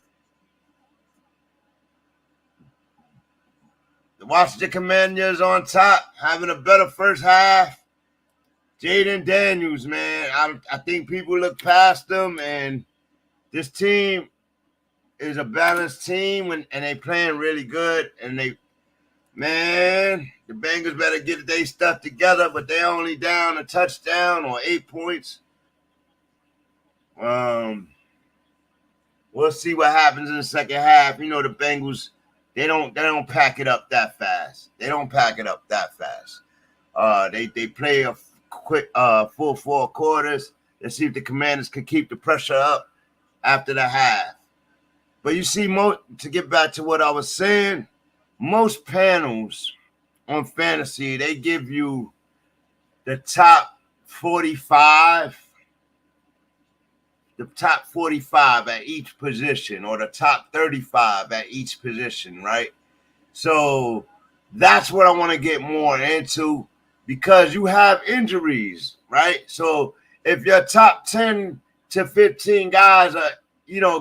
The Washington Commanders on top, having a better first half. Jayden Daniels, man, I think people look past them, and this team is a balanced team, and they playing really good. And the Bengals better get their stuff together, but they only down a touchdown or 8 points. We'll see what happens in the second half. You know, the Bengals, they don't pack it up that fast. They play a quick full 4 quarters. Let's see if the Commanders can keep the pressure up after the half. But you see, to get back to what I was saying, most panels on fantasy, they give you the top 45 at each position, or the top 35 at each position, right? So that's what I want to get more into, because you have injuries, right? So if your top 10 to 15 guys are,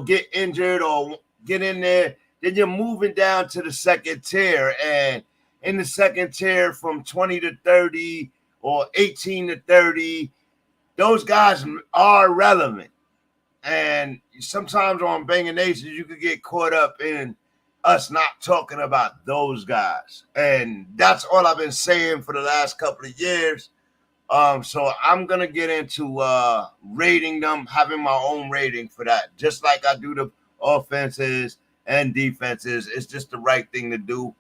get injured or get in there, then you're moving down to the second tier. And in the second tier, from 20 to 30 or 18 to 30, those guys are relevant. And sometimes on BangnACES, you could get caught up in us not talking about those guys. And that's all I've been saying for the last couple of years. So I'm going to get into rating them, having my own rating for that. Just like I do the offenses and defenses. It's just the right thing to do.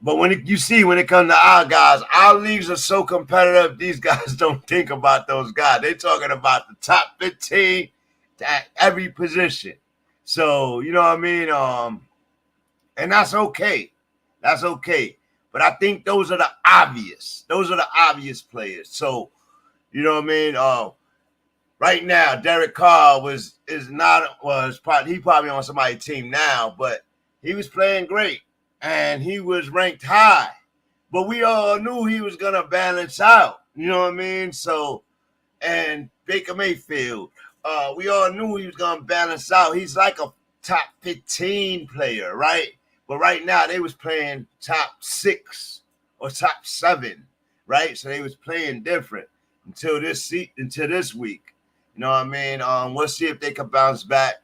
But when it comes to our guys, our leagues are so competitive, these guys don't think about those guys. They're talking about the top 15 at every position. So, you know what I mean? And that's okay. That's okay. But I think those are the obvious. Those are the obvious players. So, you know what I mean? Right now, Derek Carr he probably on somebody's team now, but he was playing great. And he was ranked high, but we all knew he was going to balance out. You know what I mean? So, and Baker Mayfield, we all knew he was going to balance out. He's like a top 15 player, right? But right now they was playing top 6 or top 7, right? So they was playing different until this week. You know what I mean? We'll see if they can bounce back.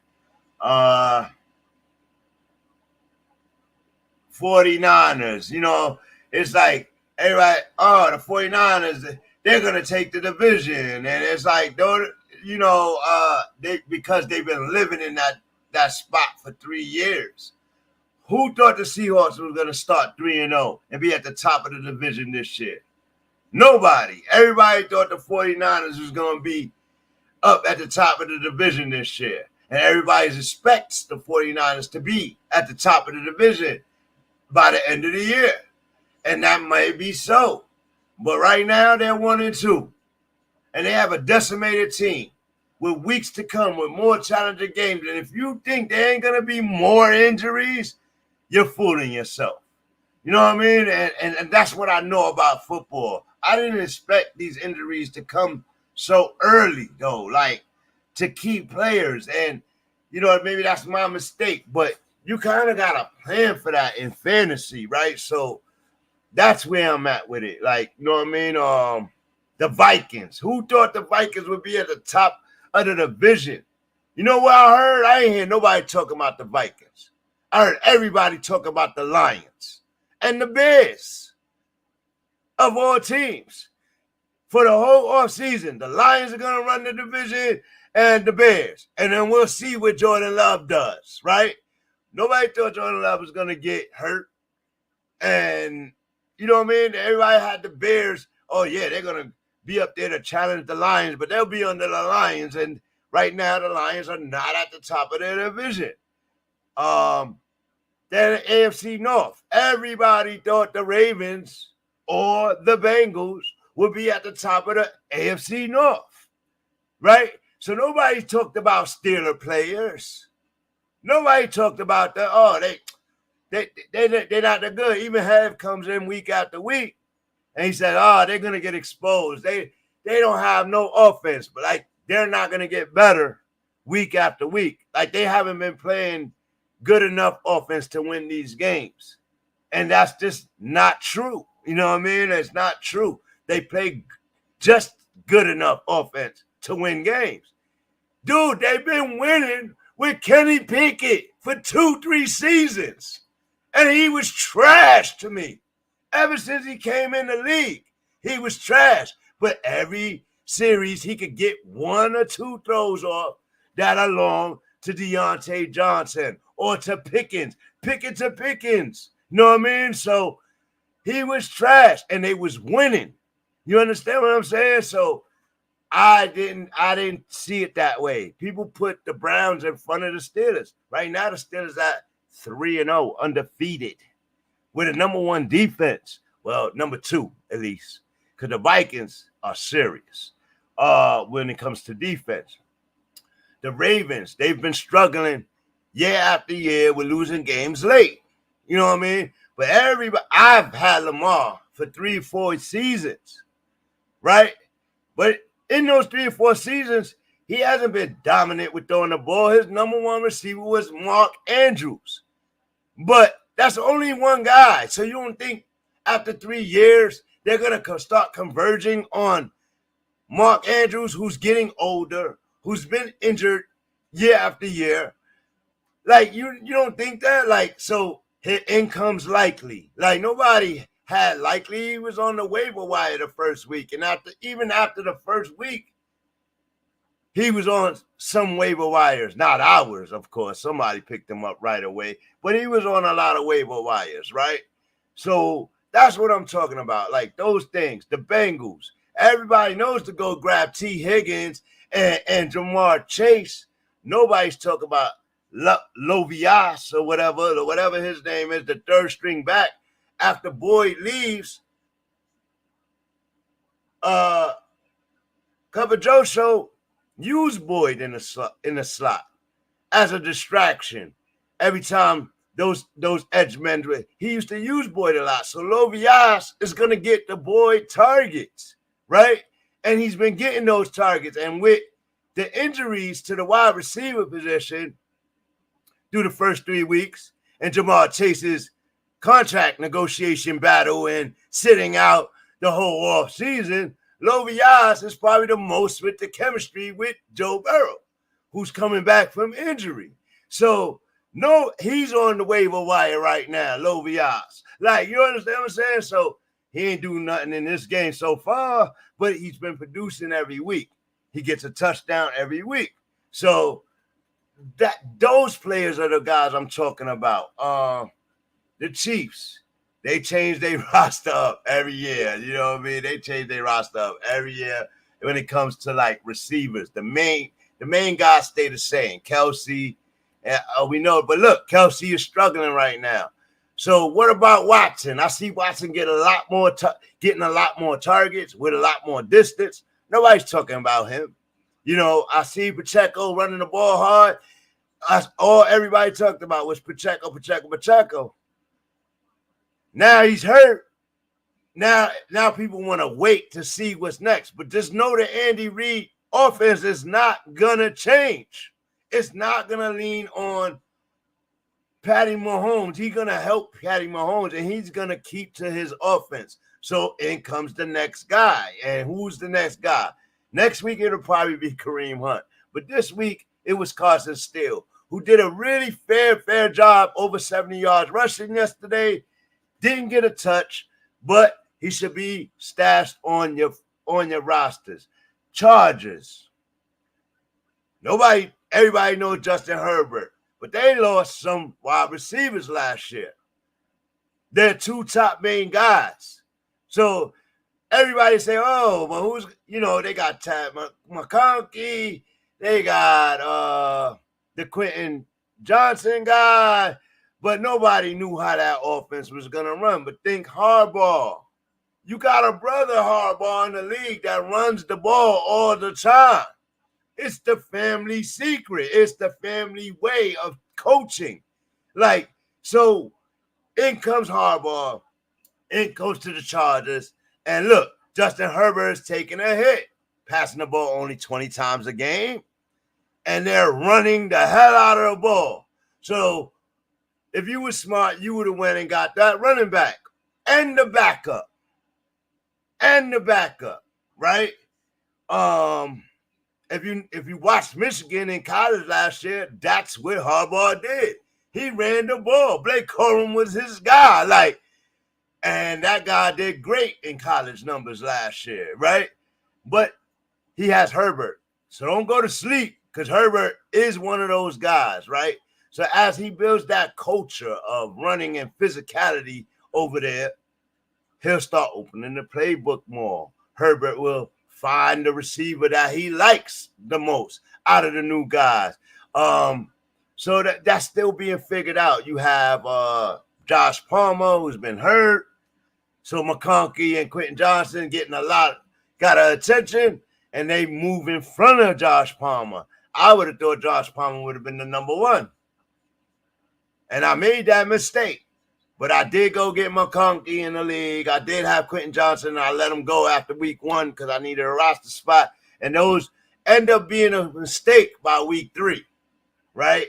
49ers, it's like everybody, the 49ers, they're going to take the division. And it's like, because they've been living in that spot for 3 years. Who thought the Seahawks were going to start 3-0 and be at the top of the division this year? Nobody. Everybody thought the 49ers was going to be up at the top of the division this year. And everybody expects the 49ers to be at the top of the division by the end of the year. And that may be so. But right now, they're 1-2. And they have a decimated team with weeks to come, with more challenging games. And if you think there ain't going to be more injuries, you're fooling yourself. You know what I mean? And that's what I know about football. I didn't expect these injuries to come so early, though, like to key players. And, maybe that's my mistake. But you kind of got to plan for that in fantasy, right? So that's where I'm at with it. Like, you know what I mean? The Vikings. Who thought the Vikings would be at the top of the division? You know what I heard? I ain't hear nobody talking about the Vikings. I heard everybody talk about the Lions and the Bears of all teams. For the whole offseason, the Lions are going to run the division and the Bears. And then we'll see what Jordan Love does, right? Nobody thought Jordan Love was going to get hurt. And, you know what I mean? Everybody had the Bears. Oh, yeah, they're going to be up there to challenge the Lions, but they'll be under the Lions. And right now, the Lions are not at the top of their division. Then the AFC North. Everybody thought the Ravens or the Bengals would be at the top of the AFC North, right? So nobody talked about Steeler players. Nobody talked about they're not that good. Even Have comes in week after week, and he said, they're gonna get exposed. They don't have no offense, but like they're not gonna get better week after week. Like they haven't been playing good enough offense to win these games, and that's just not true. You know what I mean? It's not true. They play just good enough offense to win games. Dude, they've been winning with Kenny Pickett for 2-3 seasons. And he was trash to me. Ever since he came in the league, he was trash. But every series, he could get 1 or 2 throws off that are long to Deontay Johnson or to Pickens. Pickens to Pickens. You know what I mean? So he was trash, and they was winning. You understand what I'm saying? So I didn't see it that way. People put the Browns in front of the Steelers. Right now, the Steelers at 3-0, undefeated, with a number 1 defense, Well, number 2, at least, because the Vikings are serious when it comes to defense. The Ravens, they've been struggling year after year with losing games late. You know what I mean? But I've had Lamar for 3 or 4 seasons, right? But in those 3 or 4 seasons, he hasn't been dominant with throwing the ball. His number 1 receiver was Mark Andrews. But that's only one guy. So you don't think after 3 years, they're going to start converging on Mark Andrews, who's getting older, who's been injured year after year? Like, you don't think that? Like, so his income's likely. Like, nobody had likely. He was on the waiver wire the first week. And even after the first week, he was on some waiver wires. Not ours, of course. Somebody picked him up right away. But he was on a lot of waiver wires, right? So that's what I'm talking about. Like, those things. The Bengals. Everybody knows to go grab T. Higgins and Jamar Chase. Nobody's talking about Lovias or whatever his name is, the third string back. After Boyd leaves, Cover Joe Show used Boyd in the slot as a distraction. Every time those edge men, he used to use Boyd a lot. So Lovias is going to get the Boyd targets, right? And he's been getting those targets. And with the injuries to the wide receiver position through the first 3 weeks and Jamar Chase's contract negotiation battle and sitting out the whole offseason, Lovias is probably the most with the chemistry with Joe Burrow, who's coming back from injury. So, no, he's on the waiver wire right now, Lovias. Like, you understand what I'm saying? So, he ain't doing nothing in this game so far, but he's been producing every week. He gets a touchdown every week. So, those players are the guys I'm talking about. The Chiefs, they change their roster up every year. You know what I mean? They change their roster up every year when it comes to, like, receivers. The main guys stay the same. Kelsey, we know. But look, Kelsey is struggling right now. So what about Watson? I see Watson getting a lot more targets with a lot more distance. Nobody's talking about him. You know, I see Pacheco running the ball hard. All everybody talked about was Pacheco. Now he's hurt. Now people want to wait to see what's next. But just know the Andy Reid offense is not going to change. It's not going to lean on Patty Mahomes. He's going to help Patty Mahomes, and he's going to keep to his offense. So in comes the next guy. And who's the next guy? Next week, it'll probably be Kareem Hunt. But this week, it was Carson Steele, who did a really fair job, over 70 yards rushing yesterday. Didn't get a touch, but he should be stashed on your rosters. Chargers. Everybody knows Justin Herbert, but they lost some wide receivers last year. They're 2 top main guys. So everybody say, oh, but who's, they got Tad McConkey, they got the Quentin Johnson guy, but nobody knew how that offense was going to run. But think Harbaugh. You got a brother Harbaugh in the league that runs the ball all the time. It's the family secret. It's the family way of coaching. Like, so in comes Harbaugh. In goes to the Chargers. And look, Justin Herbert is taking a hit, passing the ball only 20 times a game. And they're running the hell out of the ball. So if you were smart, you would have went and got that running back and the backup. Right? If you watched Michigan in college last year, that's what Harbaugh did. He ran the ball. Blake Corum was his guy. And that guy did great in college numbers last year, right? But he has Herbert. So don't go to sleep, because Herbert is one of those guys, right? So as he builds that culture of running and physicality over there, he'll start opening the playbook more. Herbert will find the receiver that he likes the most out of the new guys. So that's still being figured out. You have Josh Palmer, who's been hurt. So McConkey and Quentin Johnson getting got attention, and they move in front of Josh Palmer. I would have thought Josh Palmer would have been the number one. And I made that mistake. But I did go get McConkey in the league. I did have Quentin Johnson, and I let him go after week 1 because I needed a roster spot. And those end up being a mistake by week 3, right?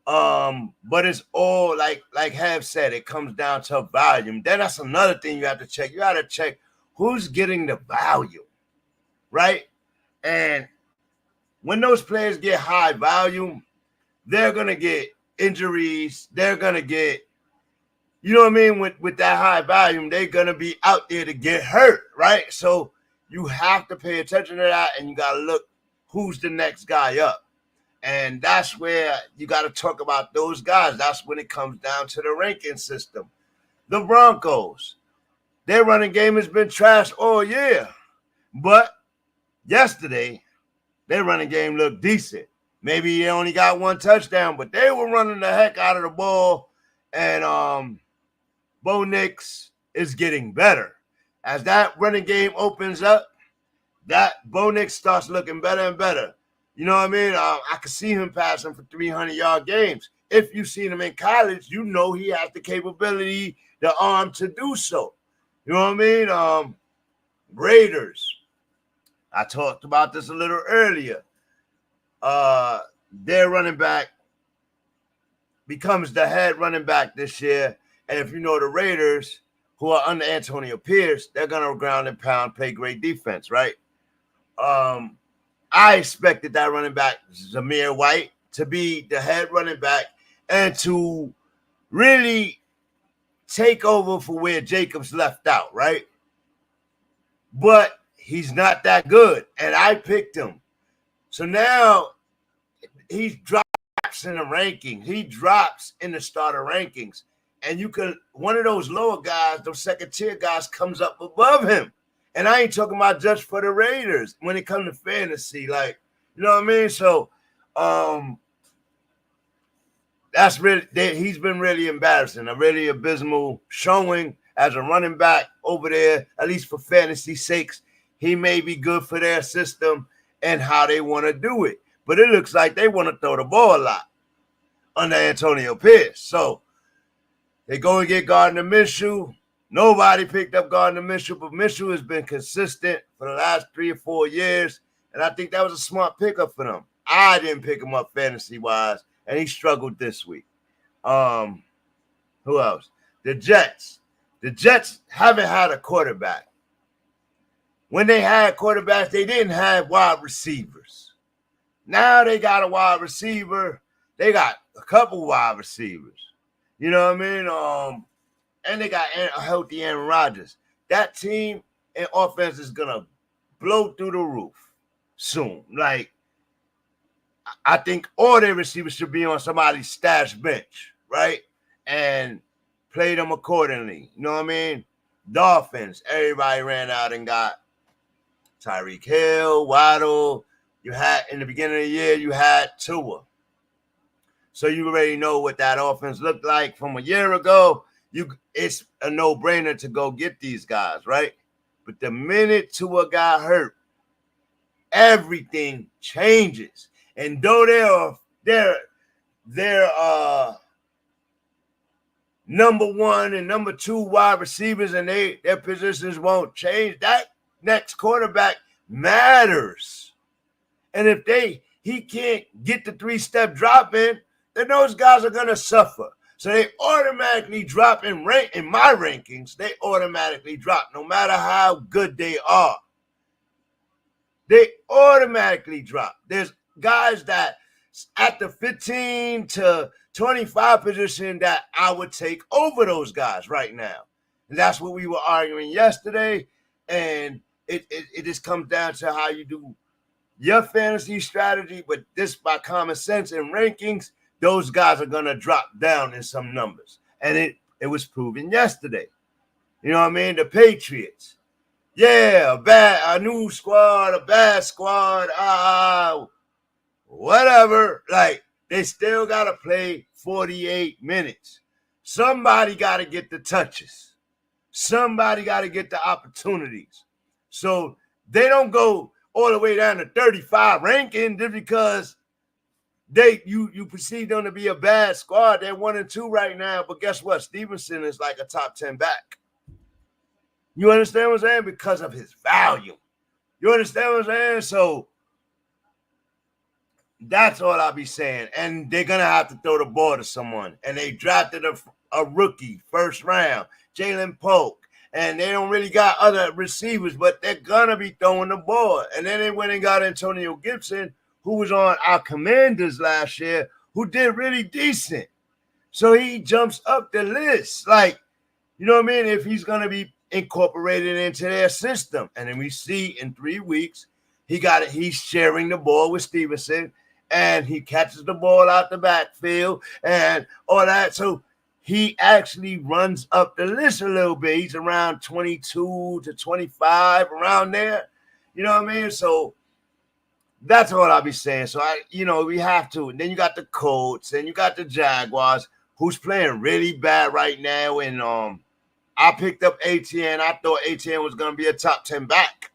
But it's all like Have said, it comes down to volume. Then that's another thing you have to check. You got to check who's getting the value, right? And when those players get high volume, they're going to get injuries. They're going to get, you know what I mean? With that high volume, they're going to be out there to get hurt, right? So you have to pay attention to that, and you got to look who's the next guy up. And that's where you got to talk about those guys. That's when it comes down to the ranking system. The Broncos, their running game has been trashed all year. But yesterday, their running game looked decent. Maybe they only got 1 touchdown, but they were running the heck out of the ball. And Bo Nix is getting better. As that running game opens up, that Bo Nix starts looking better and better. You know what I mean? I could see him passing for 300-yard games. If you've seen him in college, you know he has the capability, the arm to do so. You know what I mean? Raiders. I talked about this a little earlier. Their running back becomes the head running back this year. And if you know the Raiders, who are under Antonio Pierce, they're going to ground and pound, play great defense, right? I expected that running back, Zamir White, to be the head running back and to really take over for where Jacobs left out, right? But he's not that good, and I picked him. So now he drops in the rankings. He drops in the starter rankings. And you could, one of those lower guys, those second-tier guys, comes up above him. And I ain't talking about just for the Raiders when it comes to fantasy. Like, you know what I mean? So that's really, he's been really embarrassing, a really abysmal showing as a running back over there, at least for fantasy sakes. He may be good for their system and how they want to do it. But it looks like they want to throw the ball a lot under Antonio Pierce. So they go and get Gardner Minshew. Nobody picked up Gardner Minshew, but Minshew has been consistent for the last 3 or 4 years, and I think that was a smart pickup for them. I didn't pick him up fantasy-wise, and he struggled this week. Who else? The Jets. The Jets haven't had a quarterback. When they had quarterbacks, they didn't have wide receivers. Now they got a wide receiver. They got a couple wide receivers. You know what I mean? And they got a healthy Aaron Rodgers. That team and offense is going to blow through the roof soon. Like, I think all their receivers should be on somebody's stash bench, right? And play them accordingly. You know what I mean? Dolphins, everybody ran out and got Tyreek Hill, Waddle. You had, in the beginning of the year, you had Tua. So you already know what that offense looked like from a year ago. It's a no-brainer to go get these guys, right? But the minute Tua got hurt, everything changes. And though they're number 1 and number 2 wide receivers and their positions won't change, that next quarterback matters. And if he can't get the 3-step drop in, then those guys are going to suffer. So they automatically drop in my rankings. They automatically drop no matter how good they are. They automatically drop. There's guys that at the 15 to 25 position that I would take over those guys right now. And that's what we were arguing yesterday. And it just comes down to how you do your fantasy strategy. But this, by common sense and rankings, those guys are going to drop down in some numbers. And it was proven yesterday. You know what I mean? The Patriots. Yeah, a new squad, a bad squad, whatever. Like, they still got to play 48 minutes. Somebody got to get the touches. Somebody got to get the opportunities. So they don't go all the way down to 35 ranking just because you perceive them to be a bad squad. They're 1-2 right now, but guess what? Stevenson is like a top 10 back. You understand what I'm saying? Because of his value. You understand what I'm saying? So that's all I'll be saying. And they're going to have to throw the ball to someone. And they drafted a rookie first round, Jalen Polk. And they don't really got other receivers, but they're going to be throwing the ball. And then they went and got Antonio Gibson, who was on our Commanders last year, who did really decent. So he jumps up the list. Like, you know what I mean? If he's going to be incorporated into their system. And then we see in 3 weeks, he's sharing the ball with Stevenson, and he catches the ball out the backfield and all that. So he actually runs up the list a little bit. He's around 22 to 25, around there. You know what I mean? So that's all I'll be saying. So, we have to. And then you got the Colts, and you got the Jaguars, who's playing really bad right now. And I picked up ATN. I thought ATN was going to be a top 10 back.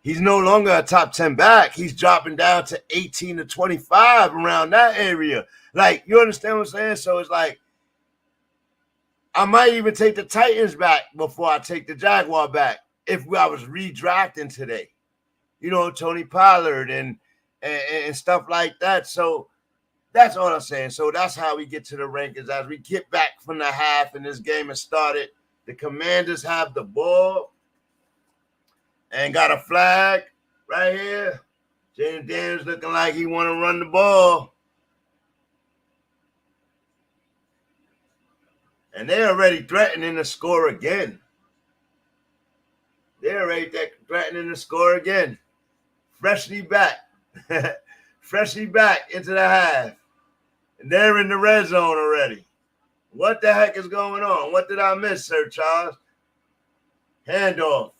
He's no longer a top 10 back. He's dropping down to 18 to 25, around that area. Like, you understand what I'm saying? So it's like, I might even take the Titans back before I take the Jaguar back if I was redrafting today. Tony Pollard and stuff like that. So that's all I'm saying. So that's how we get to the rankings. As we get back from the half and this game has started, the Commanders have the ball and got a flag right here. Jayden Daniels looking like he want to run the ball. And they're already threatening to score again. They're already threatening to score again. Freshly back. Freshly back into the half. And they're in the red zone already. What the heck is going on? What did I miss, Sir Charles? Handoff.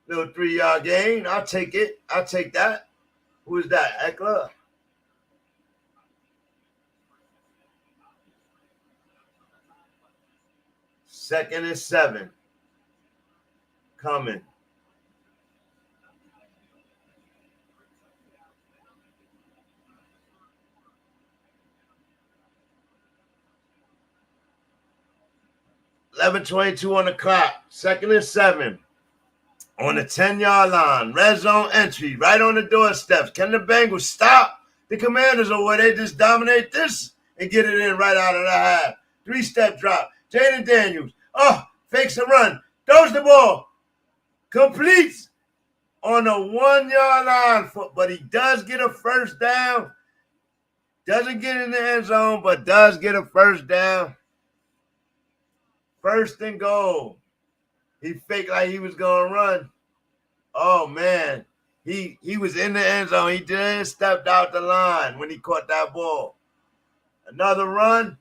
Little 3-yard gain. I'll take it. I'll take that. Who is that? Eckler? Second and 7. Coming. $11:22 on the clock. Second and 7. On the 10-yard line. Red zone entry. Right on the doorsteps. Can the Bengals stop the Commanders, or will they just dominate this and get it in right out of the half? 3-step drop. Jayden Daniels. Fakes a run. Throws the ball. Completes on the 1-yard line. But he does get a first down. Doesn't get in the end zone, but does get a first down. First and goal. He faked like he was going to run. Oh, man. He was in the end zone. He just stepped out the line when he caught that ball. Another run.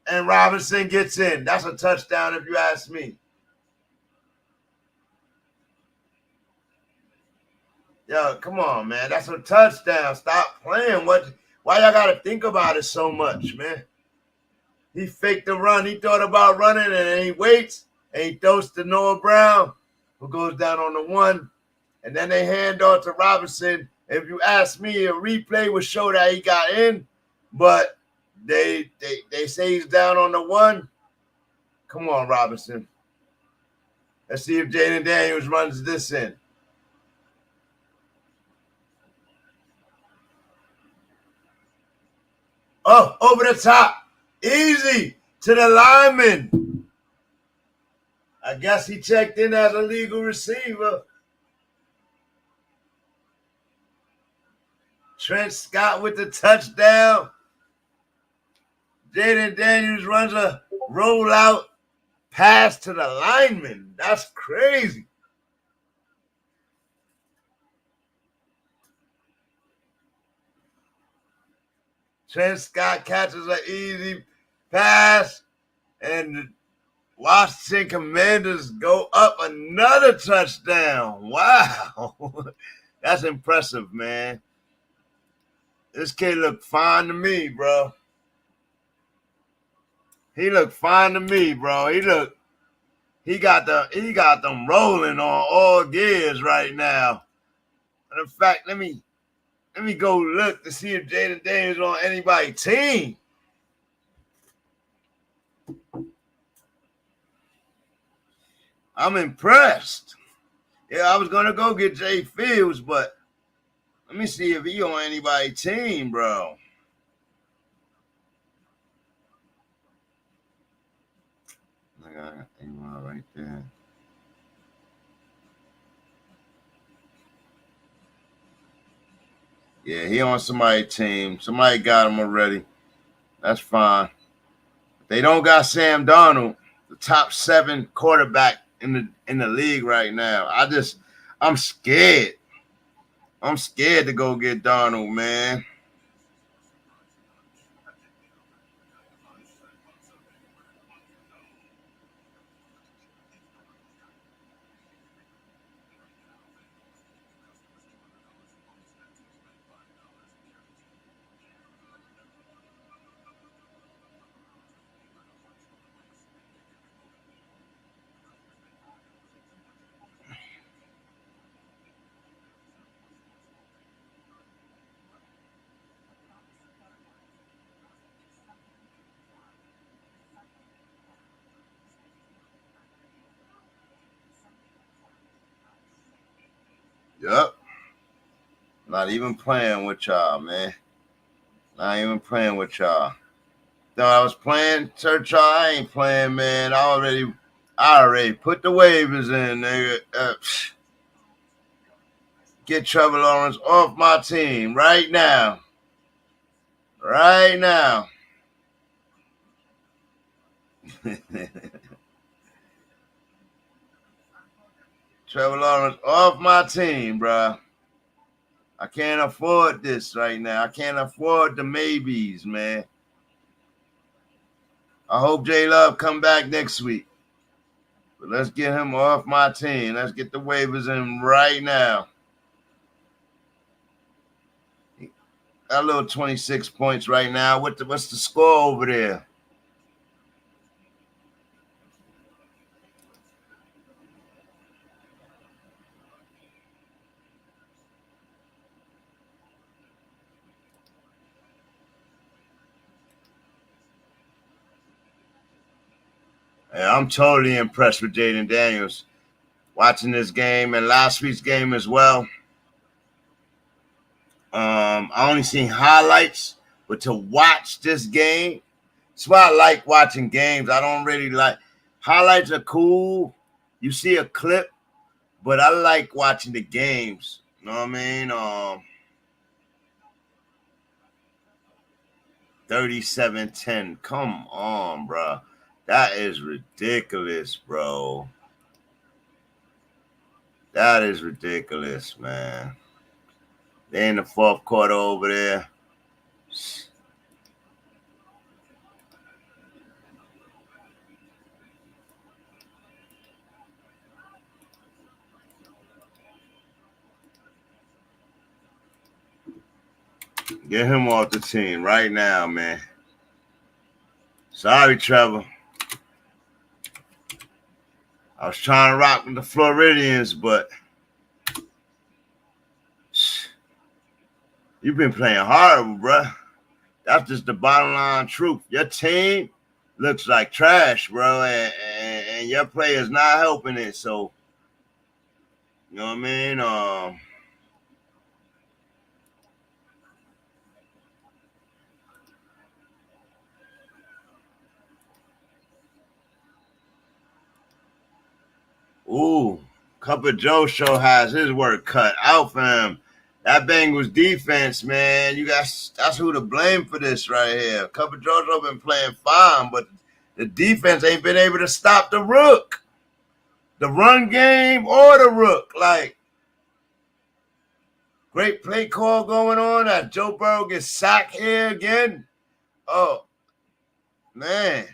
And Robinson gets in. That's a touchdown if you ask me. Yo, come on, man. That's a touchdown. Stop playing. Why y'all got to think about it so much, man? He faked the run. He thought about running, and then he waits, and he throws to Noah Brown, who goes down on the 1. And then they hand off to Robinson. If you ask me, a replay would show that he got in, but they say he's down on the 1. Come on, Robinson. Let's see if Jayden Daniels runs this in. Oh, over the top. Easy to the lineman. I guess he checked in as a legal receiver. Trent Scott with the touchdown. Jayden Daniels runs a rollout pass to the lineman. That's crazy. Trent Scott catches an easy pass, and the Washington Commanders go up another touchdown. Wow. That's impressive, man. This kid looked fine to me, bro. He looked fine to me, bro. He got them rolling on all gears right now. And in fact, let me go look to see if Jayden Daniels on anybody's team. I'm impressed. Yeah, I was gonna go get Jay Fields, but let me see if he on anybody's team, bro. I got A-Rod right there. Yeah, he on somebody's team. Somebody got him already. That's fine. They don't got Sam Darnold, the top 7 quarterback in the league right now. I'm scared. I'm scared to go get Darnold, man. Yup. Not even playing with y'all, man. Not even playing with y'all. No, I was playing church. I ain't playing, man. I already put the waivers in, nigga. Get Trevor Lawrence off my team right now. Right now. Trevor Lawrence off my team, bro. I can't afford this right now. I can't afford the maybes, man. I hope J Love come back next week. But let's get him off my team. Let's get the waivers in right now. Got a little 26 points right now. What's the score over there? Yeah, I'm totally impressed with Jayden Daniels. Watching this game and last week's game as well. I only seen highlights, but to watch this game, that's why I like watching games. I don't really like highlights are cool. You see a clip, but I like watching the games. You know what I mean? 37-10. Come on, bro. That is ridiculous, bro. That is ridiculous, man. They in the fourth quarter over there. Get him off the team right now, man. Sorry, Trevor. I was trying to rock with the Floridians, but you've been playing horrible, bro. That's just the bottom line truth. Your team looks like trash, bro, and your players not helping it. So, you know what I mean? Cup of Joe show has his work cut out for him. That Bengals defense, man, that's who to blame for this right here. Cup of Joe show been playing fine, but the defense ain't been able to stop the rook. The run game or the rook. Like, great play call going on as Joe Burrow gets sacked here again. Oh, man.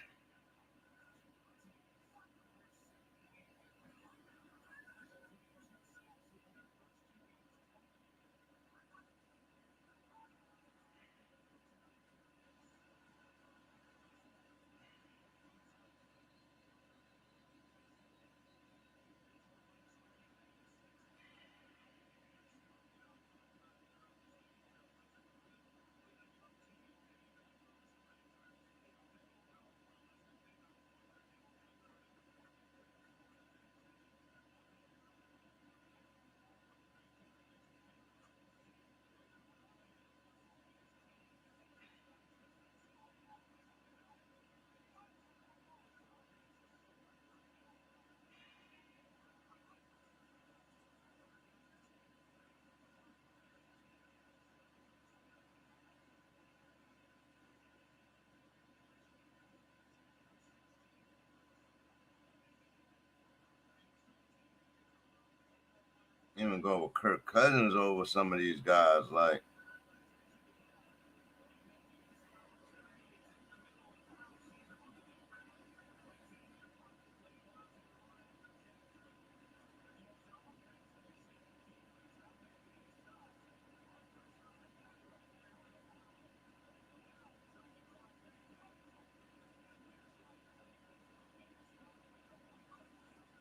even go with Kirk Cousins over some of these guys. Like,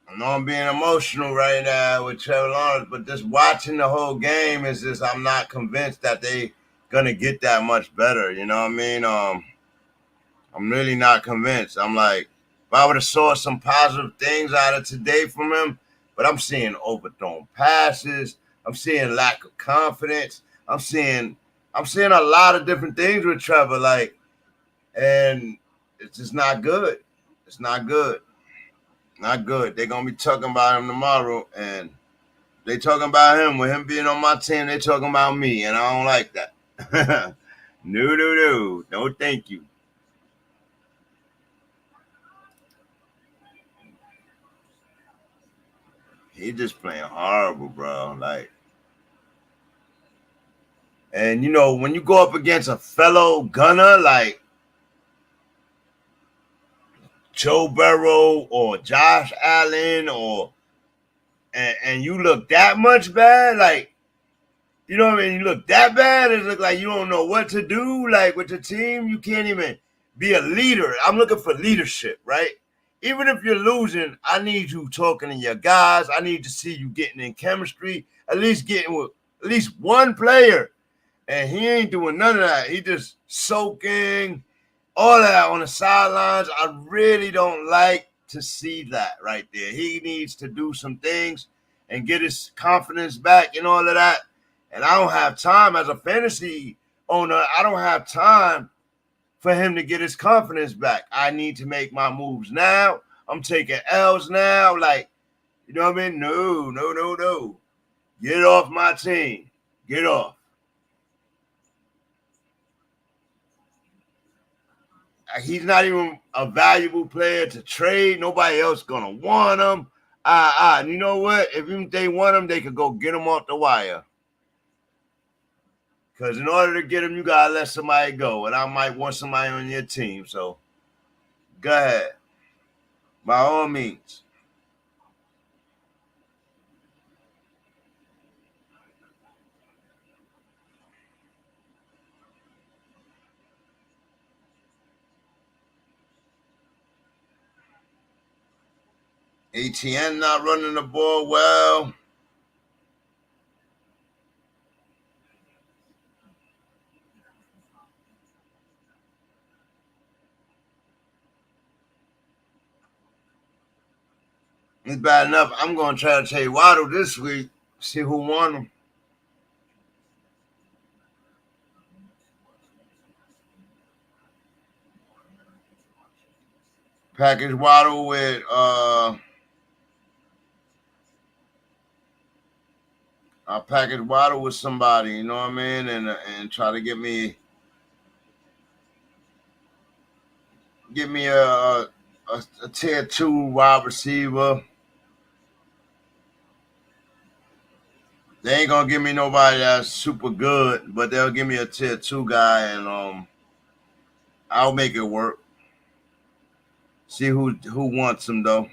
I know I'm being emotional right now with Trevor Lawrence, but just watching the whole game is just, I'm not convinced that they gonna get that much better. You know what I mean? I'm really not convinced. I'm like, if I would have saw some positive things out of today from him, but I'm seeing overthrown passes. I'm seeing lack of confidence. I'm seeing a lot of different things with Trevor, like, and it's just not good. It's not good. Not good. They're gonna be talking about him tomorrow, and they talking about him with him being on my team. They talking about me, and I don't like that. No, thank you. He just playing horrible, bro. Like, and you know, when you go up against a fellow gunner like Joe Burrow or Josh Allen, or and you look that much bad, like, you know what I mean? You look that bad, it look like you don't know what to do, like, with the team. You can't even be a leader. I'm looking for leadership, right? Even if you're losing, I need you talking to your guys. I need to see you getting in chemistry, at least getting with at least one player. And he ain't doing none of that. He just soaking, all of that on the sidelines. I really don't like to see that right there. He needs to do some things and get his confidence back and all of that. And I don't have time as a fantasy owner. I don't have time for him to get his confidence back. I need to make my moves now. I'm taking L's now. Like, you know what I mean? No. Get off my team. Get off. He's not even a valuable player to trade. Nobody else gonna want him. You know what? If they want him, they could go get him off the wire. Because in order to get him, you gotta let somebody go, and I might want somebody on your team. So, go ahead, by all means. ATN not running the ball well. It's bad enough. I'm going to try to take Waddle this week, see who won him. Package Waddle with I'll package Waddle with somebody, you know what I mean, and try to get me a tier 2 wide receiver. They ain't gonna give me nobody that's super good, but they'll give me a tier 2 guy, and I'll make it work. See who wants him though.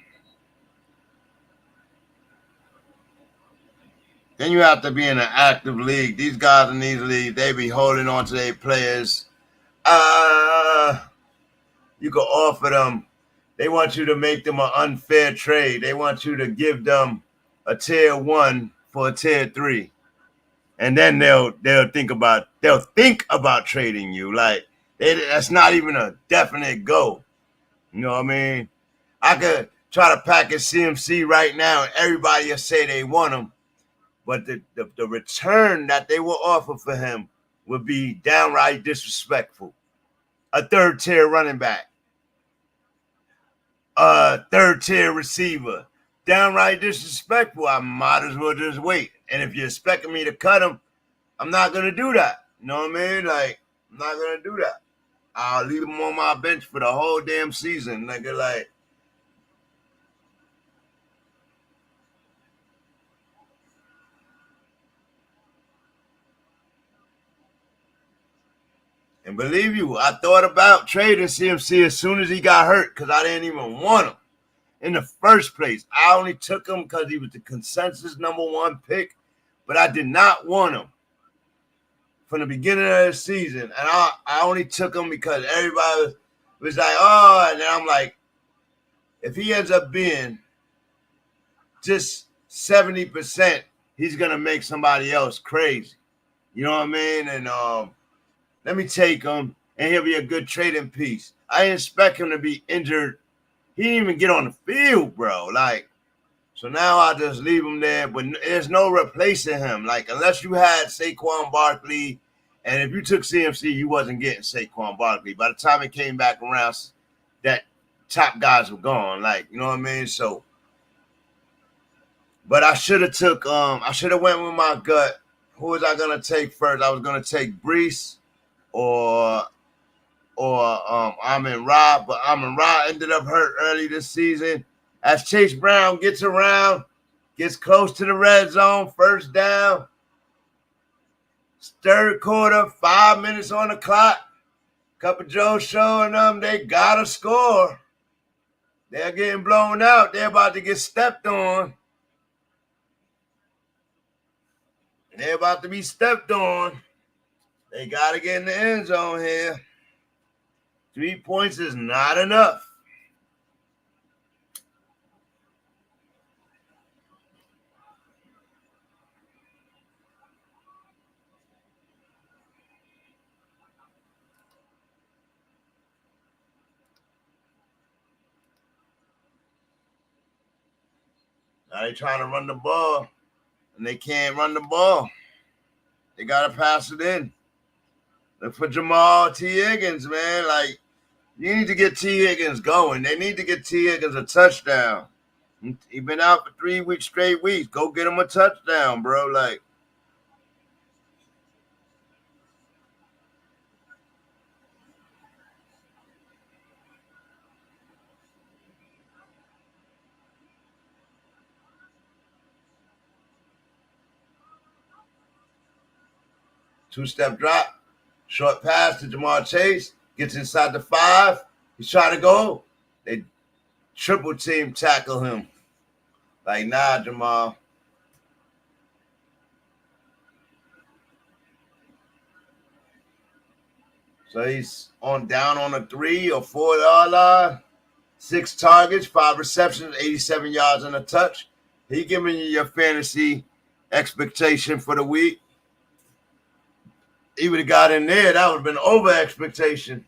Then you have to be in an active league. These guys in these leagues, they be holding on to their players. You can offer them. They want you to make them an unfair trade. They want you to give them a tier 1 for a tier 3, and then they'll think about trading you. Like, that's not even a definite go. You know what I mean? I could try to package CMC right now, and everybody will say they want him, but the return that they will offer for him would be downright disrespectful. A third-tier running back, a third-tier receiver, downright disrespectful. I might as well just wait. And if you're expecting me to cut him, I'm not going to do that. You know what I mean? Like, I'm not going to do that. I'll leave him on my bench for the whole damn season. Like, And believe you, I thought about trading CMC as soon as he got hurt because I didn't even want him in the first place. I only took him because he was the consensus #1 pick, but I did not want him from the beginning of the season. And I only took him because everybody was like, oh, and then I'm like, if he ends up being just 70%, he's going to make somebody else crazy. You know what I mean? And let me take him, and he'll be a good trading piece. I didn't expect him to be injured. He didn't even get on the field, bro. Like, so now I just leave him there, but there's no replacing him. Like, unless you had Saquon Barkley, and if you took CMC, you wasn't getting Saquon Barkley. By the time it came back around, that top guys were gone. Like, you know what I mean? So, but I should have went with my gut. Who was I gonna take first? I was gonna take Brees or Amon-Ra, but Amon-Ra ended up hurt early this season. As Chase Brown gets around, gets close to the red zone, first down, third quarter, 5 minutes on the clock. Cup of Joe showing them they gotta score. They're getting blown out. They're about to get stepped on. They're about to be stepped on. They got to get in the end zone here. 3 points is not enough. Now they're trying to run the ball, and they can't run the ball. They got to pass it in. Look for Jamal T. Higgins, man. Like, you need to get T. Higgins going. They need to get T. Higgins a touchdown. He's been out for 3 weeks, straight weeks. Go get him a touchdown, bro. Like, two-step drop, short pass to Jamar Chase, gets inside the 5. He's trying to go. They triple team tackle him. Like, nah, Jamal. So he's down on a 3 or 4 yard line. 6 targets, 5 receptions, 87 yards and a touch. He giving you your fantasy expectation for the week. He would have got in there. That would have been over expectation.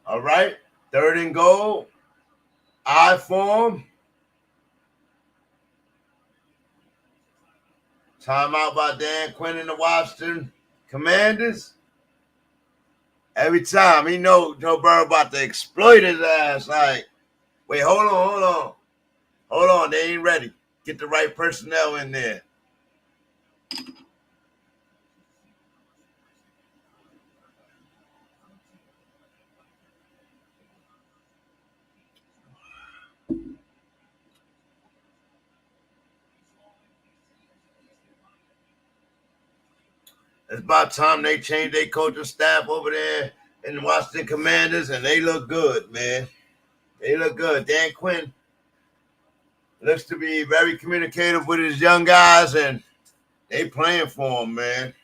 All right. 3rd and goal. I form. Timeout by Dan Quinn and the Washington Commanders. Every time he know Joe Burrow about to exploit his ass. Like, wait, hold on. They ain't ready. Get the right personnel in there. It's about time they change their coaching staff over there in the Washington Commanders, and they look good, man. They look good. Dan Quinn looks to be very communicative with his young guys, and they playing for him, man.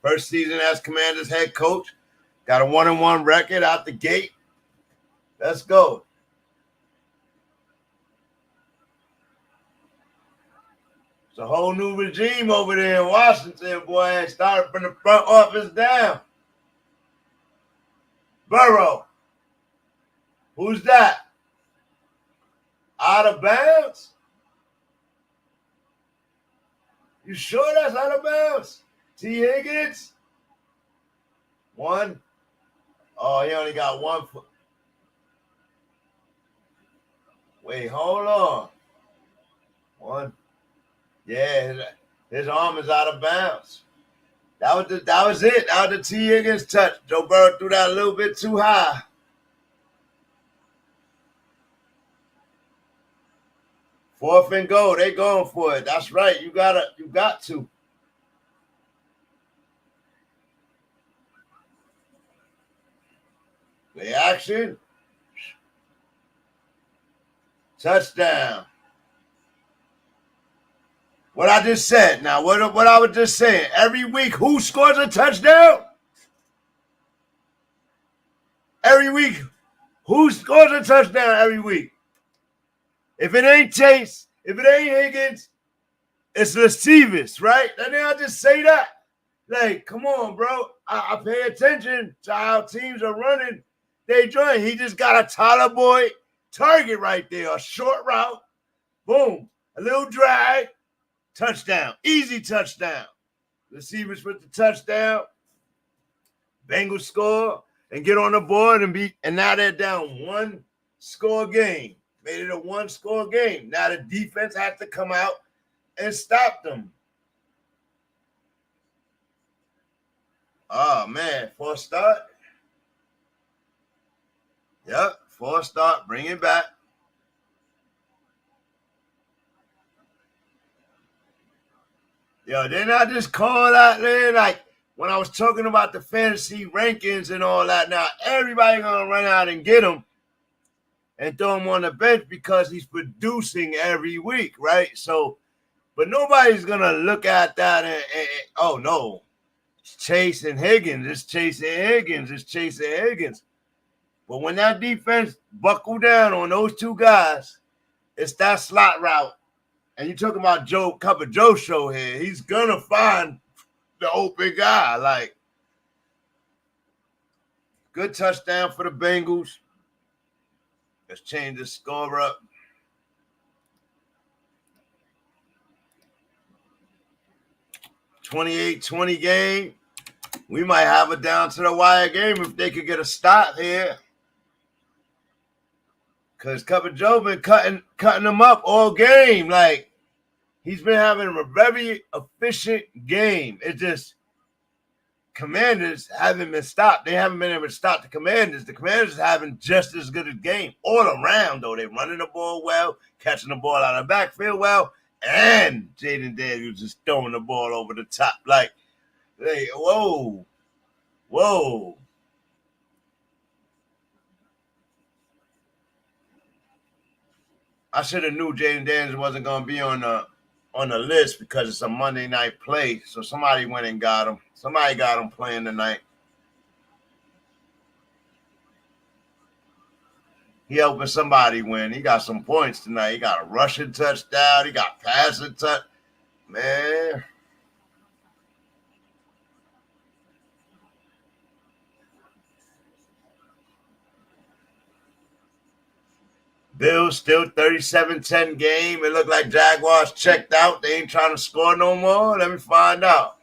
First season as Commanders head coach. Got a 1-1 record out the gate. Let's go. It's a whole new regime over there in Washington, boy. Started from the front office down. Burrow. Who's that? Out of bounds? You sure that's out of bounds? T. Higgins? 1. Oh, he only got 1 foot. Wait, hold on. 1. Yeah, his arm is out of bounds. That was it. That was the T. Higgins touch. Joe Burrow threw that a little bit too high. 4th and goal. They going for it. That's right. You got to. Play action. Touchdown. What I just said. Now, what I was just saying. Every week, who scores a touchdown? Every week, who scores a touchdown every week? If it ain't Chase, if it ain't Higgins, it's Lecevis, right? And then I just say that. Like, come on, bro. I pay attention to how teams are running. They join. He just got a Tyler Boyd target right there. A short route. Boom. A little drag. Touchdown. Easy touchdown. Receivers with the touchdown. Bengals score and get on the board and now they're down 1 score game. Made it a 1 score game. Now the defense has to come out and stop them. Oh man, 4 start. Yep, 4 start. Bring it back. Yo, didn't I just call out there like when I was talking about the fantasy rankings and all that? Now everybody gonna run out and get him and throw him on the bench because he's producing every week, right? So, but nobody's gonna look at that and oh no, it's chasing Higgins, it's chasing Higgins, it's chasing Higgins. But when that defense buckle down on those 2 guys, it's that slot route. And you're talking about Cup of Joe show here. He's gonna find the open guy. Like, good touchdown for the Bengals. Let's change the score up. (28-20) game. We might have a down to the wire game if they could get a stop here. Because Cup of Joe been cutting them up all game. Like, he's been having a very efficient game. It's just Commanders haven't been stopped. They haven't been able to stop the Commanders. The Commanders are having just as good a game all around, though. They're running the ball well, catching the ball out of the backfield well, and Jayden Daniels just throwing the ball over the top. Like, whoa. I should have knew Jayden Daniels wasn't going to be on the list because it's a Monday night play. So somebody went and got him. Somebody got him playing tonight. He helping somebody win. He got some points tonight. He got a rushing touchdown. He got passing touch. Man. Bills still 37-10 game. It looked like Jaguars checked out. They ain't trying to score no more. Let me find out.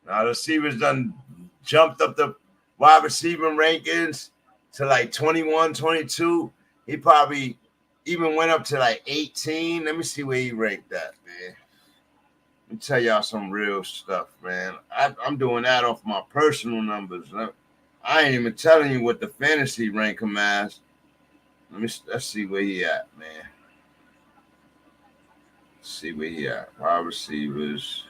Now the receivers done jumped up the wide receiver rankings to like 21, 22. He probably even went up to like 18. Let me see where he ranked that, man. Let me tell y'all some real stuff, man. I'm doing that off my personal numbers. I ain't even telling you what the fantasy rank him as. Let's see where he at, man. Let's see where he at. Wide receivers.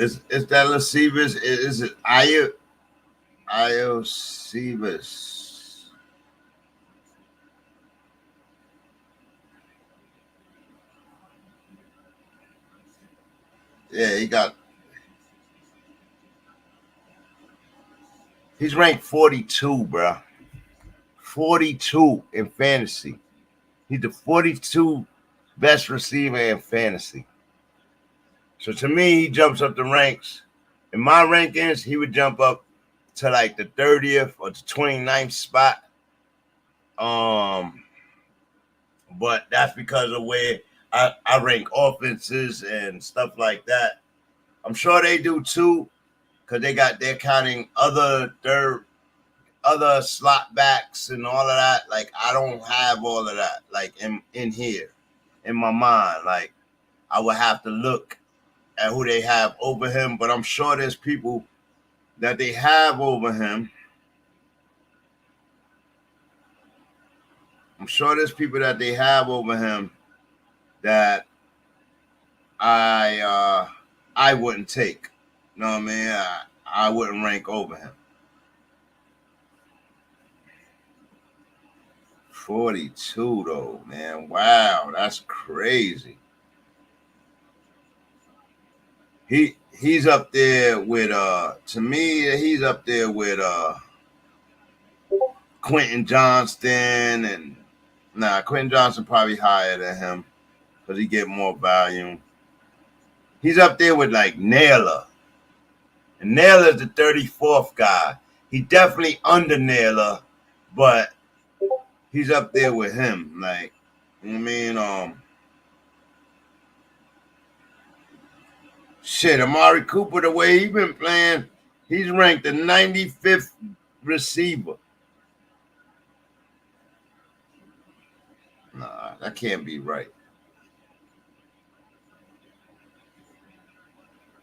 Is that Lecevis? Is it Lecevis? Yeah, he's ranked 42, bro. 42 in fantasy. He's the 42 best receiver in fantasy. So to me, he jumps up the ranks. In my rankings, he would jump up to like the 30th or the 29th spot. But that's because of where I rank offenses and stuff like that. I'm sure they do too, because they're counting other slot backs and all of that. Like I don't have all of that like in here in my mind. Like I would have to look at who they have over him, but I'm sure there's people that they have over him. I'm sure there's people that they have over him that I wouldn't take. You know what I mean? I wouldn't rank over him. 42 though, man. Wow, that's crazy. He's up there with to me, he's up there with Quentin Johnston and Quentin Johnston probably higher than him because he get more volume. He's up there with like Naylor. And Naylor's the 34th guy. He definitely under Naylor, but he's up there with him. Like, you know what I mean? Shit, Amari Cooper, the way he's been playing, he's ranked the 95th receiver. Nah, that can't be right.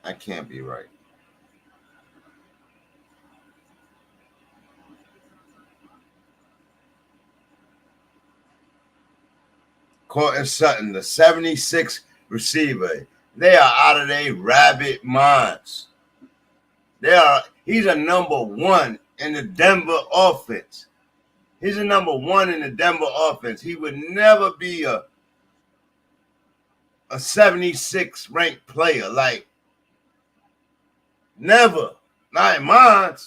That can't be right. Cortland Sutton, the 76th receiver. They are out of their rabbit minds. He's a number one in the Denver offense. He's a number one in the Denver offense. He would never be a 76 ranked player. Like, never. Not in mine.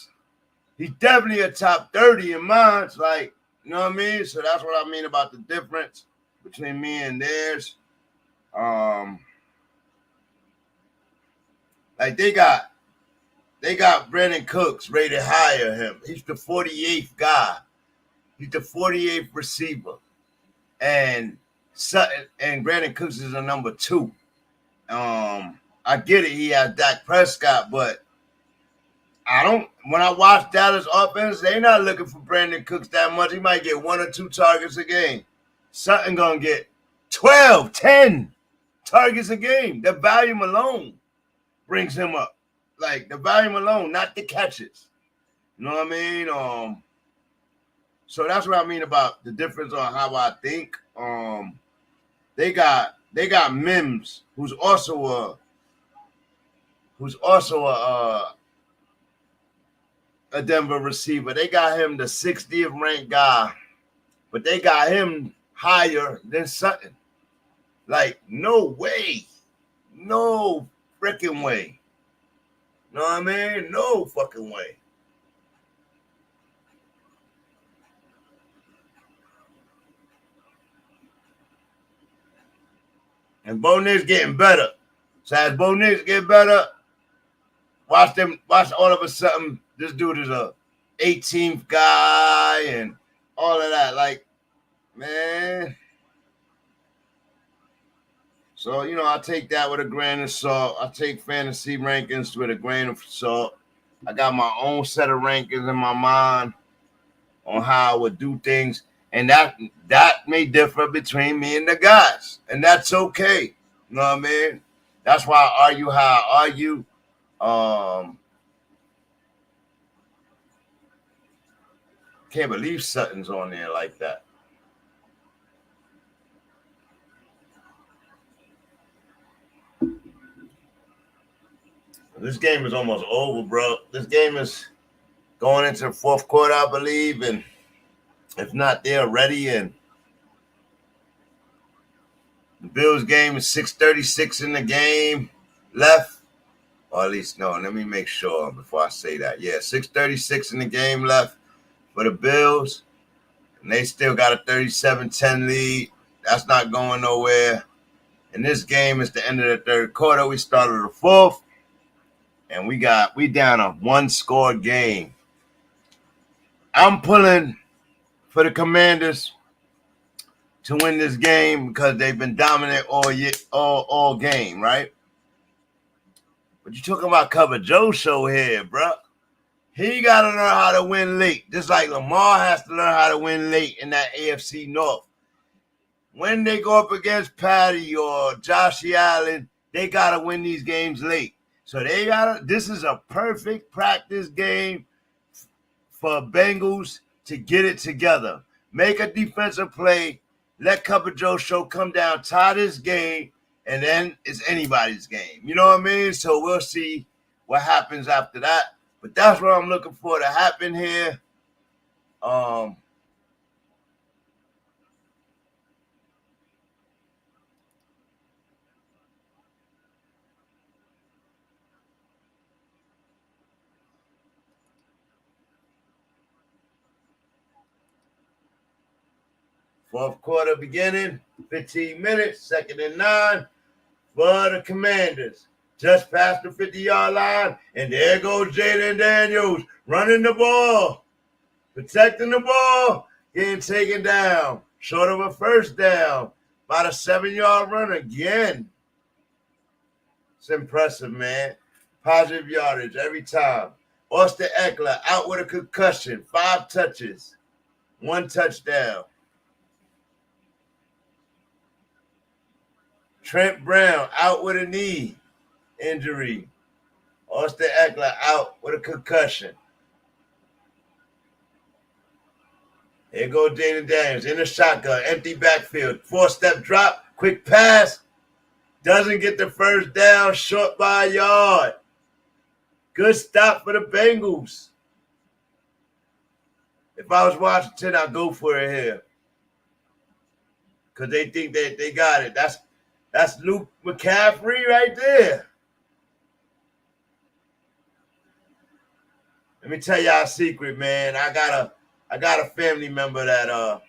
He's definitely a top 30 in mine. Like, you know what I mean? So that's what I mean about the difference between me and theirs. Like they got Brandon Cooks rated higher than him. He's the 48th guy. He's the 48th receiver. And Sutton and Brandon Cooks is a number 2. I get it, he has Dak Prescott, but when I watch Dallas offense, they're not looking for Brandon Cooks that much. He might get 1 or 2 targets a game. Sutton gonna get 12, 10 targets a game. The volume alone brings him up. Like the volume alone, not the catches. You know what I mean? So that's what I mean about the difference on how I think. They got Mims, who's also a Denver receiver. They got him the 60th ranked guy, but they got him higher than Sutton. Like, no way. No freaking way. You know what I mean? No fucking way. And Bo Nix getting better. So as Bo Nix get better, watch all of a sudden this dude is a 18th guy and all of that. Like, man. So, you know, I take that with a grain of salt. I take fantasy rankings with a grain of salt. I got my own set of rankings in my mind on how I would do things. And that may differ between me and the guys. And that's okay. You know what I mean? That's why I argue how I argue. Can't believe Sutton's on there like that. This game is almost over, bro. This game is going into the 4th quarter, I believe, and if not, they're ready. And the Bills game is 6:36 in the game. left. Or at least, no, let me make sure before I say that. Yeah, 6:36 in the game left for the Bills. And they still got a 37-10 lead. That's not going nowhere. And this game is the end of the third quarter. We started the fourth. And we down a one-score game. I'm pulling for the Commanders to win this game because they've been dominant all game, right? But you're talking about Cover Joe show here, bro. He got to learn how to win late, just like Lamar has to learn how to win late in that AFC North. When they go up against Patty or Josh Allen, they got to win these games late. So this is a perfect practice game for Bengals to get it together. Make a defensive play, let Cover Joe show come down, tie this game, and then it's anybody's game. You know what I mean? So we'll see what happens after that. But that's what I'm looking for to happen here. Fourth quarter beginning, 15 minutes, 2nd and 9 for the Commanders. Just past the 50-yard line, and there goes Jayden Daniels running the ball, protecting the ball, getting taken down. Short of a first down, about a 7-yard run again. It's impressive, man. Positive yardage every time. Austin Eckler out with a concussion, 5 touches, 1 touchdown. Trent Brown out with a knee injury. Austin Eckler out with a concussion. Here goes Jayden Daniels in the shotgun, empty backfield, 4-step drop, quick pass. Doesn't get the first down, short by a yard. Good stop for the Bengals. If I was Washington, I'd go for it here. Because they think that they got it. That's Luke McCaffrey right there. Let me tell y'all a secret, man. I got a family member that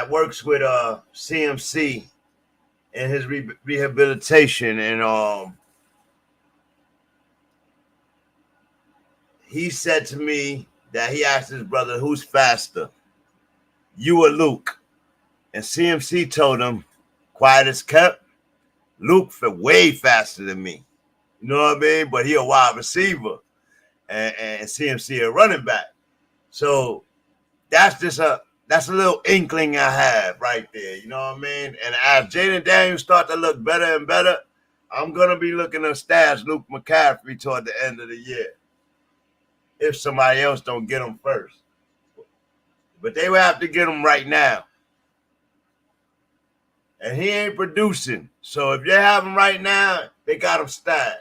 works with CMC in his rehabilitation, and he said to me that he asked his brother, "Who's faster, you or Luke?" And CMC told him, quiet as kept, Luke way faster than me. You know what I mean? But he a wide receiver, and CMC a running back. So that's a little inkling I have right there. You know what I mean? And as Jayden Daniels start to look better and better, I'm gonna be looking to stash Luke McCaffrey toward the end of the year, if somebody else don't get him first. But they will have to get him right now. And he ain't producing. So if you have him right now, they got him stashed.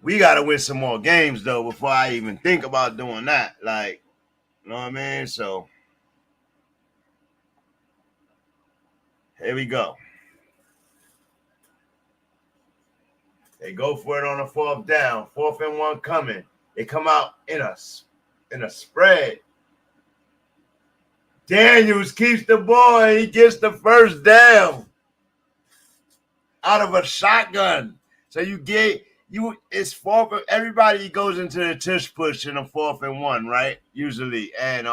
We got to win some more games, though, before I even think about doing that. Like, you know what I mean? So, here we go. They go for it on a 4th down. 4th and 1 coming. They come out in a spread. Daniels keeps the ball, and he gets the first down out of a shotgun. So it's 4th. Everybody goes into the tush push in a 4th and 1, right? Usually, and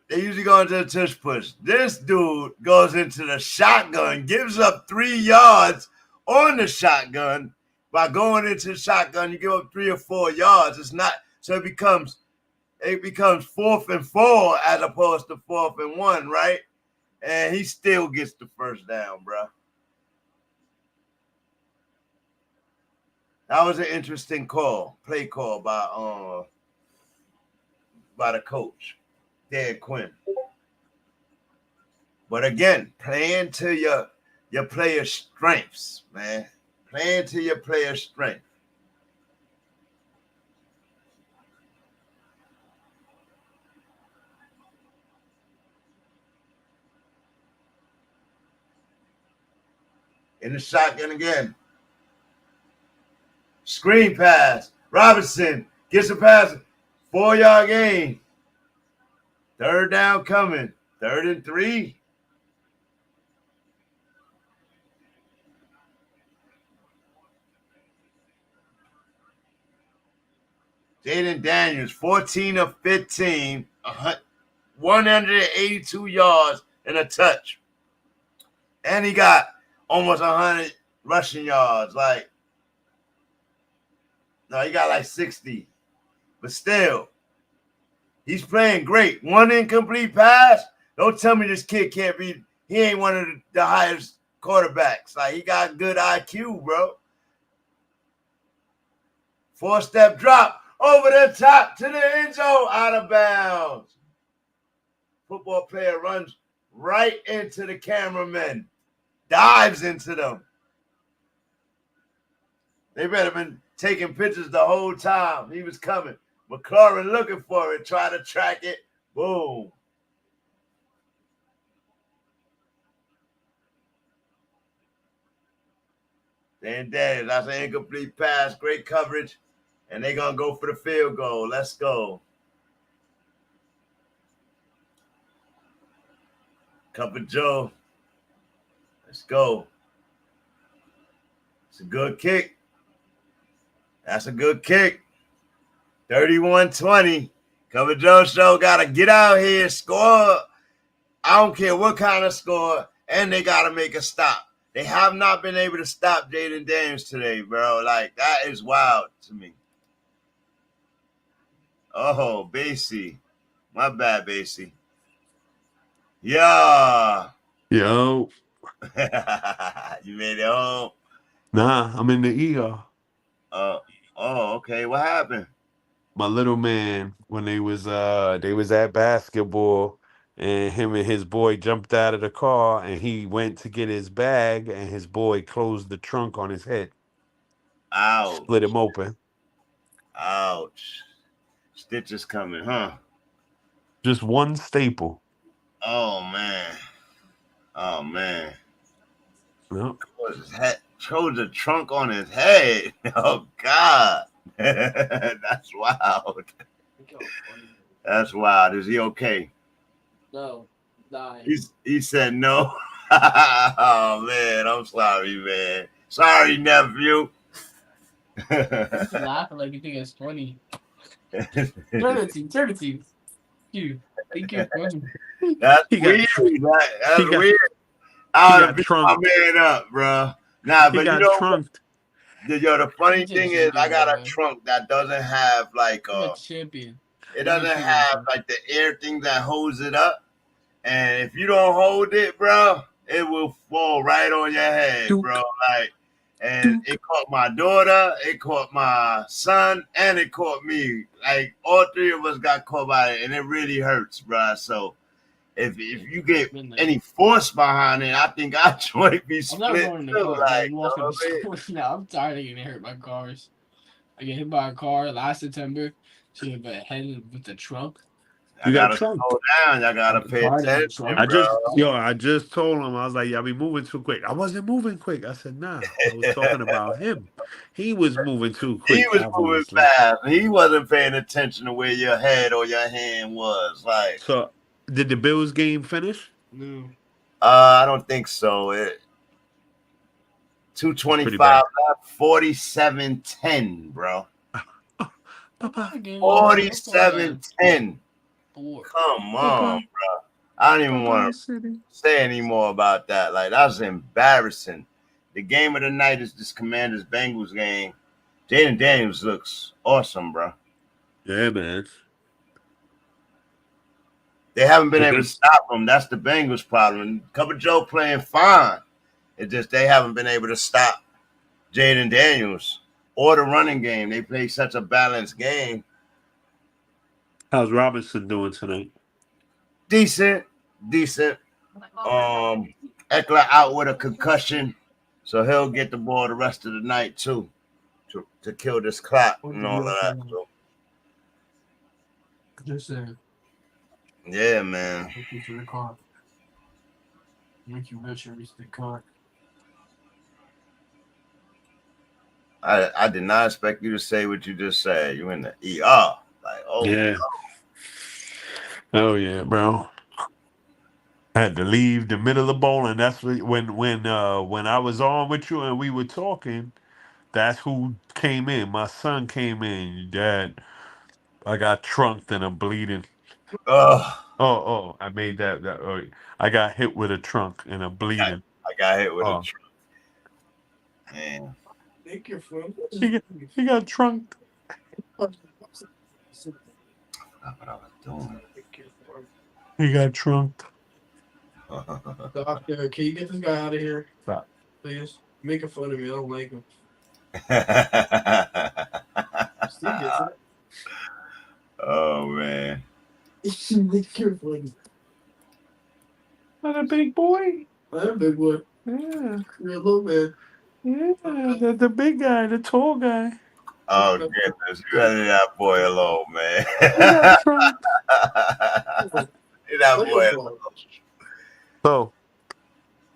they usually go into the tush push. This dude goes into the shotgun, gives up 3 yards on the shotgun. By going into the shotgun, you give up 3 or 4 yards. It's not so it becomes 4th and 4 as opposed to 4th and 1, right? And he still gets the first down, bro. That was an interesting play call by the coach, Dan Quinn. But again, playing to your players' strengths, man. Playing to your players' strength. In the shotgun again. Screen pass. Robinson gets a pass. 4-yard gain. Third down coming. 3rd and 3. Jayden Daniels, 14 of 15, 182 yards and a touch. And he got almost 100 rushing yards. He got like 60. But still, he's playing great. 1 incomplete pass. Don't tell me this kid can't be. He ain't one of the highest quarterbacks. He got good IQ, bro. 4-step drop. Over the top to the end zone, out of bounds. Football player runs right into the cameraman, dives into them. They better have been taking pictures the whole time. He was coming. McLaurin looking for it, trying to track it. Boom. Jayden Daniels, that's an incomplete pass. Great coverage. And they're going to go for the field goal. Let's go. Cup of Joe. Let's go. It's a good kick. That's a good kick. 31-20. Cup of Joe show got to get out here, score. I don't care what kind of score. And they got to make a stop. They have not been able to stop Jayden Daniels today, bro. That is wild to me. Oh, Basie. My bad, Basie. Yeah. Yo. You made it home? Nah, I'm in the ER. Okay. What happened? My little man, when they was at basketball, and him and his boy jumped out of the car, and he went to get his bag, and his boy closed the trunk on his head. Ouch. Split him open. Ouch. Stitches coming, huh? Just one staple. Oh, man. Yep. Chose a trunk on his head. Oh, God. That's wild. That's wild. Is he okay? No. Dying. He said no. Oh, man. I'm sorry, man. Sorry, nephew. Just laughing like you think it's funny. Turn the team. You think you're funny. That's weird. That's weird. I would have beat my man up, bro. Nah, but you know trunked. The funny thing is, I got a trunk that doesn't have I'm a champion. It doesn't have the air thing that holds it up. And if you don't hold it, bro, it will fall right on your head, bro. And it caught my daughter, it caught my son, and it caught me. All 3 of us got caught by it, and it really hurts, bro. So if you get any force behind it, I think our joint be split. I'm not going to the car. Now I'm tired of getting hit by cars. I get hit by a car last September. So I headed with the trunk. You gotta slow down. Y'all gotta pay attention. I just told him, I was like, y'all be moving too quick. I wasn't moving quick. I said, nah. I was talking about him. He was moving too quick. He was moving fast. He wasn't paying attention to where your head or your hand was. So, did the Bills game finish? No. I don't think so. 2:25 left, 47-10, bro. 47-10. Come on, bro. I don't even want to say any more about that. That was embarrassing. The game of the night is this Commanders Bengals game. Jayden Daniels looks awesome, bro. Yeah, man. They haven't been able to stop him. That's the Bengals' problem. Cup of Joe playing fine. It's just they haven't been able to stop Jayden Daniels or the running game. They play such a balanced game. How's Robinson doing tonight? Decent. Eckler out with a concussion, so he'll get the ball the rest of the night too, to kill this clock and all of that. So. Just saying. Yeah, man. Take you to the car. Make you rich and reach the car. I did not expect you to say what you just said. You in the ER. Like, oh. Yeah. Oh yeah, bro. I had to leave the middle of bowling. That's when I was on with you and we were talking. That's who came in. My son came in. Dad, I got trunked and I'm bleeding. Ugh. I made that. I got hit with a trunk and I'm bleeding. I got hit with a Oh, truck. Man. Make your friend. he got trunked. That's what I was doing. He got trunked. Doctor, can you get this guy out of here? Stop. Please. Making fun of me. I don't like him. Steve gets it. Oh man. Make your friend. Not a big boy. I'm a big boy. Yeah. You're a little man. Yeah, the big guy, the tall guy. Oh goodness. You let that boy alone, man. He got trunked. Leave that boy alone. So,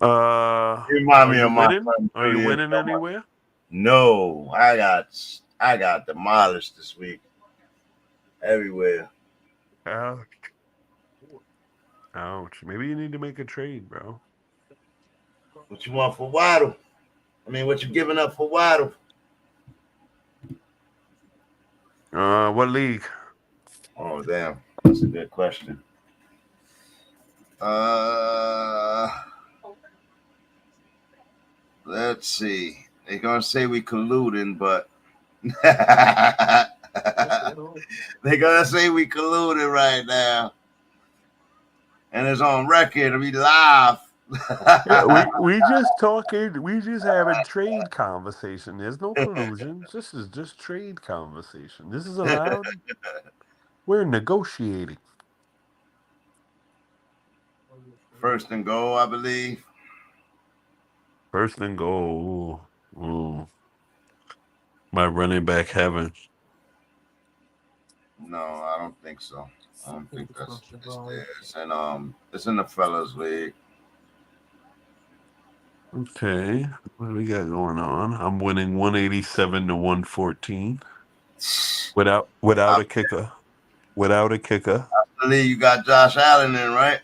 You remind me of my son. Are you winning anywhere? No, I got demolished this week. Everywhere. Ouch. Maybe you need to make a trade, bro. What you want for Waddle? I mean, what you giving up for Waddle? What league? Oh damn, that's a good question. Let's see. They're gonna say we colluding, but they're gonna say we colluded right now, and it's on record. We live. Yeah, we just talking. We just having trade conversation. There's no collusion. This is just trade conversation. This is allowed. We're negotiating. First and goal, I believe. First and goal. Ooh. My running back heaven. No, I don't think so. I don't think that's it's and it's in the fellas league. Okay, what do we got going on? I'm winning 187 to 114 without a kicker. Without a kicker. I believe you got Josh Allen in, right?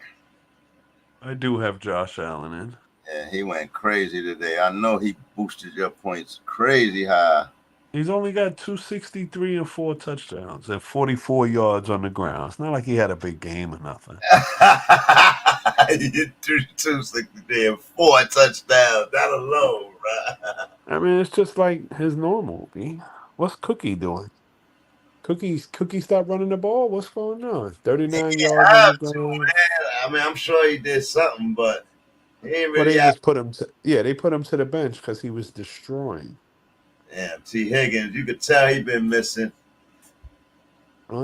I do have Josh Allen in. Yeah, he went crazy today. I know he boosted your points crazy high. He's only got 263 and 4 touchdowns and 44 yards on the ground. It's not like he had a big game or nothing. He did 263 and 4 touchdowns. That alone, right? I mean, it's just like his normal. B. What's Cookie doing? Cookie stopped running the ball. What's going on? 39 yards on the ground. Man. I mean, I'm sure he did something, but he ain't really. Well, they just put him. They put him to the bench because he was destroying. Yeah, T. Higgins, you could tell he been missing. He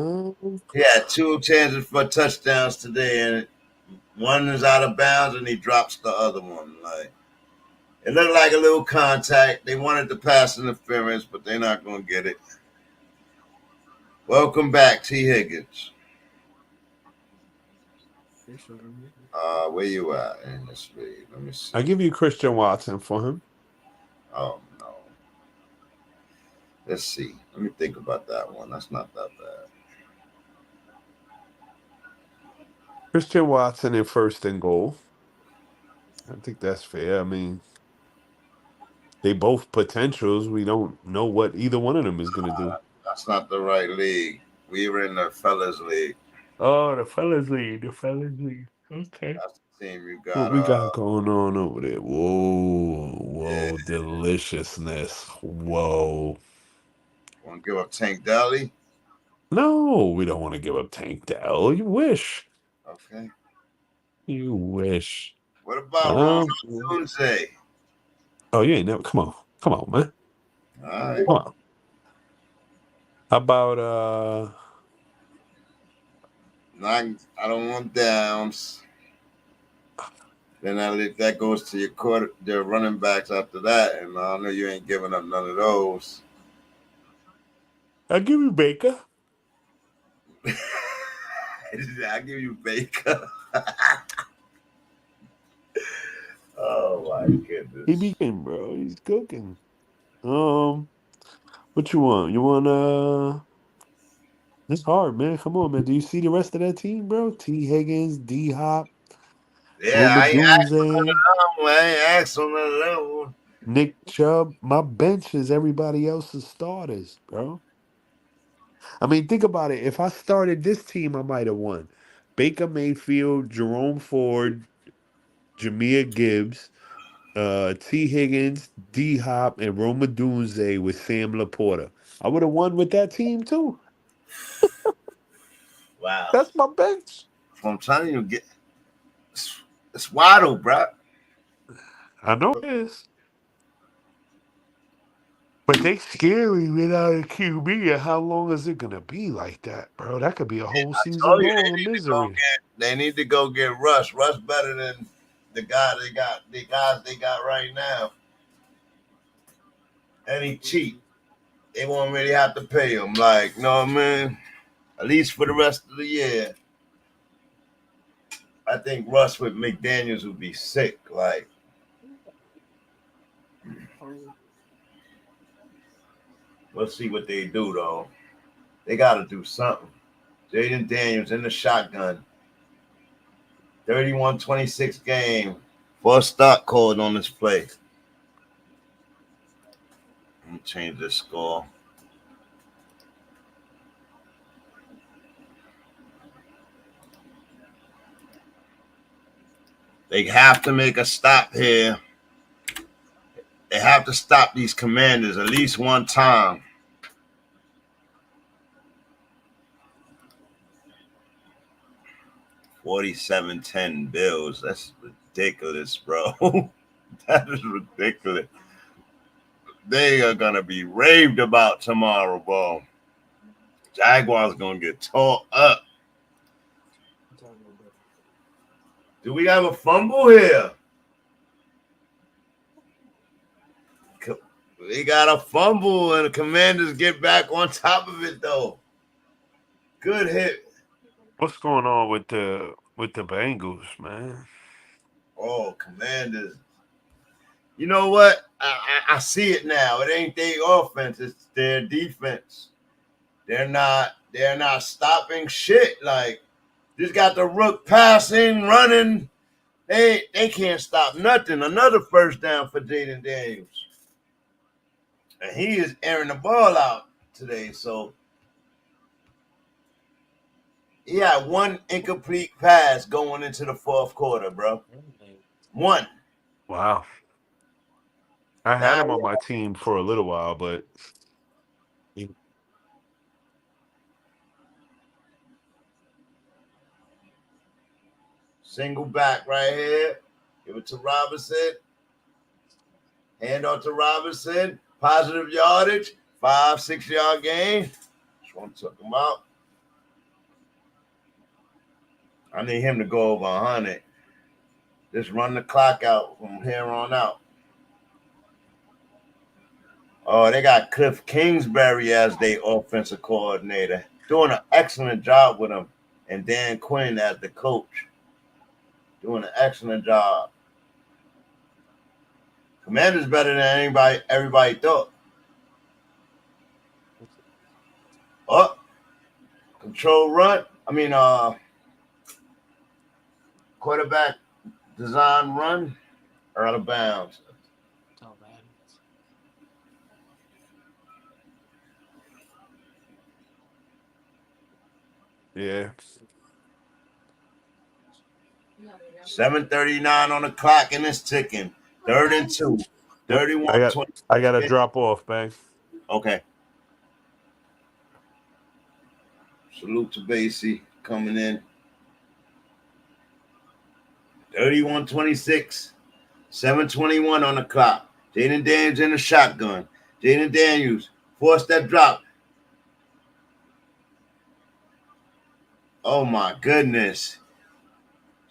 had 2 chances for touchdowns today, and one is out of bounds, and he drops the other one. Like it looked like a little contact. They wanted the pass interference, but they're not going to get it. Welcome back, T. Higgins. Where you at in this league? Let me see. I give you Christian Watson for him. Oh no. Let's see. Let me think about that one. That's not that bad. Christian Watson in first and goal. I think that's fair. I mean, they both potentials. We don't know what either one of them is going to do. That's not the right league. We were in the fellas league. Oh, the fellas league. Okay. That's the team you got. What we got going on over there? Whoa, Yeah. Deliciousness. Whoa. Want to give up Tank Deli? No, we don't want to give up Tank Dell. You wish. Okay. You wish. What about Ronald Tunze? Oh, you ain't never. Come on, man. All right. Come on. How about I don't want downs. Then that goes to your running backs after that, and I know you ain't giving up none of those. I'll give you Baker. I'll give you Baker. Oh my goodness. He became, bro. He's cooking. What you want? You want It's hard, man. Come on, man. Do you see the rest of that team, bro? T. Higgins, D. Hop, Yeah, Roma I ain't asked on none of Dunze, them. I ain't asked on none of them. Nick Chubb. My bench is everybody else's starters, bro. I mean, think about it. If I started this team, I might have won. Baker Mayfield, Jerome Ford, Jahmyr Gibbs, T. Higgins, D. Hop, and Roma Dunze with Sam Laporta. I would have won with that team too. Wow. That's my bench. I'm telling you, it's Waddle, bro. I know it is. But they scary without a QB. And how long is it gonna be like that, bro? That could be a whole I season told you long of misery. they need to go get Russ. Russ better than the guy the guys they got right now. And he cheap. They won't really have to pay him. Like, no man. At least for the rest of the year. I think Russ with McDaniels would be sick. Like, we'll see what they do though. They gotta do something. Jayden Daniels in the shotgun. 31-26 game. First start called on this play. Let me change this score. They have to make a stop here. They have to stop these Commanders at least one time. $47-10 Bills. That's ridiculous, bro. That is ridiculous. They are gonna be raved about tomorrow, bro. Jaguars gonna get tore up. Do we have a fumble here? They got a fumble, and the Commanders get back on top of it, though. Good hit. What's going on with the Bengals, man? Oh, Commanders. You know what? I see it now. It ain't their offense, it's their defense. They're not stopping shit. Like, just got the rook passing, running. They can't stop nothing. Another first down for Jayden Daniels. And he is airing the ball out today. So he had one incomplete pass going into the fourth quarter, bro. One. Wow. I had him on my team for a little while, but Single back right here. Give it to Robinson. Hand off to Robinson. Positive yardage. 5-6 yard gain. That's what I'm talking about. I need him to go over 100. Just run the clock out from here on out. Oh, they got Cliff Kingsbury as their offensive coordinator. Doing an excellent job with him. And Dan Quinn as the coach. Doing an excellent job. Commander's better than everybody thought. Oh, control run. Quarterback design run or out of bounds. yeah. 7:39 on the clock and it's ticking. 3rd and 2. 31-20. I got to drop off, man. Okay. Salute to Basie coming in. 31-26. 7:21 on the clock. Jayden Daniels in the shotgun. Jayden Daniels forced that drop. Oh my goodness.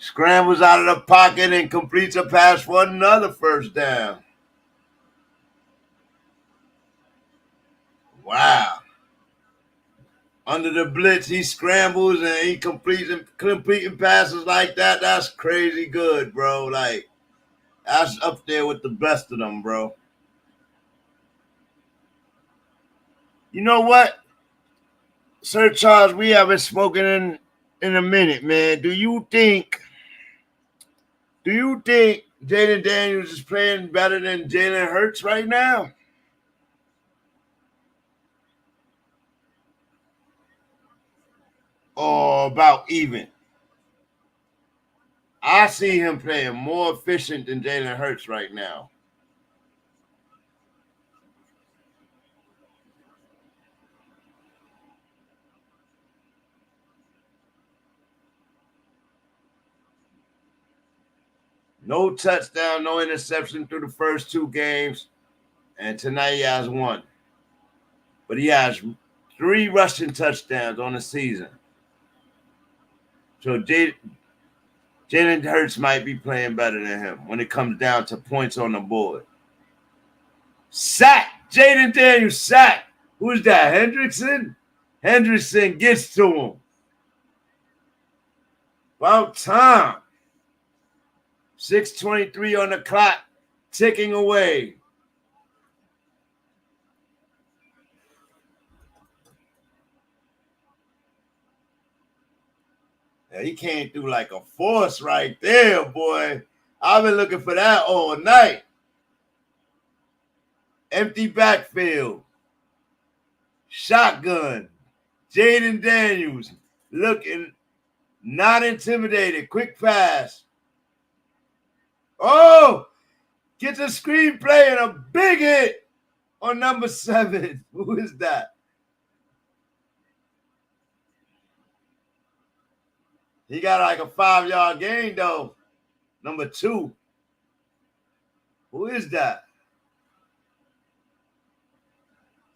Scrambles out of the pocket and completes a pass for another first down. Wow. Under the blitz, he scrambles and he completing passes like that. That's crazy good, bro. Like, that's up there with the best of them, bro. You know what, Sir Charles? We haven't spoken in a minute, man. Do you think Jayden Daniels is playing better than Jalen Hurts right now? Or about even? I see him playing more efficient than Jalen Hurts right now. No touchdown, no interception through the first 2 games, and tonight he has 1. But he has 3 rushing touchdowns on the season. So Jalen Hurts might be playing better than him when it comes down to points on the board. Sack! Jayden Daniels sack! Who's that? Hendrickson? Hendrickson gets to him. About time. 6:23 on the clock, ticking away. Yeah, he came through like a force right there, boy. I've been looking for that all night. Empty backfield. Shotgun. Jayden Daniels looking not intimidated. Quick pass. Oh, gets a screenplay and a big hit on number 7. Who is that? He got like a 5-yard gain, though. Number 2. Who is that?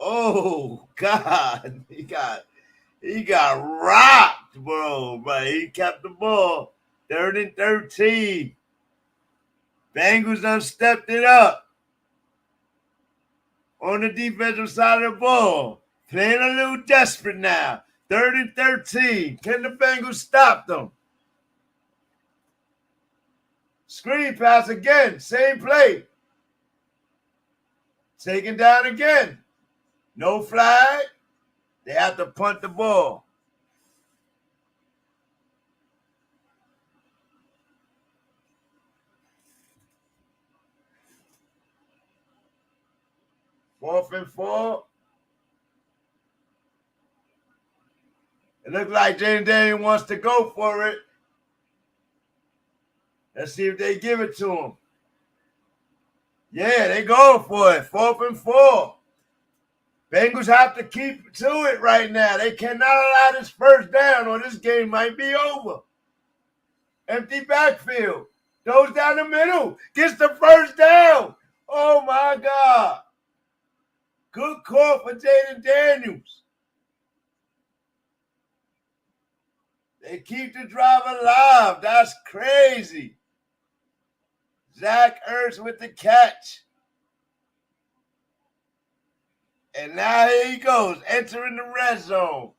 Oh, God. He got rocked, bro. But he kept the ball. 3rd and 13. Bengals done stepped it up on the defensive side of the ball. Playing a little desperate now. 3rd and 13. Can the Bengals stop them? Screen pass again. Same play. Taken down again. No flag. They have to punt the ball. Fourth and 4. It looks like Jayden Daniels wants to go for it. Let's see if they give it to him. Yeah, they go for it. 4th and 4. Bengals have to keep to it right now. They cannot allow this first down or this game might be over. Empty backfield. Goes down the middle. Gets the first down. Oh, my God. Good call for Jayden Daniels. They keep the drive alive. That's crazy. Zach Ertz with the catch. And now here he goes, entering the red zone.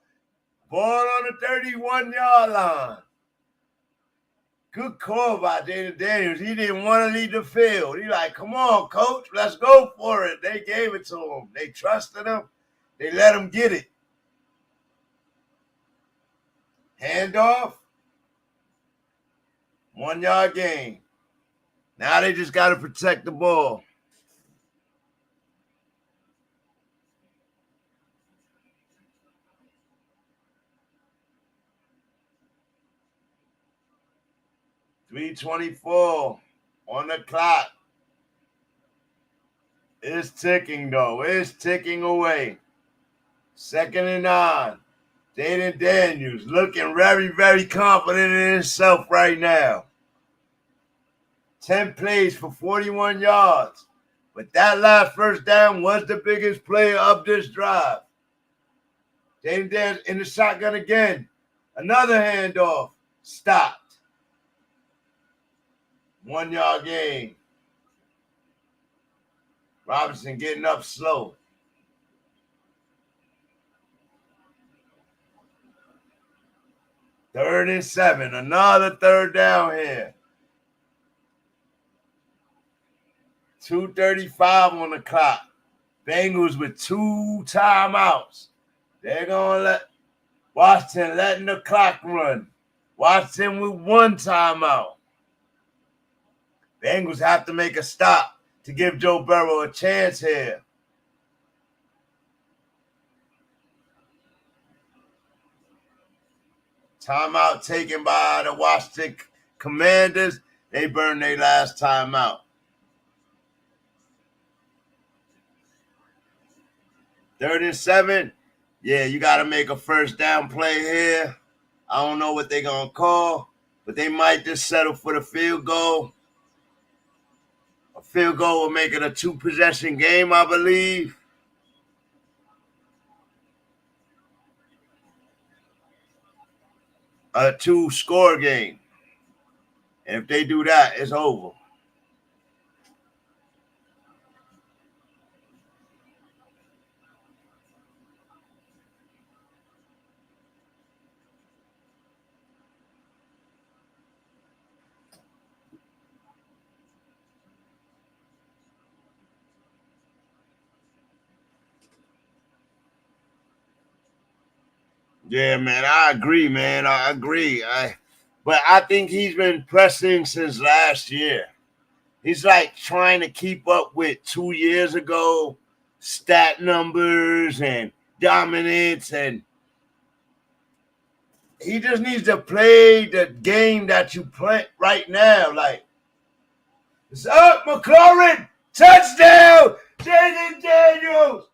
Ball on the 31-yard line. Good call by Jayden Daniels. He didn't want to leave the field. He like, come on, coach, let's go for it. They gave it to him. They trusted him. They let him get it. Handoff. 1-yard gain. Now they just got to protect the ball. .324 on the clock. It's ticking, though. It's ticking away. 2nd and 9. Jayden Daniels looking very, very confident in himself right now. 10 plays for 41 yards. But that last first down was the biggest play of this drive. Jayden Daniels in the shotgun again. Another handoff. Stopped. 1-yard gain. Robinson getting up slow. Third and 7. Another third down here. 2:35 on the clock. Bengals with 2 timeouts. They're going to let Washington letting the clock run. Washington with 1 timeout. Bengals have to make a stop to give Joe Burrow a chance here. Timeout taken by the Washington Commanders. They burned their last timeout. 3rd and 7. Yeah, you got to make a first down play here. I don't know what they're going to call, but they might just settle for the field goal. A field goal will make it a 2-possession game, I believe. A 2-score game. And if they do that, it's over. Yeah, man, I agree, man. I agree. But I think he's been pressing since last year. He's like trying to keep up with 2 years ago stat numbers and dominance, and he just needs to play the game that you play right now. Like, it's up, McLaurin, touchdown, Jayden Daniels.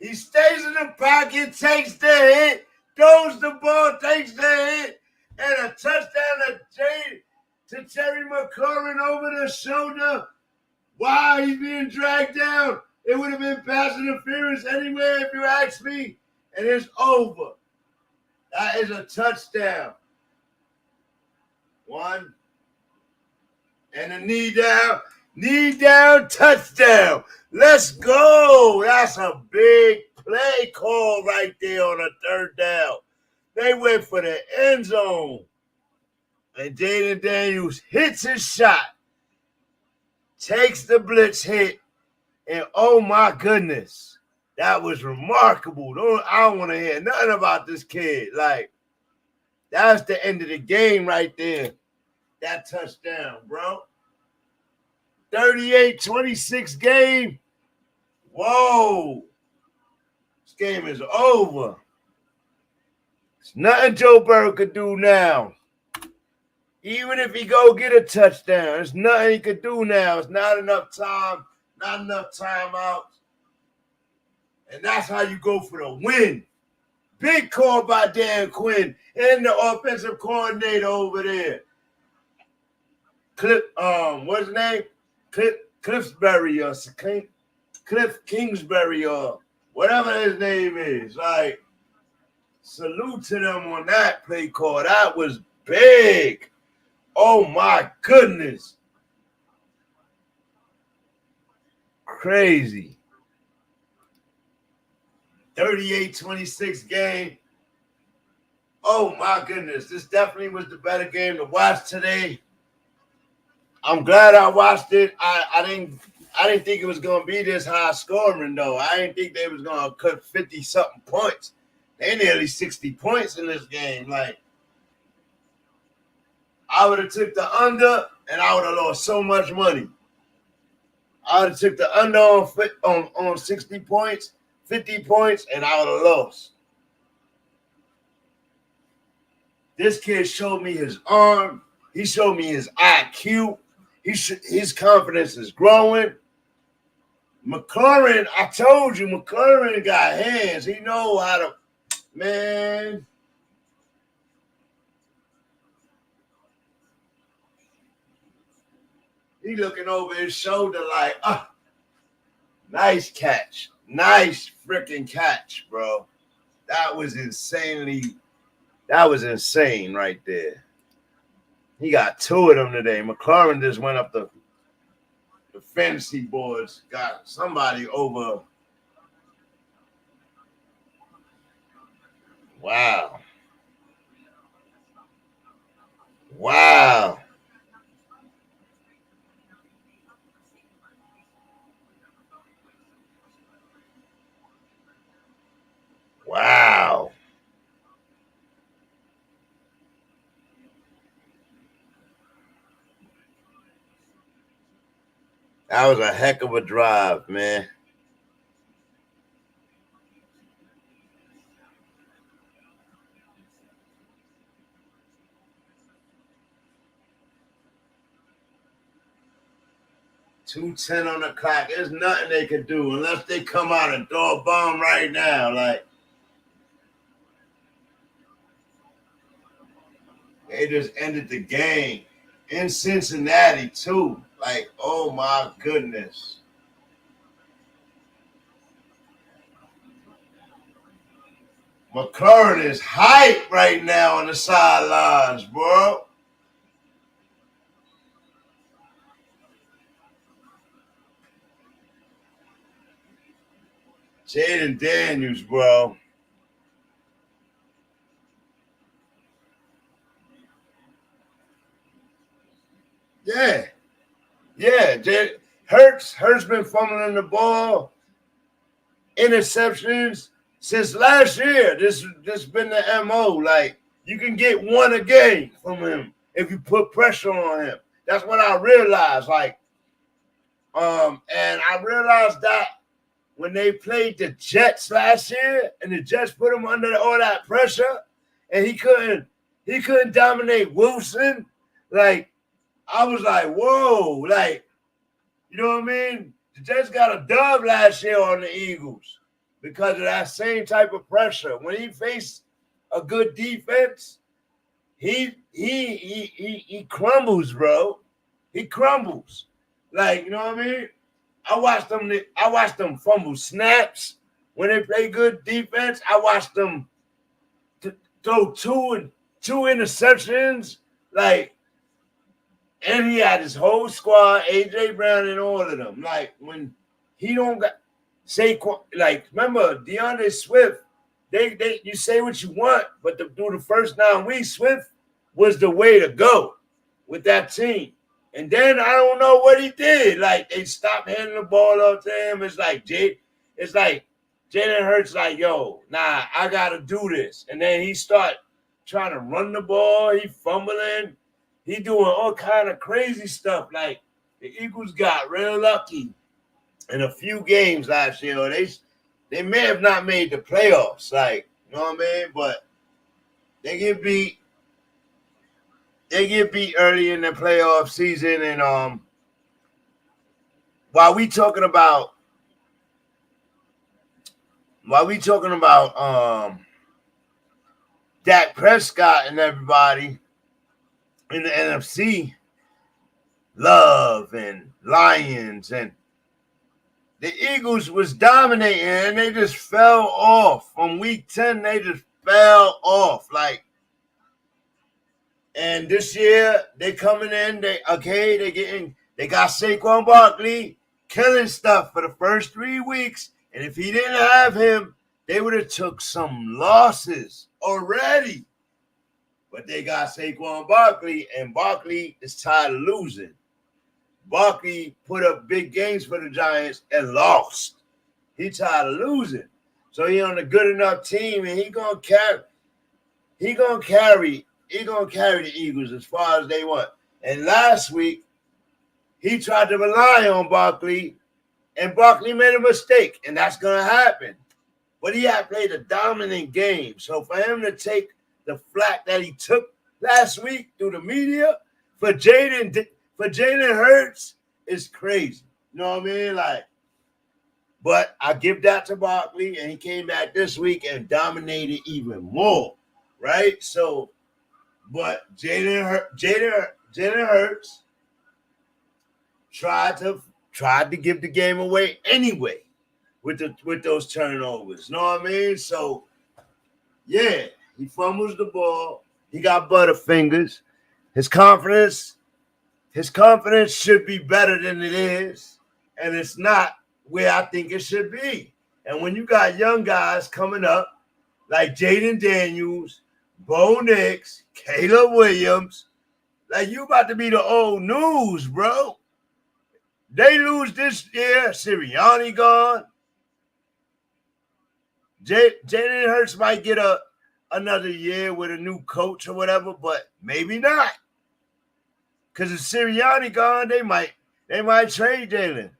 He stays in the pocket, takes the hit, throws the ball, takes the hit, and a touchdown to Terry McLaurin over the shoulder. Wow, he's being dragged down. It would have been pass interference anyway, if you ask me. And it's over. That is a touchdown. 1. And a knee down, touchdown. Let's go. That's a big play call right there on a 3rd down. They went for the end zone. And Jayden Daniels hits his shot, takes the blitz hit, and oh my goodness, that was remarkable. I don't want to hear nothing about this kid. Like, that's the end of the game right there. That touchdown, bro. 38-26 game. Whoa. This game is over. There's nothing Joe Burrow could do now. Even if he go get a touchdown, there's nothing he could do now. It's not enough time, not enough timeouts. And that's how you go for the win. Big call by Dan Quinn and the offensive coordinator over there. What's his name? Cliff Kingsbury or whatever his name is. Like, salute to them on that play call. That was big. Oh my goodness. Crazy. 38-26 game. Oh my goodness. This definitely was the better game to watch today. I'm glad I watched it. I didn't think it was gonna be this high scoring though. I didn't think they was gonna cut 50-something points. They nearly 60 points in this game. Like, I would have took the under and I would have lost so much money. I would have took the under on 60 points, 50 points, and I would have lost. This kid showed me his arm. He showed me his IQ. His confidence is growing. McLaurin, I told you, McLaurin got hands. He know how to, man. He looking over his shoulder like, nice catch. Nice freaking catch, bro. That was insane right there. He got 2 of them today. McLaurin just went up the fantasy boards, got somebody over. Wow. That was a heck of a drive, man. .210 on the clock. There's nothing they could do unless they come out and throw a bomb right now. Like, they just ended the game in Cincinnati, too. Like, oh, my goodness. McLaurin is hype right now on the sidelines, bro. Jayden Daniels, bro. Yeah. Hurts been fumbling the ball. Interceptions since last year. This been the MO. Like, you can get one a game from him if you put pressure on him. That's what I realized. Like, and I realized that when they played the Jets last year, and the Jets put him under all that pressure, and he couldn't dominate Wilson. Like, I was like, whoa, like, you know what I mean? The Jets got a dub last year on the Eagles because of that same type of pressure. When he faced a good defense, he crumbles, bro. He crumbles. Like, you know what I mean? I watched them fumble snaps when they play good defense. I watched them throw two interceptions. Like, and he had his whole squad, A.J. Brown and all of them. Like, when he don't got Saquon, like, remember DeAndre Swift, they you say what you want, but through the first 9 weeks, Swift was the way to go with that team. And then I don't know what he did. Like, they stopped handing the ball up to him. It's like Jalen Hurts like, yo, nah, I gotta do this. And then he start trying to run the ball. He fumbling. He doing all kind of crazy stuff. Like, the Eagles got real lucky in a few games last year. They may have not made the playoffs. Like, you know what I mean? But they get beat early in the playoff season. And while we talking about Dak Prescott and everybody in the NFC, Love and Lions, and the Eagles was dominating, and they just fell off. From week 10, they just fell off. Like, and this year, they coming in, they got Saquon Barkley killing stuff for the first 3 weeks. And if he didn't have him, they would have took some losses already. But they got Saquon Barkley, and Barkley is tired of losing. Barkley put up big games for the Giants and lost. He tired of losing. So he on a good enough team, and he gonna carry the Eagles as far as they want. And last week, he tried to rely on Barkley, and Barkley made a mistake, and that's gonna happen. But he had played a dominant game. So for him to take the flack that he took last week through the media for Jayden Hurts is crazy. You know what I mean? Like, but I give that to Barkley, and he came back this week and dominated even more, right? So, but Jayden Hurts tried to give the game away anyway with those turnovers. You know what I mean? So, yeah. He fumbles the ball. He got butterfingers. His confidence should be better than it is, and it's not where I think it should be. And when you got young guys coming up like Jayden Daniels, Bo Nix, Caleb Williams, like, you about to be the old news, bro. They lose this year. Sirianni gone. Jayden Hurts might get another year with a new coach or whatever, but maybe not. Because if Sirianni gone, they might They might trade Jayden.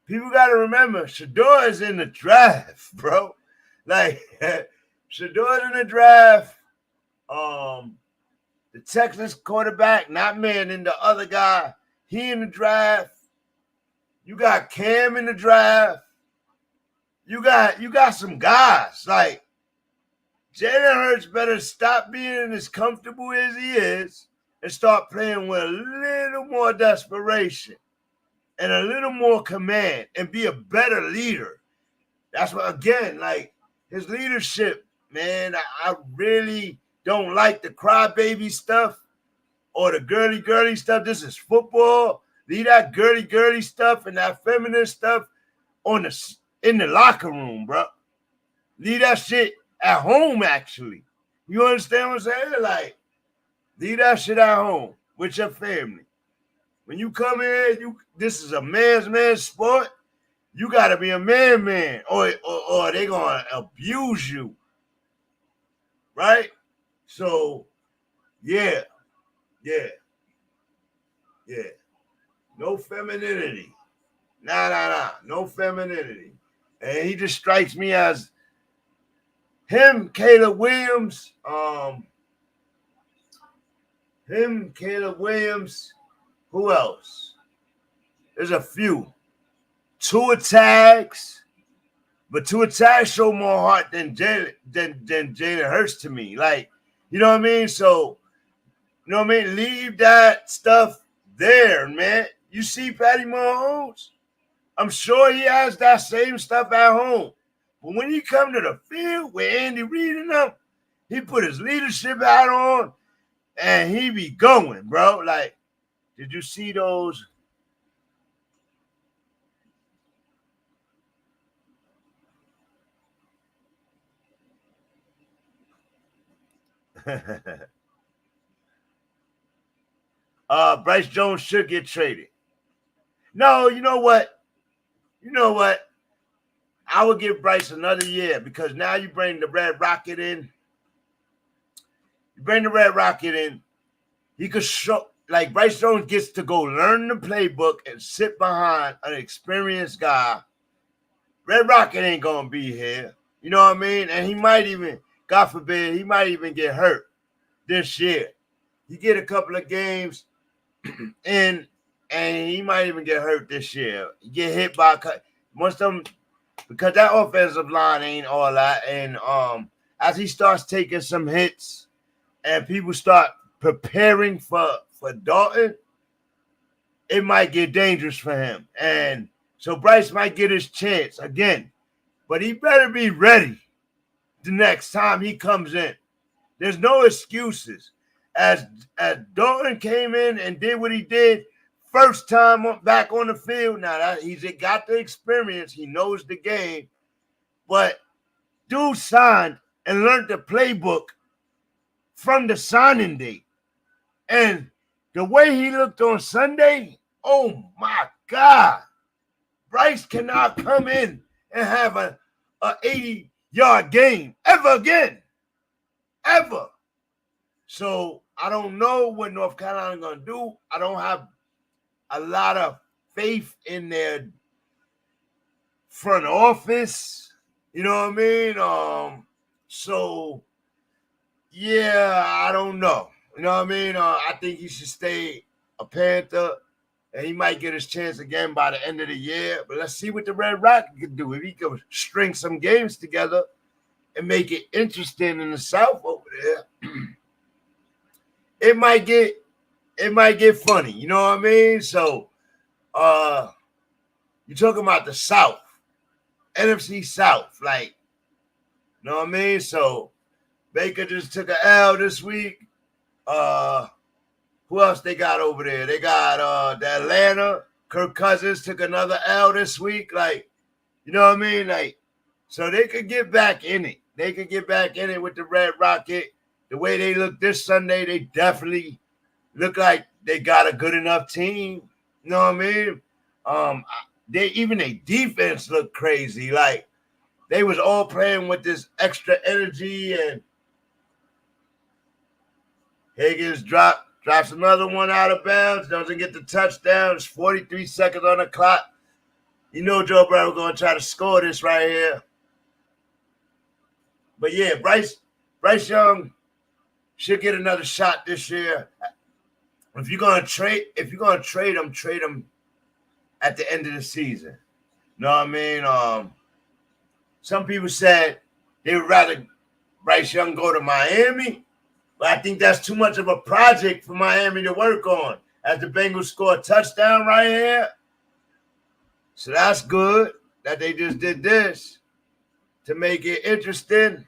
People got to remember, Shedeur is in the draft, bro. Like, Shedeur in the draft. The Texas quarterback, not Manning, the other guy, he in the draft. You got Cam in the draft. You got some guys. Like, Jalen Hurts better stop being as comfortable as he is and start playing with a little more desperation and a little more command and be a better leader. That's what, again, like, his leadership, man, I really don't like the crybaby stuff or the girly stuff. This is football. Leave that girly stuff and that feminine stuff in the locker room, bro. Leave that shit at home, actually. You understand what I'm saying? Like, leave that shit at home with your family. When you come in, this is a man's sport. You got to be a man, or they going to abuse you. Right? So, yeah. No femininity. Nah. No femininity. And he just strikes me as him, Caleb Williams. Who else? There's a few. Tua tags. But Tua tags show more heart than Jalen Hurts to me. Like, you know what I mean? So, you know what I mean? Leave that stuff there, man. You see Patty Mahomes? I'm sure he has that same stuff at home. But when he come to the field with Andy Reid and them, he put his leadership hat on and he be going, bro. Like, did you see those? Bryce Jones should get traded. No, you know what? I would give Bryce another year because now you bring the Red Rocket in. He could show, like, Bryce Jones gets to go learn the playbook and sit behind an experienced guy. Red Rocket ain't going to be here. You know what I mean? And he might even, God forbid, he might even get hurt this year. He get a couple of games in, and he might even get hurt this year. He get hit by most of them, because that offensive line ain't all that. And as he starts taking some hits and people start preparing for Dalton, it might get dangerous for him. And so Bryce might get his chance again. But he better be ready the next time he comes in. There's no excuses. As Dalton came in and did what he did, first time back on the field, now that he's got the experience, he knows the game, but dude signed and learned the playbook from the signing date. And the way he looked on Sunday, oh my God, Bryce cannot come in and have a 80-yard game ever again. Ever. So I don't know what North Carolina is going to do. I don't have a lot of faith in their front office. You know what I mean? So, yeah, I don't know. You know what I mean? I think he should stay a Panther, and he might get his chance again by the end of the year. But let's see what the Red Rocket can do. If he can string some games together and make it interesting in the South over there, it might get funny. You know what I mean? So, you're talking about the South, NFC South, like, you know what I mean? So, Baker just took an L this week. Who else they got over there? They got the Atlanta. Kirk Cousins took another L this week. Like, you know what I mean? Like, so they could get back in it. They could get back in it with the Red Rocket. The way they look this Sunday, they definitely look like they got a good enough team. You know what I mean? Even their defense looked crazy. Like, they was all playing with this extra energy, and Higgins dropped drops another one out of bounds, doesn't get the touchdown. It's 43 seconds on the clock. You know Joe Burrow going to try to score this right here. But yeah, Bryce Young should get another shot this year. If you're gonna trade him at the end of the season. You know what I mean? Some people said they would rather Bryce Young go to Miami, but I think that's too much of a project for Miami to work on. As the Bengals score a touchdown right here. So that's good that they just did this to make it interesting.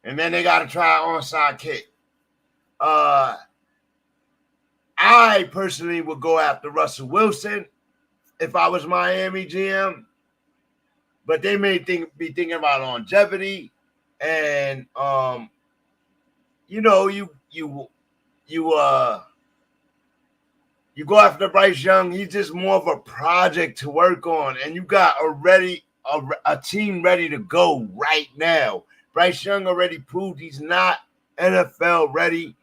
And then they got to try an onside kick. I personally would go after Russell Wilson if I was Miami GM. But they may be thinking about longevity. And, you go after Bryce Young. He's just more of a project to work on. And you got a team ready to go right now. Bryce Young already proved he's not NFL ready.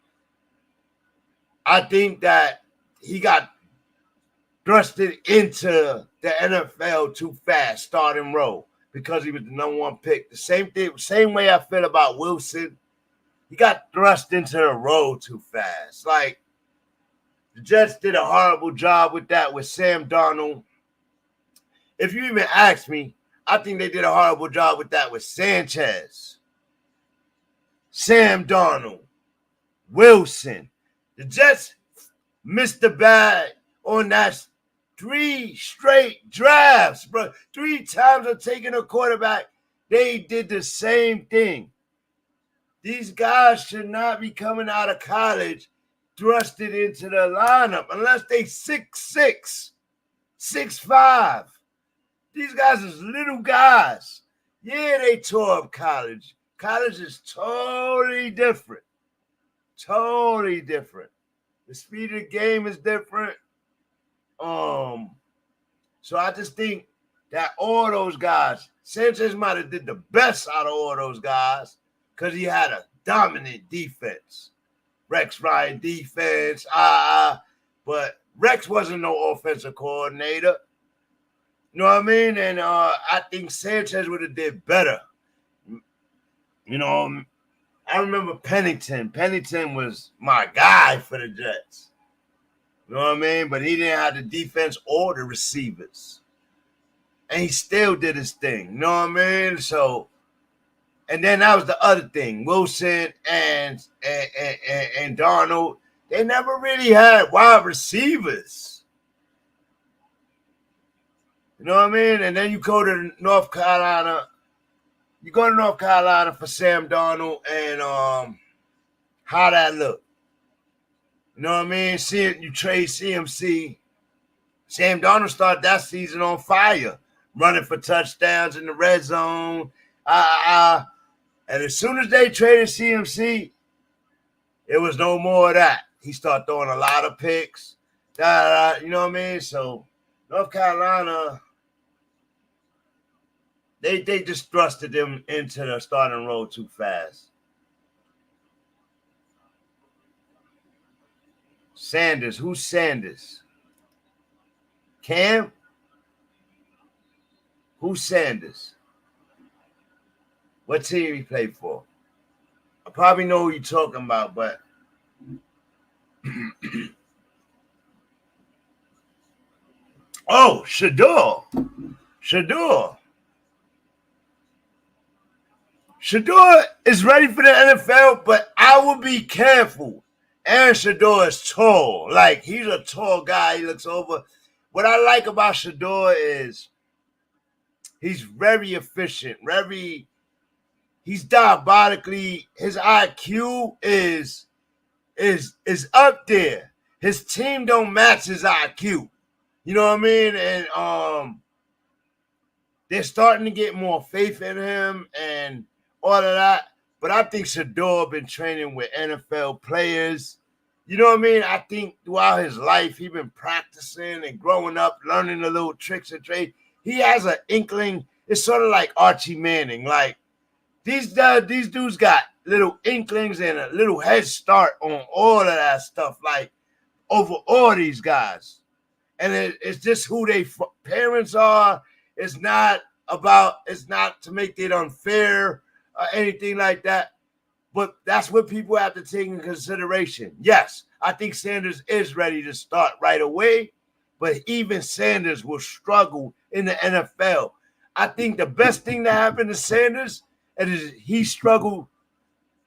I think that he got thrusted into the NFL too fast, starting role, because he was the number one pick. The same way I feel about Wilson. He got thrust into the role too fast. Like, the Jets did a horrible job with that with Sam Darnold. If you even ask me, I think they did a horrible job with that with Sanchez, Sam Darnold, Wilson. The Jets missed the bag on that 3 straight drafts, bro. 3 times of taking a quarterback. They did the same thing. These guys should not be coming out of college thrusted into the lineup unless they 6'6", 6'5". These guys is little guys. Yeah, they tore up college. College is totally different. Totally different. The speed of the game is different. So I just think that all those guys, Sanchez might have did the best out of all those guys because he had a dominant defense. Rex Ryan defense, but Rex wasn't no offensive coordinator. You know what I mean? And I think Sanchez would have did better. You know, I remember Pennington. Pennington was my guy for the Jets. You know what I mean? But he didn't have the defense or the receivers. And he still did his thing. You know what I mean? So, and then that was the other thing. Wilson and Darnold, they never really had wide receivers. You know what I mean? And then you go to North Carolina. You go to North Carolina for Sam Darnold and how that look. You know what I mean? You trade CMC. Sam Darnold started that season on fire, running for touchdowns in the red zone. And as soon as they traded CMC, it was no more of that. He started throwing a lot of picks. You know what I mean? So North Carolina, they just thrusted them into the starting role too fast. Sanders. Who's Sanders? Cam? Who's Sanders? What team he played for? I probably know who you're talking about, but oh, Shador. Shador is ready for the NFL, but I will be careful. Aaron Shador is tall. Like, he's a tall guy. He looks over. What I like about Shador is he's very efficient. He's diabolically, his IQ is up there. His team don't match his IQ. You know what I mean? And they're starting to get more faith in him and all of that. But I think Shador been training with NFL players. You know what I mean? I think throughout his life, he's been practicing and growing up, learning the little tricks and trades. He has an inkling. It's sort of like Archie Manning. Like, these dudes got little inklings and a little head start on all of that stuff, like over all these guys. And it's just who they parents are. It's not to make it unfair or anything like that. But that's what people have to take in consideration. Yes, I think Sanders is ready to start right away, but even Sanders will struggle in the NFL. I think the best thing that happened to Sanders is he struggled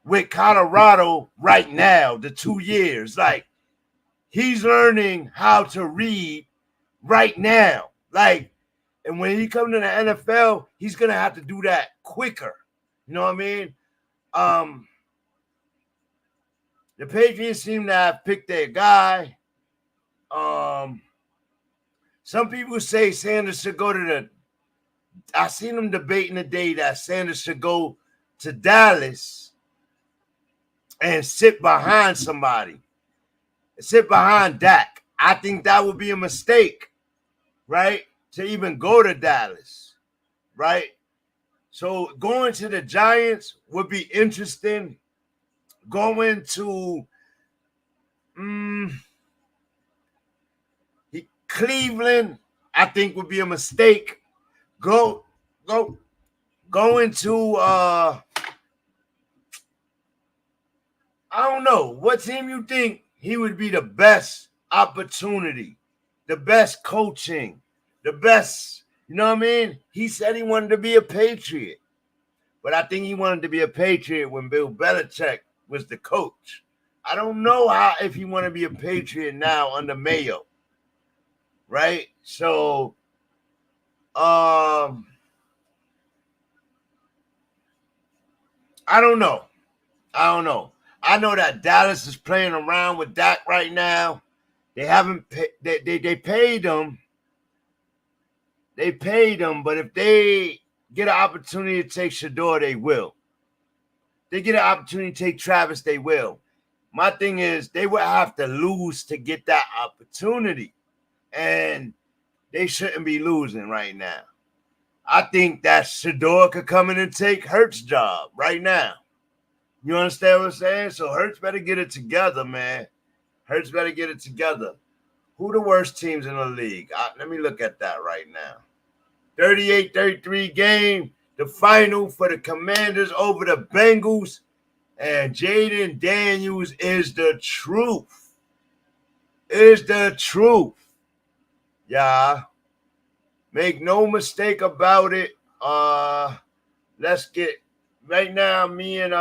with Colorado right now, the 2 years. Like, he's learning how to read right now. Like, and when he comes to the NFL, he's going to have to do that quicker. You know what I mean? The Patriots seem to have picked their guy. Some people say Sanders should go to I seen them debating today that Sanders should go to Dallas and sit behind somebody. Sit behind Dak. I think that would be a mistake, right? To even go to Dallas, right? So going to the Giants would be interesting. Going to Cleveland, I think would be a mistake. Going to I don't know. What team you think he would be the best opportunity, the best coaching, the best, you know what I mean? He said he wanted to be a Patriot. But I think he wanted to be a Patriot when Bill Belichick was the coach. I don't know if he want to be a Patriot now under Mayo. Right? So I don't know. I know that Dallas is playing around with Dak right now. They haven't they paid him. They paid him, but if they get an opportunity to take Shador, they will. They get an opportunity to take Travis, they will. My thing is they would have to lose to get that opportunity. And they shouldn't be losing right now. I think that Shador could come in and take Hurts' job right now. You understand what I'm saying? So Hurts better get it together, man. Hurts better get it together. Who the worst teams in the league? Let me look at that right now. 38-33 game. The final for the Commanders over the Bengals. And Jayden Daniels is the truth. Is the truth. Yeah. Make no mistake about it. Let's get right now. Me and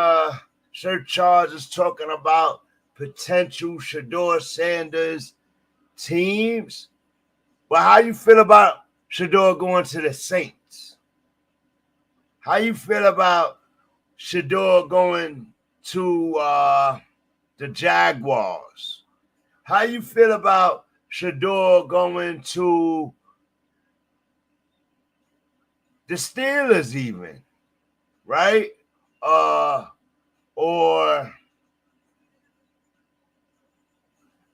Sir Charles is talking about potential Shador Sanders teams. But how you feel about Shador going to the Saints? How you feel about Shador going to the Jaguars? How you feel about Shador going to the Steelers even, right? Or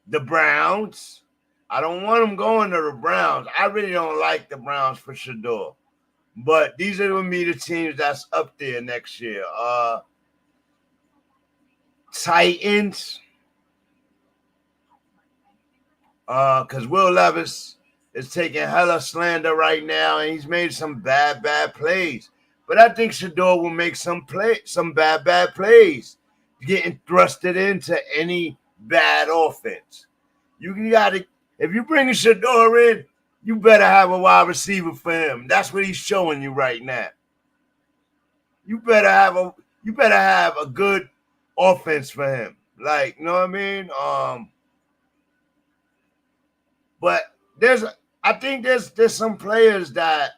the Browns. I don't want him going to the Browns. I really don't like the Browns for Shador. But these are going to be the teams that's up there next year. Titans. Because Will Levis is taking hella slander right now, and he's made some bad plays. But I think Shador will make some bad plays, getting thrusted into any bad offense. You gotta, if you bring a Shador in, you better have a wide receiver for him. That's what he's showing you right now. You better have a good offense for him. Like, you know what I mean? But I think there's some players that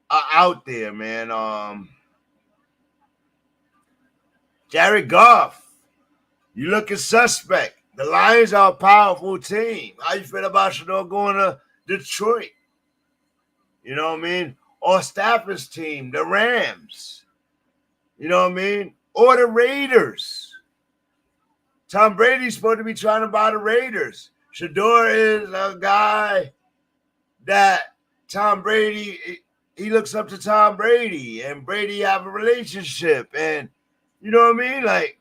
are out there, man. Jared Goff, you looking suspect. The Lions are a powerful team. How you feel about Shador going to Detroit? You know what I mean? Or Stafford's team, the Rams. You know what I mean? Or the Raiders. Tom Brady's supposed to be trying to buy the Raiders. Shador is a guy that Tom Brady, he looks up to Tom Brady, and Brady have a relationship. And, You know what I mean? Like,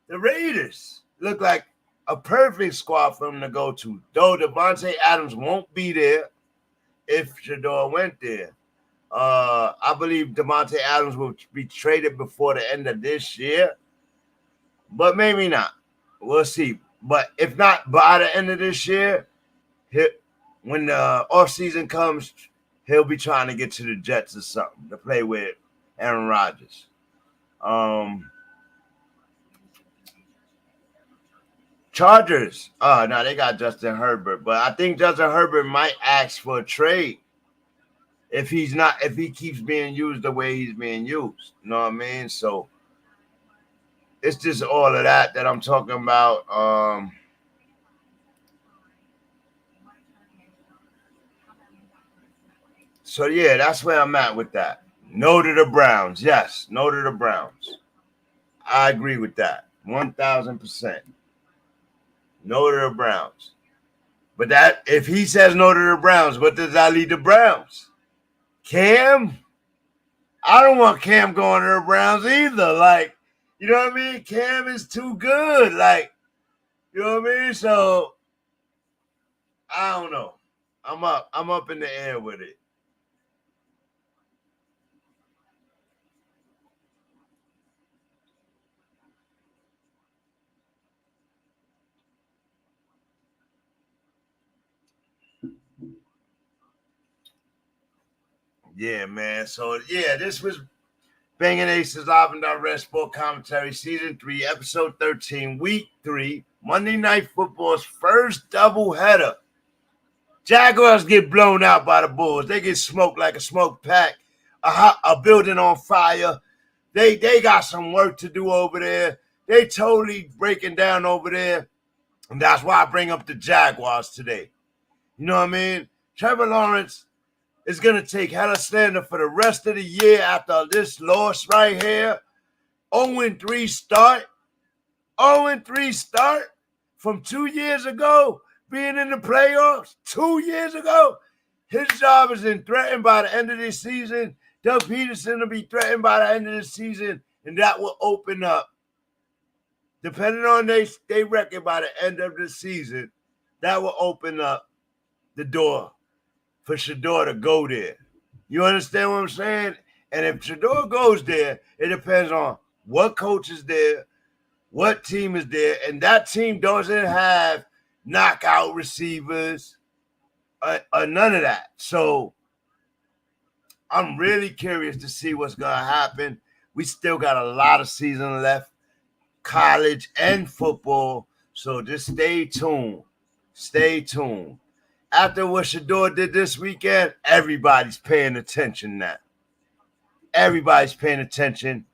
the Raiders look like a perfect squad for him to go to. Though Devontae Adams won't be there if Shador went there. I believe Devontae Adams will be traded before the end of this year, but maybe not. We'll see. But if not by the end of this year, when the offseason comes, he'll be trying to get to the Jets or something to play with Aaron Rodgers. Chargers. No, they got Justin Herbert, but I think Justin Herbert might ask for a trade if he keeps being used the way he's being used. You know what I mean? So it's just all of that I'm talking about. So yeah, that's where I'm at with that. No to the Browns. Yes, no to the Browns. I agree with that. 1,000%. No to the Browns. But that if he says no to the Browns, what does that lead the Browns? Cam? I don't want Cam going to the Browns either. Like, you know what I mean? Cam is too good. Like, you know what I mean? So I don't know. I'm up in the air with it. Yeah, man. So, yeah, this was BangnACES Live and Direct Sport Commentary, Season 3, Episode 13, Week 3, Monday Night Football's first doubleheader. Jaguars get blown out by the Bulls. They get smoked like a smoke pack, a building on fire. They got some work to do over there. They totally breaking down over there, and that's why I bring up the Jaguars today. You know what I mean? Trevor Lawrence is going to take hella slander for the rest of the year after this loss right here. 0-3 start. 0-3 start from 2 years ago, being in the playoffs 2 years ago. His job is threatened by the end of this season. Doug Peterson will be threatened by the end of the season, and that will open up, depending on they record by the end of the season, that will open up the door for Shador to go there. You understand what I'm saying? And if Shador goes there, it depends on what coach is there, what team is there, and that team doesn't have knockout receivers or none of that. So I'm really curious to see what's going to happen. We still got a lot of season left, college and football, so just stay tuned. Stay tuned. After what Shador did this weekend, everybody's paying attention now. Everybody's paying attention.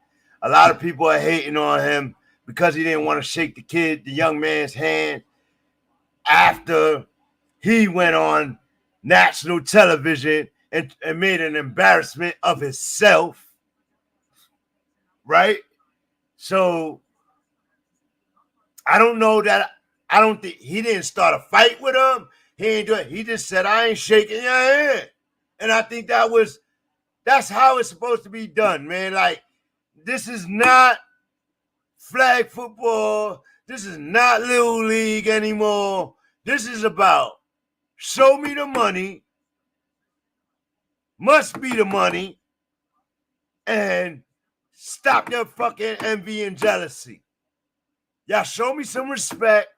A lot of people are hating on him because he didn't want to shake the young man's hand after he went on national television and made an embarrassment of himself. Right? So I don't think he didn't start a fight with him. He ain't do it. He just said, I ain't shaking your hand. And I think that's how it's supposed to be done, man. Like, this is not flag football. This is not Little League anymore. This is about show me the money, must be the money, and stop your fucking envy and jealousy. Y'all show me some respect,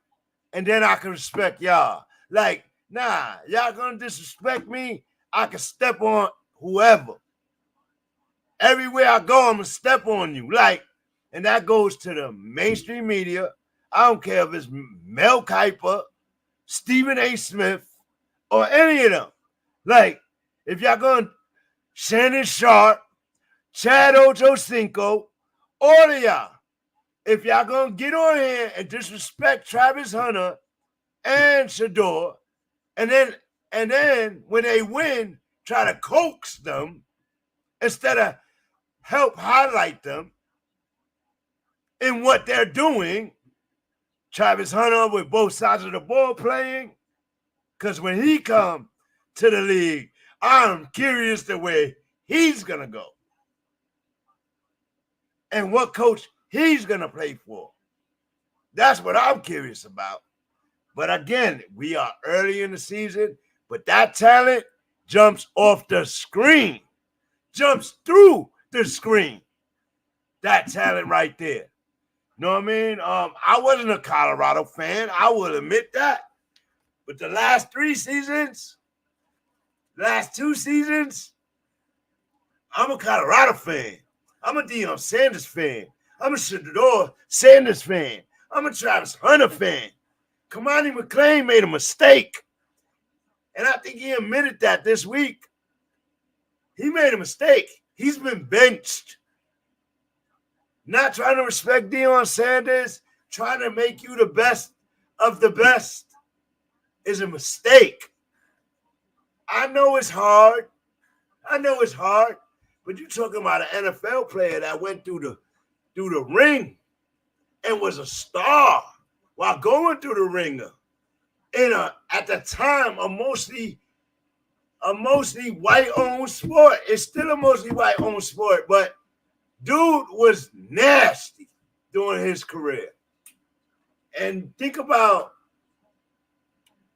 and then I can respect y'all. Like, nah, y'all gonna disrespect me, I can step on whoever. Everywhere I go, I'm gonna step on you. Like, and that goes to the mainstream media. I don't care if it's Mel Kiper, Stephen A. Smith, or any of them. Like, if y'all gonna Shannon Sharp, Chad Ochocinco, all of y'all, if y'all gonna get on here and disrespect Travis Hunter and Shador, and then when they win, try to coax them instead of help highlight them in what they're doing. Travis Hunter with both sides of the ball playing, because when he come to the league, I'm curious the way he's gonna go and what coach he's going to play for? That's what I'm curious about. But again, we are early in the season, but that talent jumps off the screen, jumps through the screen. That talent right there. You know what I mean? I wasn't a Colorado fan. I will admit that. But the last 2 seasons, I'm a Colorado fan. I'm a Deion Sanders fan. I'm a Shedeur Sanders fan. I'm a Travis Hunter fan. Kamani McLean made a mistake. And I think he admitted that this week. He made a mistake. He's been benched. Not trying to respect Deion Sanders, trying to make you the best of the best is a mistake. I know it's hard. But you're talking about an NFL player that went through the ring and was a star while going through the ringer in at the time a mostly white-owned sport. It's still a mostly white-owned sport, but dude was nasty during his career. And think about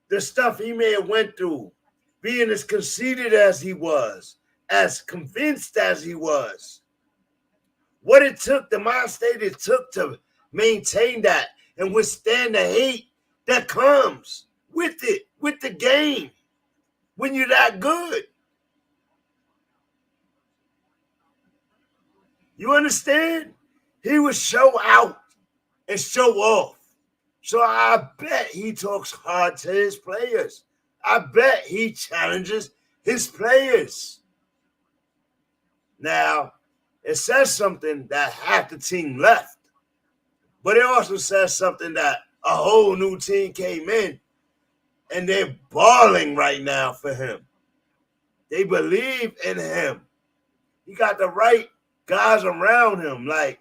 the stuff he may have went through, being as conceited as he was, as convinced as he was. What it took, the mind state it took to maintain that and withstand the hate that comes with it, with the game, when you're that good. You understand? He would show out and show off. So I bet he talks hard to his players. I bet he challenges his players. Now, it says something that half the team left. But it also says something that a whole new team came in and they're balling right now for him. They believe in him. He got the right guys around him. Like,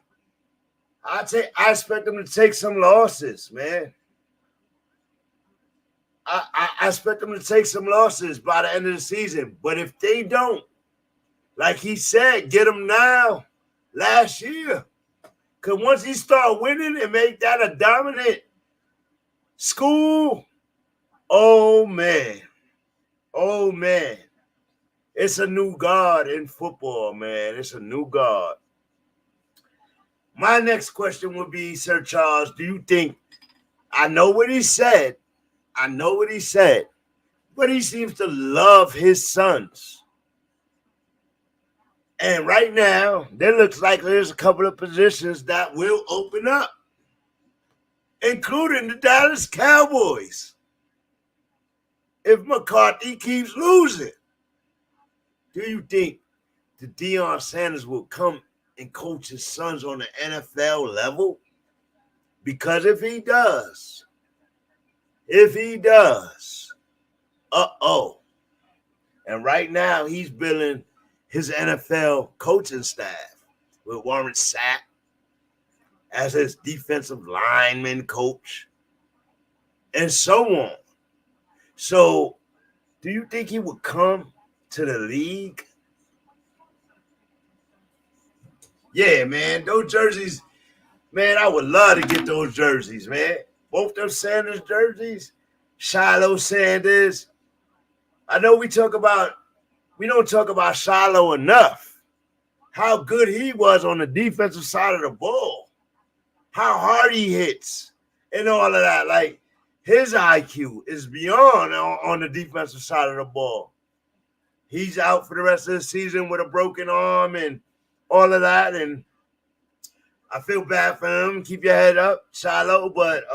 I expect them to take some losses, man. I expect them to take some losses by the end of the season. But if they don't, like he said, get them now, last year. Because once he start winning and make that a dominant school, oh, man. It's a new guard in football, man. It's a new guard. My next question would be, Sir Charles, do you think, I know what he said, but he seems to love his sons. And right now, there looks like there's a couple of positions that will open up, including the Dallas Cowboys. If McCarthy keeps losing, do you think the Deion Sanders will come and coach his sons on the NFL level? Because if he does, and right now he's building his NFL coaching staff with Warren Sapp as his defensive lineman coach and so on. So do you think he would come to the league? Yeah, man, those jerseys, man, I would love to get those jerseys, man. Both those Sanders jerseys, Shiloh Sanders. I know we don't talk about Shiloh enough. How good he was on the defensive side of the ball. How hard he hits and all of that. Like, his IQ is beyond on the defensive side of the ball. He's out for the rest of the season with a broken arm and all of that. And I feel bad for him. Keep your head up, Shiloh. But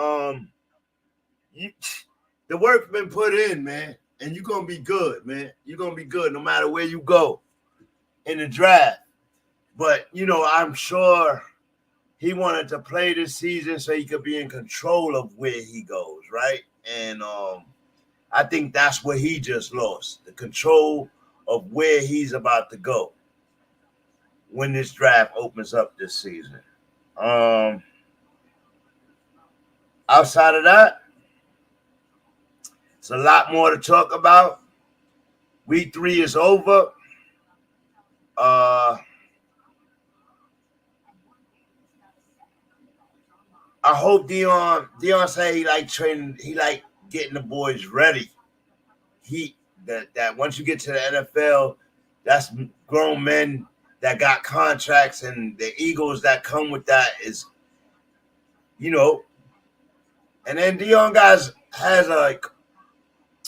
the work's been put in, man. And you're going to be good, man. You're going to be good no matter where you go in the draft. But, I'm sure he wanted to play this season so he could be in control of where he goes, right? And I think that's what he just lost, the control of where he's about to go when this draft opens up this season. Outside of that, it's a lot more to talk about. Week 3 is over. I hope Deion say he like training, he like getting the boys ready. That once you get to the NFL, that's grown men that got contracts, and the egos that come with that is, you know. And then Deion has like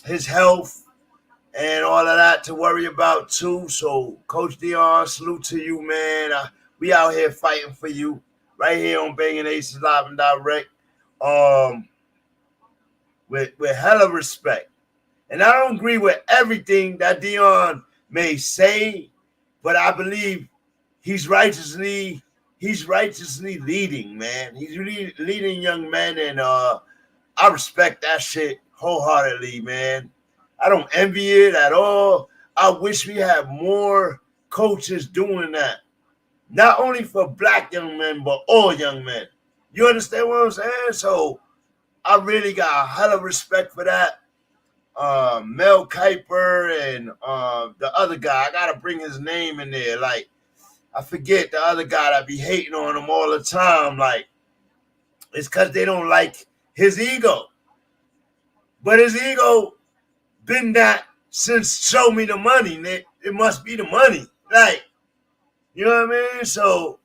his health and all of that to worry about too. So Coach Deion, salute to you, man. We out here fighting for you right here on BangnACES Live and Direct. With hella respect. And I don't agree with everything that Deion may say, but I believe he's righteously leading, man. He's really leading young men, and I respect that shit wholeheartedly, man. I don't envy it at all. I wish we had more coaches doing that. Not only for black young men, but all young men. You understand what I'm saying? So I really got a hell of respect for that. Mel Kiper and the other guy, I gotta bring his name in there. Like, I forget the other guy that be hating on him all the time. Like, it's because they don't like his ego. But his ego been that since Show Me the Money, Nick. It must be the money. Like, you know what I mean? So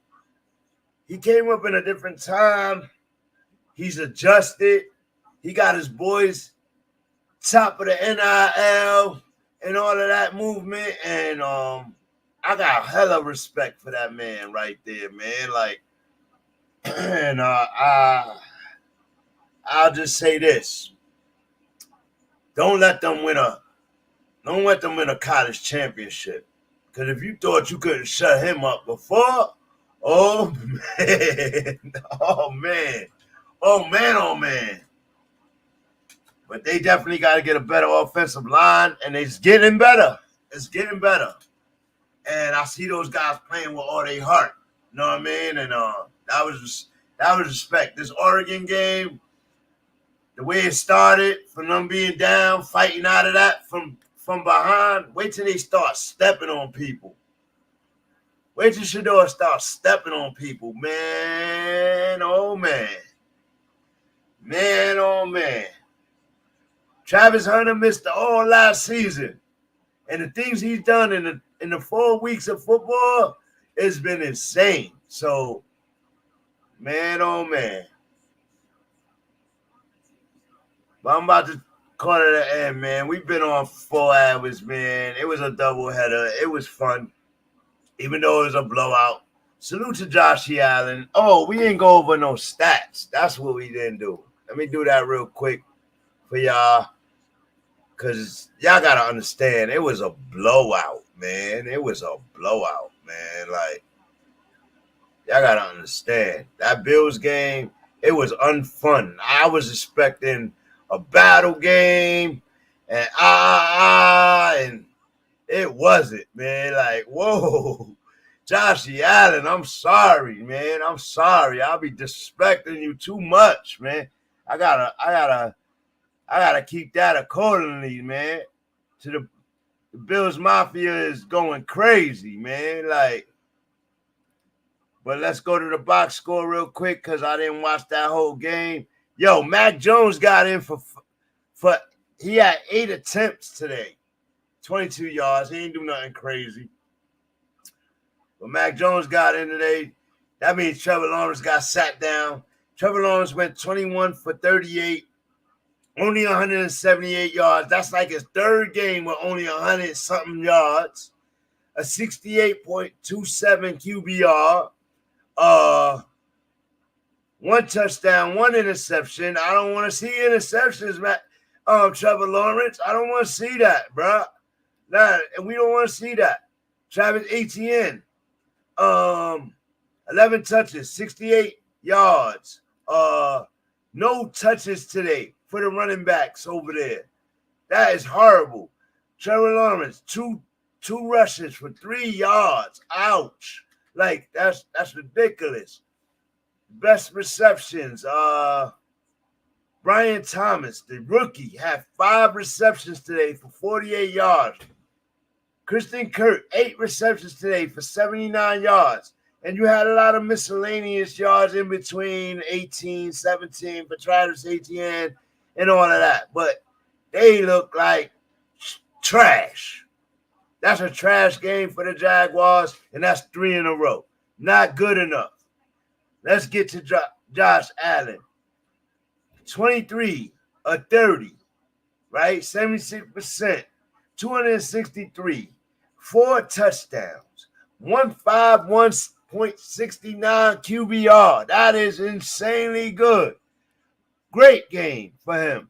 he came up in a different time. He's adjusted. He got his boys top of the NIL and all of that movement. And I got hella respect for that man right there, man. Like, and I'll just say this. Don't let them win a college championship. Because if you thought you couldn't shut him up before, oh man. But they definitely got to get a better offensive line, and it's getting better. It's getting better. And I see those guys playing with all their heart. You know what I mean? And that was respect. This Oregon game, the way it started, from them being down, fighting out of that from behind, wait till they start stepping on people. Wait till Shador start stepping on people. Man, oh man. Man, oh man. Travis Hunter missed all last season. And the things he's done in the 4 weeks of football, it's been insane. So, man, oh man. But I'm about to call it an end, man. We've been on 4 hours, man. It was a doubleheader. It was fun, even though it was a blowout. Salute to Josh Allen. Oh, we didn't go over no stats. That's what we didn't do. Let me do that real quick for y'all, because y'all got to understand, it was a blowout, man. It was a blowout, man. Like, y'all got to understand. That Bills game, it was unfun. I was expecting a battle game, and and it wasn't, man. Like, whoa, Josh Allen, I'm sorry, man. I'm sorry. I'll be disrespecting you too much, man. I gotta keep that accordingly, man. To the Bills Mafia is going crazy, man. Like, but let's go to the box score real quick, because I didn't watch that whole game. Yo, Mac Jones got in for he had 8 attempts today, 22 yards. He ain't do nothing crazy. But Mac Jones got in today. That means Trevor Lawrence got sat down. Trevor Lawrence went 21 for 38, only 178 yards. That's like his third game with only 100-something yards, a 68.27 QBR. 1 touchdown, 1 interception. I don't want to see interceptions, Trevor Lawrence. I don't want to see that, bro. Nah, and we don't want to see that. Travis Etienne, 11 touches, 68 yards. No touches today for the running backs over there. That is horrible. Trevor Lawrence, two rushes for 3 yards. Ouch. Like, that's ridiculous. Best receptions. Brian Thomas, the rookie, had 5 receptions today for 48 yards. Christian Kirk, 8 receptions today for 79 yards. And you had a lot of miscellaneous yards in between 18, 17 for Travis Etienne and all of that. But they look like trash. That's a trash game for the Jaguars, and that's 3 in a row. Not good enough. Let's get to Josh Allen. 23 of 30, right? 76%, 263, 4 touchdowns, 151.69 QBR. That is insanely good. Great game for him.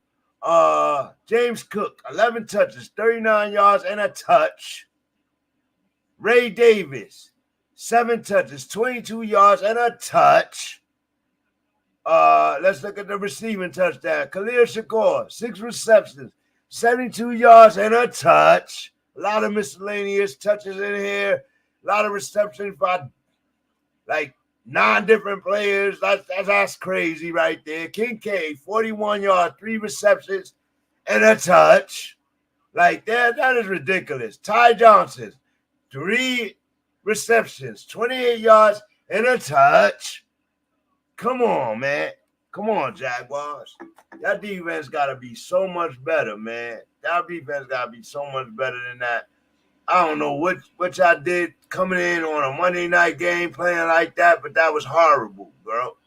James Cook, 11 touches, 39 yards, and a touch. Ray Davis, 7 touches, 22 yards, and a touch. Let's look at the receiving touchdown. Khalil Shakur, 6 receptions, 72 yards, and a touch. A lot of miscellaneous touches in here. A lot of receptions by like 9 different players. That's crazy right there. Kincaid, 41 yards, 3 receptions, and a touch. Like that is ridiculous. Ty Johnson, 3 receptions, 28 yards, and a touch. Come on, man. Come on, Jaguars. That defense got to be so much better, man. That defense got to be so much better than that. I don't know what y'all did coming in on a Monday night game playing like that, but that was horrible, bro.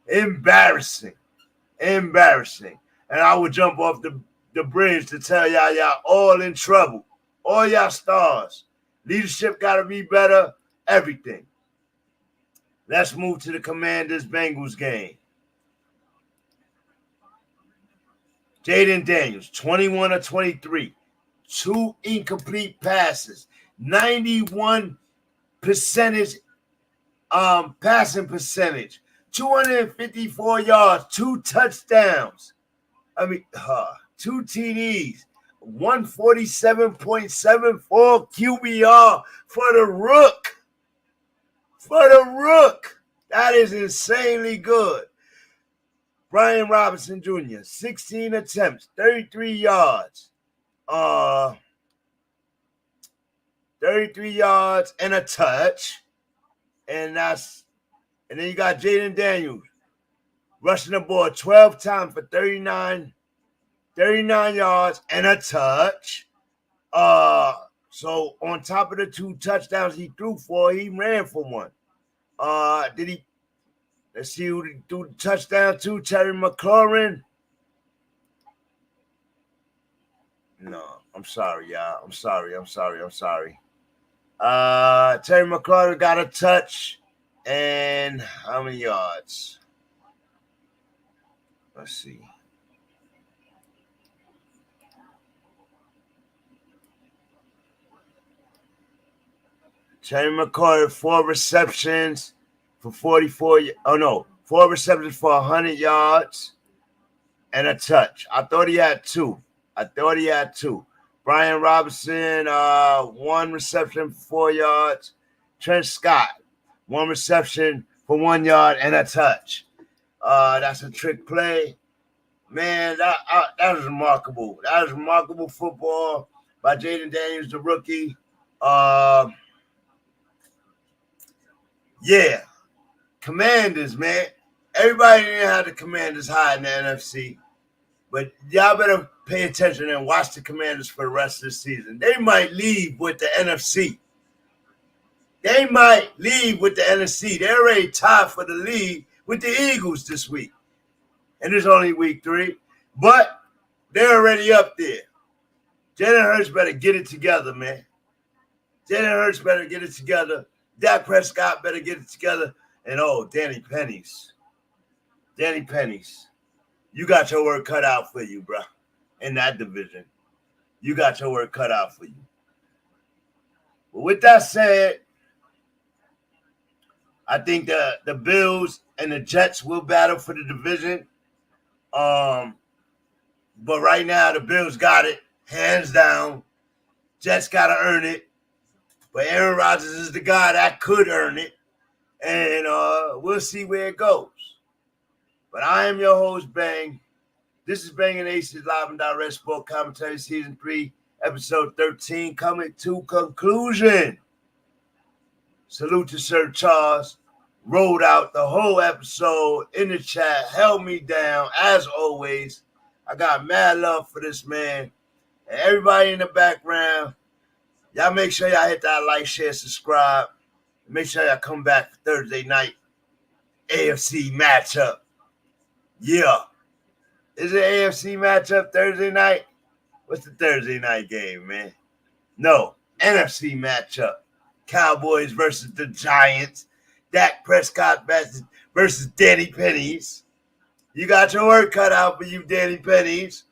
Embarrassing. And I would jump off the bridge to tell y'all all in trouble. All y'all stars. Leadership got to be better. Everything. Let's move to the Commanders-Bengals game. Jayden Daniels, 21 of 23. 2 incomplete passes. 91% passing percentage. 254 yards. 2 touchdowns. 2 TDs. 147.74 QBR for the Rook. That is insanely good. Brian Robinson Jr., 16 attempts, 33 yards. 33 yards and a touch. And then you got Jayden Daniels rushing the ball 12 times for 39 yards and a touch. So on top of the 2 touchdowns he threw for, he ran for 1. Let's see who threw the touchdown to. Terry McLaurin. No, I'm sorry, y'all. I'm sorry. Terry McLaurin got a touch. And how many yards? Let's see. Terry McLaurin, 4 receptions for 4 receptions for 100 yards and a touch. I thought he had 2. Brian Robinson, 1 reception for 4 yards. Trent Scott, 1 reception for 1 yard and a touch. That's a trick play. Man, that was remarkable. That was remarkable football by Jayden Daniels, the rookie. Yeah. Commanders, man. Everybody didn't have the Commanders high in the NFC. But y'all better pay attention and watch the Commanders for the rest of the season. They might leave with the NFC. They're already tied for the lead with the Eagles this week. And it's only week 3. But they're already up there. Jalen Hurts better get it together, man. Dak Prescott better get it together. And, Danny Pennies. You got your work cut out for you, bro. In that division. You got your work cut out for you. But with that said, I think the Bills and the Jets will battle for the division. But right now, the Bills got it. Hands down. Jets got to earn it. But Aaron Rodgers is the guy that could earn it. And we'll see where it goes. But I am your host, Bang. This is BangnACES Live and Direct Sport Commentary Season 3, Episode 13, coming to conclusion. Salute to Sir Charles. Rolled out the whole episode in the chat, held me down as always. I got mad love for this man. And everybody in the background, y'all make sure y'all hit that like, share, subscribe. Make sure y'all come back for Thursday night AFC matchup. Yeah. Is it AFC matchup Thursday night? What's the Thursday night game, man? No, NFC matchup. Cowboys versus the Giants. Dak Prescott versus Danny Pennies. You got your work cut out for you, Danny Pennies.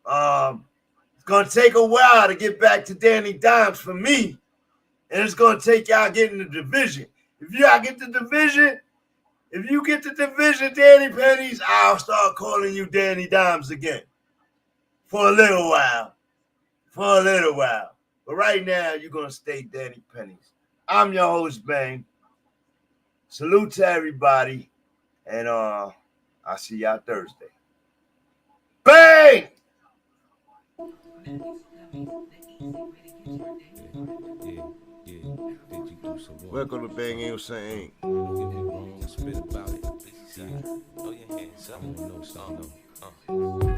It's going to take a while to get back to Danny Dimes for me. And it's going to take y'all getting the division. If y'all get the division, Danny Pennies, I'll start calling you Danny Dimes again. For a little while. But right now, you're going to stay Danny Pennies. I'm your host, Bang. Salute to everybody. And I'll see y'all Thursday. Bang! Welcome to Bang Ain't Saying. Spit about it. Oh, your hands up.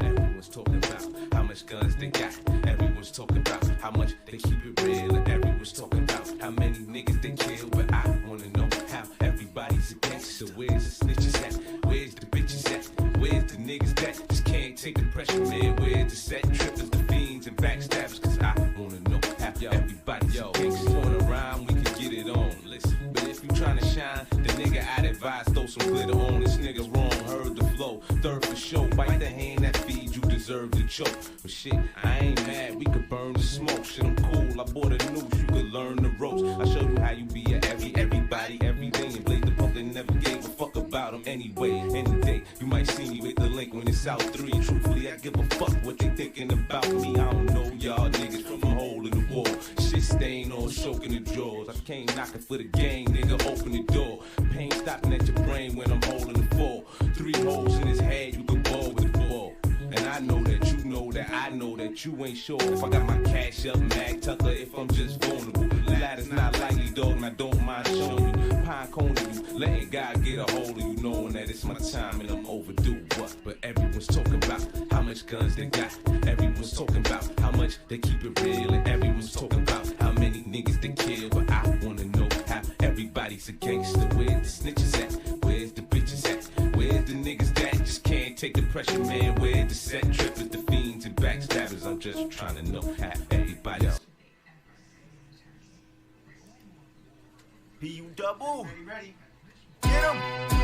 Everyone's talking about how much guns they got. Everyone's talking about how much they keep it real. And everyone's talking about how many niggas they kill. But I wanna know how everybody's a gangster. Where's the snitches at? Where's the bitches at? Where's the niggas that just can't take the pressure, man? Where's the set trippers, the fiends, and backstabbers? Cause I wanna know how everybody's a gangster. Going around, we can get it on. Listen, but if you tryna shine, the nigga I'd advise throw some glitter on. This nigga wrong, heard the flow. Third for show, bite the hand that feeds you, deserve to choke. But shit, I ain't mad, we could burn the smoke. Shit, I'm cool, I bought a noose, you could learn the ropes. I show you how you be a everybody, every day. And Blade the punk that never gave a fuck about them anyway. Any day, you might see me with the link when it's out 3. Truthfully, I give a fuck what they thinking about me. I don't know y'all niggas from a hole in the wall. Shit stain all soaking the drawers. I came knocking for the game, nigga, open the door. Pain stopping at your brain when I'm holding the fall. 3 holes in his head, you can ball with the ball. And I know that you know that I know that you ain't sure if I got my cash up, Mag Tucker, if I'm just vulnerable. The ladder's not likely, dog, and I don't mind showing you. Pine coning you, letting God get a hold of you, knowing that it's my time and I'm overdue. What? But everyone's talking about how much guns they got. Everyone's talking about how much they keep it real. And everyone's talking about how many niggas they kill. But I wanna know how everybody's a gangster. Where's the snitches at? Where's the bitches at? Where's the niggas that just can't take the pressure, man? Where's the set trippers, the fiends, and backstabbers? I'm just trying to know how everybody's. P.U. double. Ready. Get him.